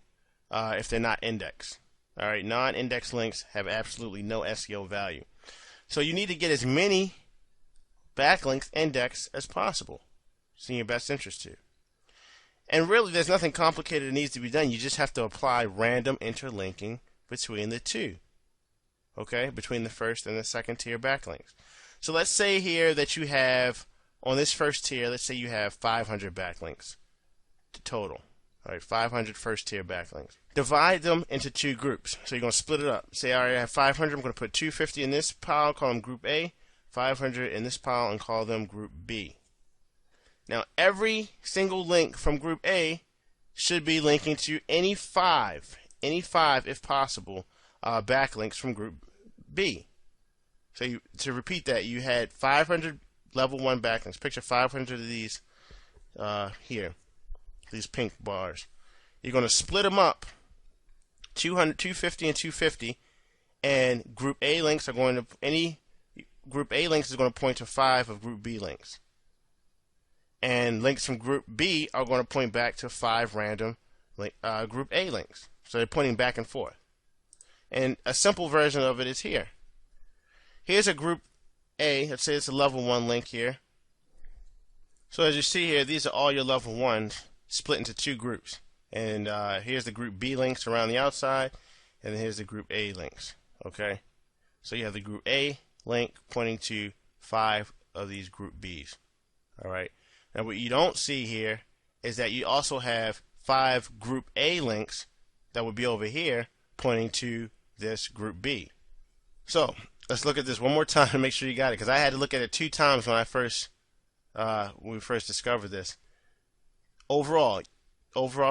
[SPEAKER 1] if they're not indexed. All right, non-indexed links have absolutely no SEO value. So you need to get as many backlinks indexed as possible. It's in your best interest too. And really, there's nothing complicated that needs to be done. You just have to apply random interlinking between the two. Okay, between the first and the second tier backlinks. So let's say here that you have, on this first tier, let's say you have 500 backlinks total. All right, 500 first tier backlinks. Divide them into two groups. So you're going to split it up. Say, all right, I have 500. I'm going to put 250 in this pile, call them Group A, 500 in this pile, and call them Group B. Now, every single link from Group A should be linking to any five, if possible, backlinks from Group B. So to repeat that, you had 500 level 1 backlinks. Picture 500 of these here, these pink bars. You're going to split them up, 250 and 250, and Group A links are going to, any Group A links is going to point to 5 of Group B links. And links from Group B are going to point back to 5 random Group A links. So they're pointing back and forth. And a simple version of it is here. Here's a Group A. Let's say it's a level 1 link here. So as you see here, these are all your level 1s split into two groups. And here's the Group B links around the outside, and then here's the Group A links. Okay? So you have the Group A link pointing to 5 of these Group Bs. All right? Now what you don't see here is that you also have 5 Group A links that would be over here pointing to this Group B. So let's look at this one more time to make sure you got it, because I had to look at it 2 times when we first discovered this. Overall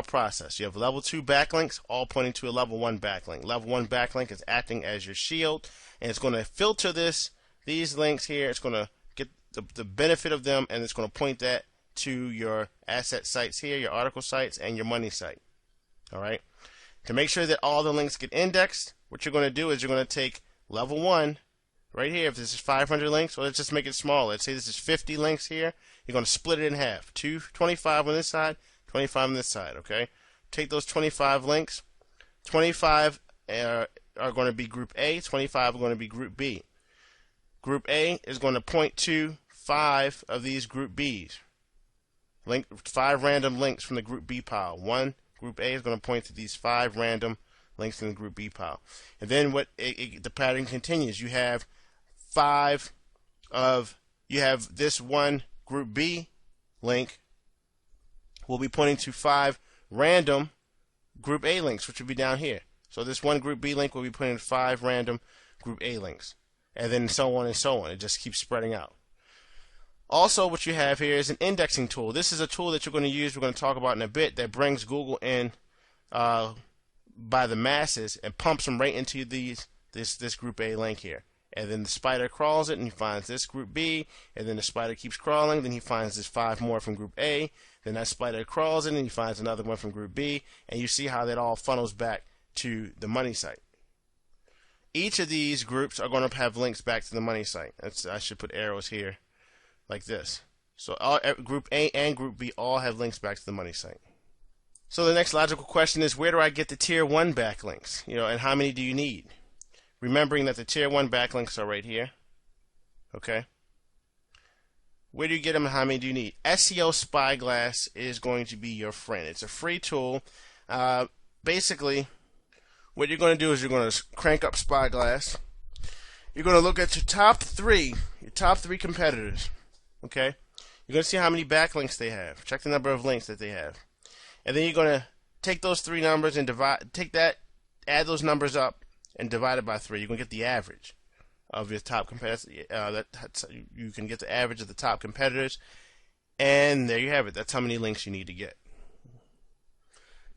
[SPEAKER 1] process, you have level 2 backlinks all pointing to a level 1 backlink. Level 1 backlink is acting as your shield, and it's going to filter these links here. It's going to get the benefit of them, and it's going to point that to your asset sites here, your article sites, and your money site. All right. To make sure that all the links get indexed, what you're going to do is you're going to take level 1 right here. If this is 500 links, well, let's just make it smaller. Let's say this is 50 links here. You're going to split it in half. 25 on this side, 25 on this side. Okay. Take those 25 links. 25 are going to be Group A. 25 are going to be Group B. Group A is going to point to 5 of these Group Bs. 5 random links from the Group B pile. One Group A is going to point to these 5 random links in the Group B pile. And then the pattern continues. You have this one Group B link will be pointing to 5 random Group A links, which will be down here. So this one Group B link will be pointing to 5 random Group A links. And then so on and so on. It just keeps spreading out. Also, what you have here is an indexing tool. This is a tool that you're going to use, we're going to talk about in a bit, that brings Google in by the masses and pumps them right into this group A link here. And then the spider crawls it and he finds this group B, and then the spider keeps crawling, then he finds this 5 more from group A, then that spider crawls it and he finds another one from group B, and you see how that all funnels back to the money site. Each of these groups are going to have links back to the money site. I should put arrows here like this. So group A and group B all have links back to the money site. So the next logical question is, where do I get the tier 1 backlinks? And how many do you need? Remembering that the tier 1 backlinks are right here. Okay. Where do you get them and how many do you need? SEO Spyglass is going to be your friend. It's a free tool. Basically, what you're going to do is you're going to crank up Spyglass. You're going to look at your top three competitors. Okay. You're going to see how many backlinks they have. Check the number of links that they have. And then you're going to take those 3 numbers and add those numbers up and divide it by 3. You're going to get the average of your top competitors. You can get the average of the top competitors. And there you have it. That's how many links you need to get.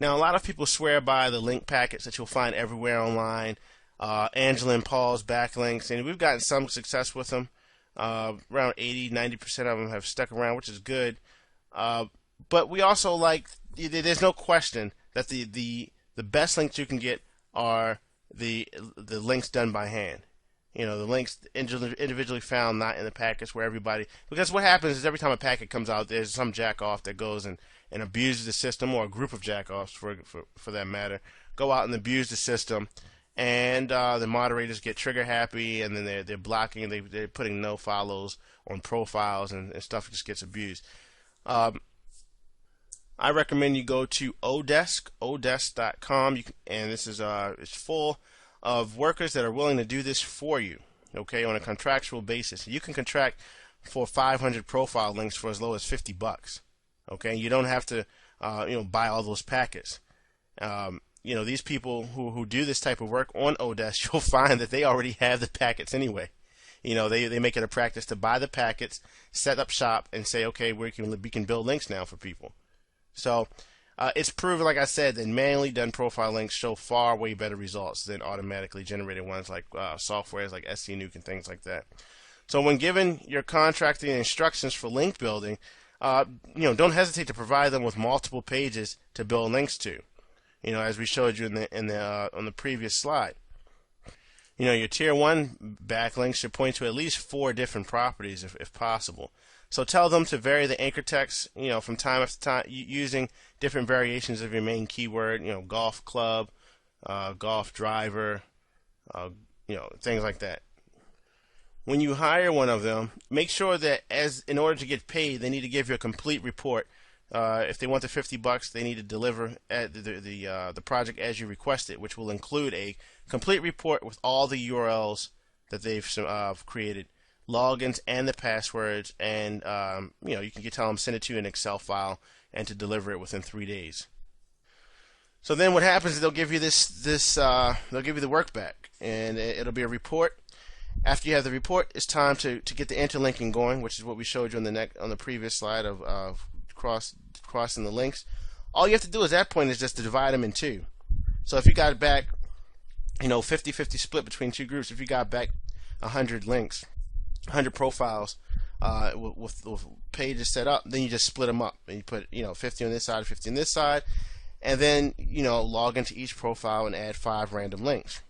[SPEAKER 1] Now, a lot of people swear by the link packets that you'll find everywhere online. Angela and Paul's backlinks. And we've gotten some success with them. Around 80-90% of them have stuck around, which is good. But we also there's no question that the best links you can get are the links done by hand. The links individually found, not in the packets where everybody. Because what happens is every time a packet comes out, there's some jack-off that goes and abuses the system, or a group of jack-offs for that matter, go out and abuse the system. And the moderators get trigger happy, and then they're blocking, they're putting no follows on profiles, and stuff just gets abused. I recommend you go to odesk.com, and this is it's full of workers that are willing to do this for you, okay, on a contractual basis. You can contract for 500 profile links for as low as $50, okay. You don't have to buy all those packets. These people who do this type of work on Odesk, you'll find that they already have the packets anyway. They make it a practice to buy the packets, set up shop, and say, okay, we can build links now for people. So it's proven, like I said, that manually done profile links show far way better results than automatically generated ones like softwares like SCNuke and things like that. So when given your contracting instructions for link building, don't hesitate to provide them with multiple pages to build links to. As we showed you on the previous slide. Your tier 1 backlinks should point to at least 4 different properties if possible. So tell them to vary the anchor text, from time after time, using different variations of your main keyword, golf club, golf driver, things like that. When you hire one of them, make sure that in order to get paid, they need to give you a complete report. If they want the $50, they need to deliver the project as you request it, which will include a complete report with all the URLs that they've created, logins and the passwords, and you can tell them send it to you in an Excel file and to deliver it within 3 days. So then what happens is they'll give you they'll give you the work back, and it'll be a report. After you have the report, it's time to get the interlinking going, which is what we showed you on the previous slide of crossing the links. All you have to do at that point is just to divide them in 2. So if you got back 50-50 split between 2 groups, if you got back 100 links, 100 profiles with pages set up, then you just split them up and you put 50 on this side, 50 on this side, and then log into each profile and add 5 random links.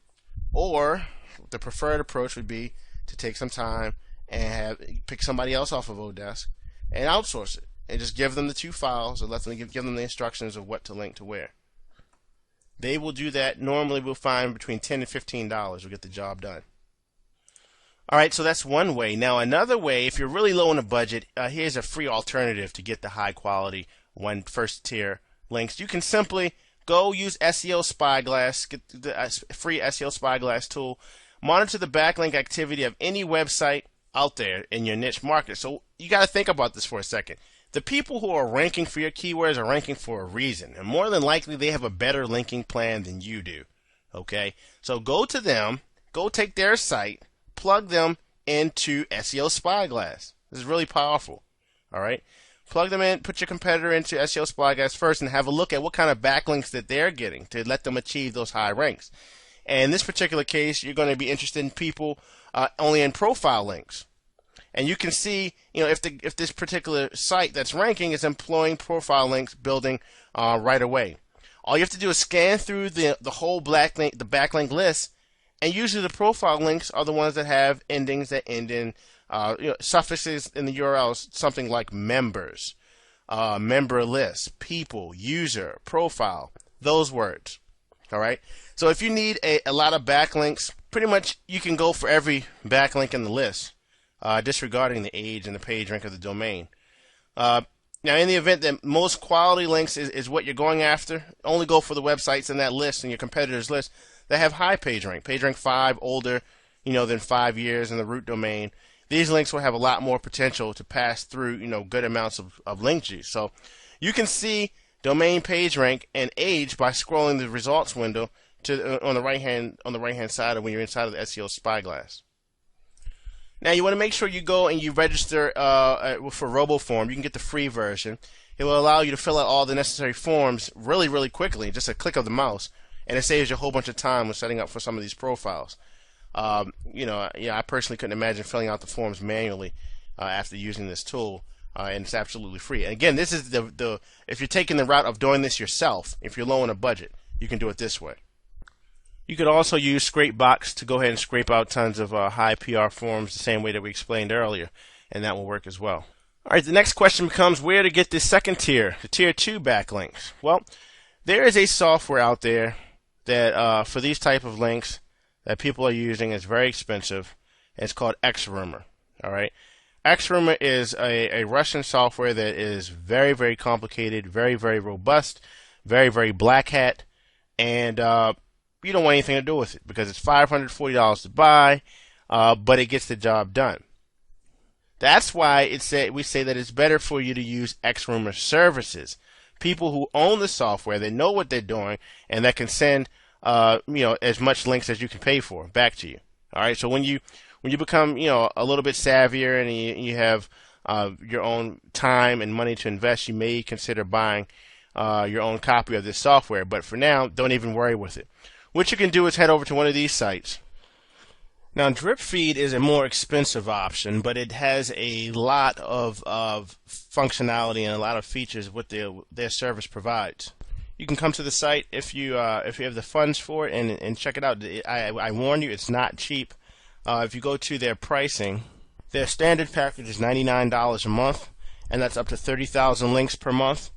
[SPEAKER 1] Or the preferred approach would be to take some time and pick somebody else off of Odesk and outsource it, and just give them the 2 files, or let them give them the instructions of what to link to where. They will do that. Normally we'll find between $10 and $15 will get the job done. Alright, so that's one way. Now another way, if you're really low on a budget, here's a free alternative to get the high quality first tier links. You can simply go use SEO Spyglass, get the free SEO Spyglass tool, monitor the backlink activity of any website out there in your niche market. So you got to think about this for a second. The people who are ranking for your keywords are ranking for a reason, and more than likely they have a better linking plan than you do. Okay, so go to them, go take their site, plug them into SEO Spyglass. This is really powerful. All right, Plug them in, put your competitor into SEO Spyglass first, and have a look at what kind of backlinks that they're getting to let them achieve those high ranks. And in this particular case, you're going to be interested in people only in profile links. And you can see, if this particular site that's ranking is employing profile links building right away. All you have to do is scan through the whole backlink list, and usually the profile links are the ones that have endings that end in suffixes in the URLs, something like members, member list, people, user, profile, those words. All right. So if you need a lot of backlinks, pretty much you can go for every backlink in the list, disregarding the age and the page rank of the domain. Now, in the event that most quality links is what you're going after, only go for the websites in that list and your competitors' list that have high page rank 5, older, than 5 years in the root domain. These links will have a lot more potential to pass through, good amounts of link juice. So you can see domain page rank and age by scrolling the results window to on the right hand side of when you're inside of the SEO Spyglass. Now you want to make sure you go and you register for RoboForm. You can get the free version. It will allow you to fill out all the necessary forms really quickly, just a click of the mouse, and it saves you a whole bunch of time when setting up for some of these profiles. I personally couldn't imagine filling out the forms manually after using this tool, and it's absolutely free. And again, this is if you're taking the route of doing this yourself, if you're low on a budget, you can do it this way. You could also use Scrapebox to go ahead and scrape out tons of high PR forms the same way that we explained earlier, and that will work as well. All right, the next question becomes where to get the second tier, the tier 2 backlinks. Well, there is a software out there that for these type of links that people are using is very expensive, and it's called XRumor. All right, XRumor is a Russian software that is very complicated, very robust, very black hat, and you don't want anything to do with it because it's $540 to buy, but it gets the job done. That's why we say that it's better for you to use XRumor services. People who own the software, they know what they're doing, and that can send as much links as you can pay for back to you. All right. So when you become a little bit savvier and you have your own time and money to invest, you may consider buying your own copy of this software. But for now, don't even worry with it. What you can do is head over to one of these sites. Now, DripFeed is a more expensive option, but it has a lot of functionality and a lot of features what their service provides. You can come to the site if you have the funds for it and check it out. I warn you, it's not cheap. If you go to their pricing, their standard package is $99 a month, and that's up to 30,000 links per month.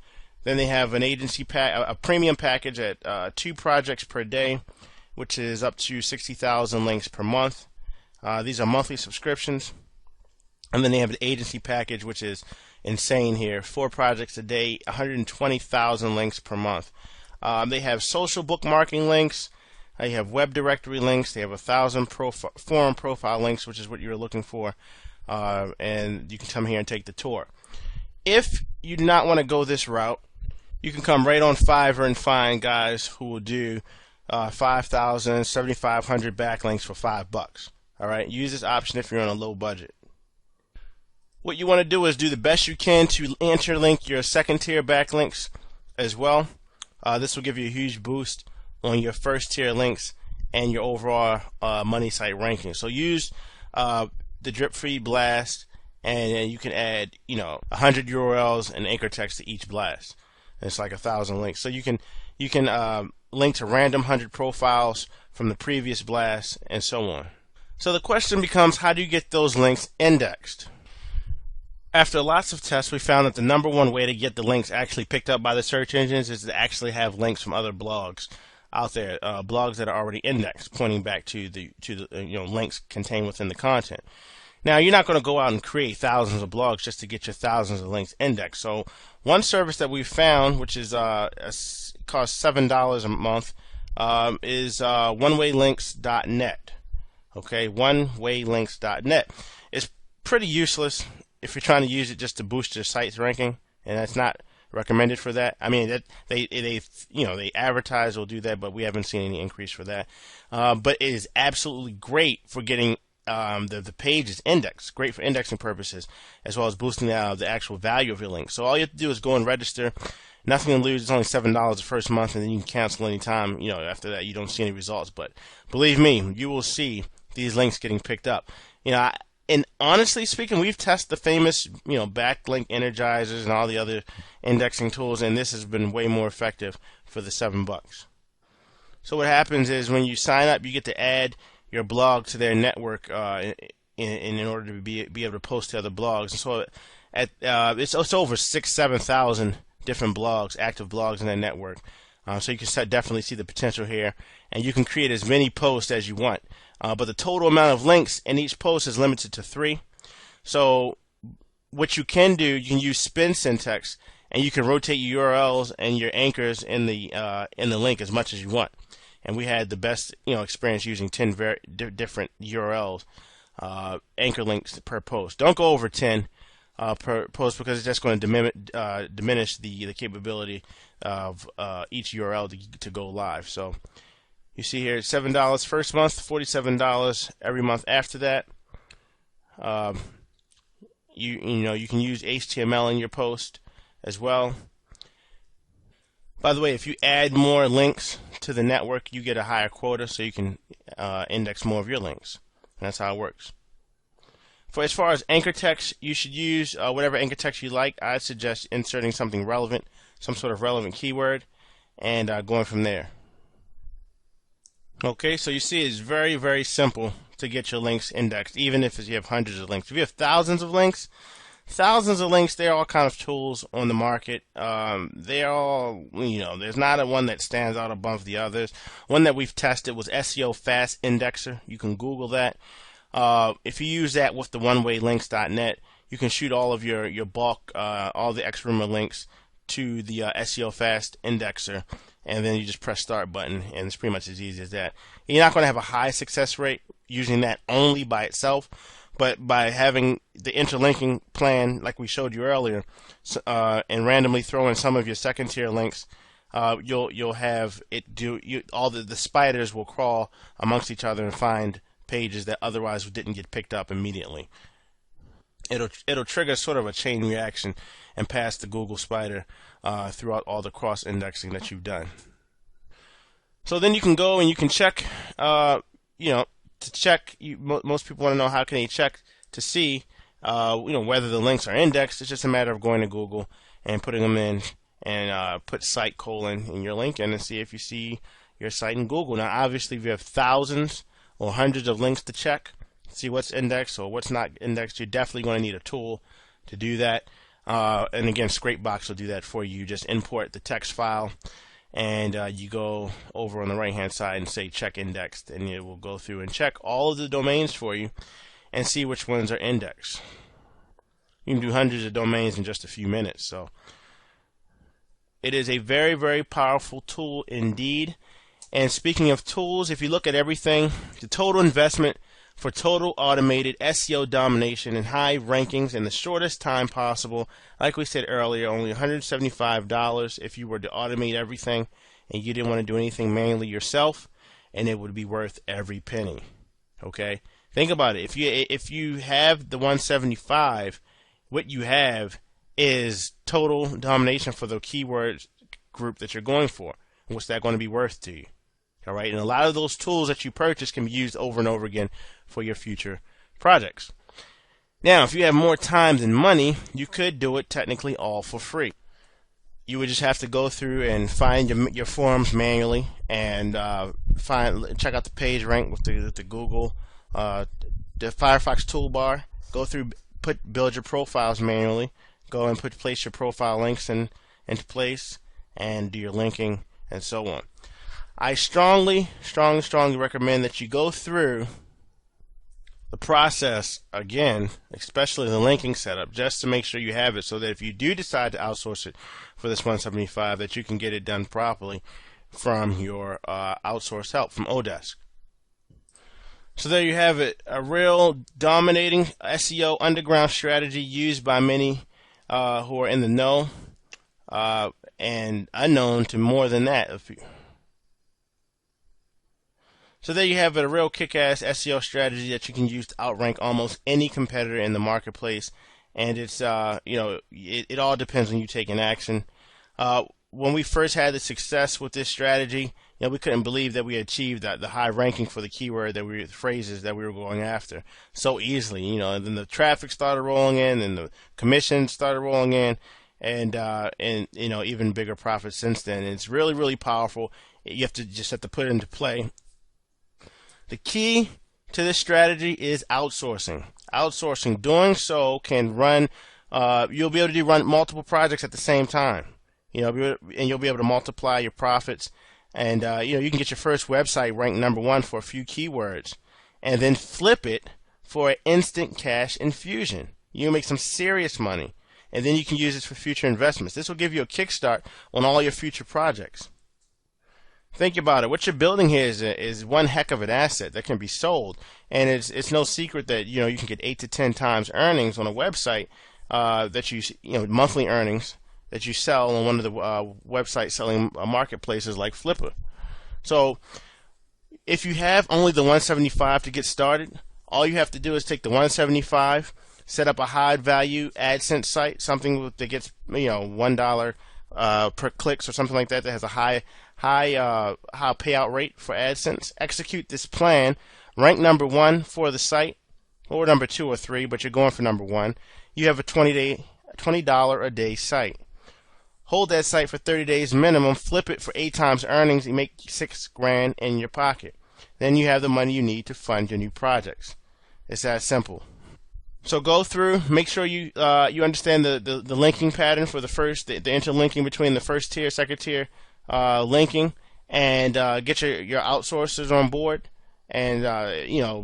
[SPEAKER 1] Then they have an a premium package at 2 projects per day, which is up to 60,000 links per month. These are monthly subscriptions. And then they have an agency package, which is insane here. 4 projects a day, 120,000 links per month. They have social bookmarking links. They have web directory links. They have 1,000 forum profile links, which is what you're looking for. And you can come here and take the tour. If you do not want to go this route, you can come right on Fiverr and find guys who will do 5,000, 7,500 backlinks for $5. All right, use this option if you're on a low budget. What you want to do is do the best you can to interlink your second tier backlinks as well. This will give you a huge boost on your first tier links and your overall money site ranking. So use the DripFeed blast, and you can add 100 URLs and anchor text to each blast. It's like 1,000 links. So you can link to random 100 profiles from the previous blast and so on. So the question becomes, how do you get those links indexed? After lots of tests, we found that the #1 way to get the links actually picked up by the search engines is to actually have links from other blogs out there, blogs that are already indexed, pointing back to the links contained within the content. Now, you're not going to go out and create thousands of blogs just to get your thousands of links indexed. So one service that we found, which is costs $7 a month, is onewaylinks.net. Okay, onewaylinks.net. It's pretty useless if you're trying to use it just to boost your site's ranking, and that's not recommended for that. I mean, they advertise will do that, but we haven't seen any increase for that. But it is absolutely great for getting the page is indexed, great for indexing purposes, as well as boosting the actual value of your link. So all you have to do is go and register. Nothing to lose. It's only $7 the first month, and then you can cancel anytime. After that, you don't see any results. But believe me, you will see these links getting picked up. And honestly speaking, we've tested the famous, backlink energizers and all the other indexing tools, and this has been way more effective for the $7. So what happens is when you sign up, you get to add your blog to their network in order to be able to post to other blogs. And so it's over 7,000 different blogs, active blogs in that network. So you can definitely see the potential here, and you can create as many posts as you want. But the total amount of links in each post is limited to 3. So what you can do, you can use spin syntax, and you can rotate your URLs and your anchors in the link as much as you want. And we had the best experience using 10 different URLs, anchor links per post. Don't go over 10 per post, because it's just going to diminish the capability of each URL to go live. So you see here, $7 first month, $47 every month after that. You can use HTML in your post as well. By the way, if you add more links to the network, you get a higher quota, so you can index more of your links. And that's how it works. As far as anchor text, you should use whatever anchor text you like. I'd suggest inserting something relevant, some sort of relevant keyword, and going from there. Okay, so you see it's very, very simple to get your links indexed, even if you have hundreds of links. If you have thousands of links, there are all kinds of tools on the market. They're all, there's not one that stands out above the others. One that we've tested was SEO Fast Indexer. You can Google that. If you use that with the onewaylinks.net, you can shoot all of your bulk, all the extra links to the SEO Fast Indexer, and then you just press start button, and it's pretty much as easy as that. You're not going to have a high success rate using that only by itself, but by having the interlinking plan like we showed you earlier, and randomly throw in some of your second tier links, you'll have it do all the spiders will crawl amongst each other and find pages that otherwise didn't get picked up immediately. It'll trigger sort of a chain reaction and pass the Google spider throughout all the cross indexing that you've done. So then you can go and you can check, to check. Most people want to know, how can they check to see, whether the links are indexed. It's just a matter of going to Google and putting them in, and put site : in your link and see if you see your site in Google. Now, obviously, if you have thousands or hundreds of links to check, see what's indexed or what's not indexed, you're definitely going to need a tool to do that. And again, Scrapebox will do that for you. You just import the text file, and you go over on the right hand side and say check indexed, and it will go through and check all of the domains for you and see which ones are indexed. You can do hundreds of domains in just a few minutes. So it is a very, very powerful tool indeed. And speaking of tools, if you look at everything, the total investment for total automated SEO domination and high rankings in the shortest time possible, like we said earlier, only $175 if you were to automate everything and you didn't want to do anything manually yourself, and it would be worth every penny. Okay, think about it. If you have the $175, what you have is total domination for the keyword group that you're going for. What's that going to be worth to you? All right, and a lot of those tools that you purchase can be used over and over again for your future projects. Now, if you have more time than money, you could do it technically all for free. You would just have to go through and find your forums manually, and check out the page rank with the Google, the Firefox toolbar. Go through, build your profiles manually. Go and place your profile links into place, and do your linking and so on. I strongly recommend that you go through the process again, especially the linking setup, just to make sure you have it, so that if you do decide to outsource it for this $175, that you can get it done properly from your outsourced help from Odesk. So there you have it, a real dominating SEO underground strategy used by many who are in the know, and unknown to more than that. So there you have it, a real kick-ass SEO strategy that you can use to outrank almost any competitor in the marketplace. And it's it all depends on you taking action. When we first had the success with this strategy, we couldn't believe that we achieved the high ranking for the keyword the phrases that we were going after so easily. And then the traffic started rolling in, and the commissions started rolling in, and even bigger profits since then. And it's really, really powerful. You just have to put it into play. The key to this strategy is outsourcing. Outsourcing. Doing so can run. You'll be able to run multiple projects at the same time. And you'll be able to multiply your profits. And you can get your first website ranked #1 for a few keywords, and then flip it for an instant cash infusion. You can make some serious money, and then you can use this for future investments. This will give you a kickstart on all your future projects. Think about it. What you're building here is one heck of an asset that can be sold, and it's no secret that you can get 8 to 10 times earnings on a website that you monthly earnings that you sell on one of the website selling marketplaces like Flipper. So if you have only the 175 to get started, all you have to do is take the 175, set up a high value AdSense site, something that gets $1 per clicks or something like that, that has a high payout rate for AdSense. Execute this plan, rank #1 for the site, or #2 or 3, but you're going for #1. You have a $20 a day site. Hold that site for 30 days minimum, flip it for 8 times earnings, you make $6 grand in your pocket. Then you have the money you need to fund your new projects. It's that simple. So go through, make sure you understand the linking pattern for the interlinking between the first tier, second tier linking, and get your outsourcers on board, and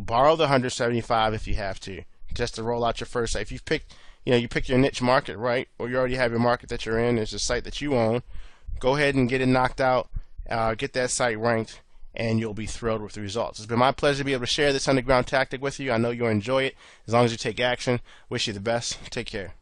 [SPEAKER 1] borrow the 175 if you have to, just to roll out your first site. If you've picked you pick your niche market, right, or you already have your market that you're in, it's a site that you own, go ahead and get it knocked out, get that site ranked, and you'll be thrilled with the results. It's been my pleasure to be able to share this underground tactic with you. I know you'll enjoy it as long as you take action. Wish you the best. Take care.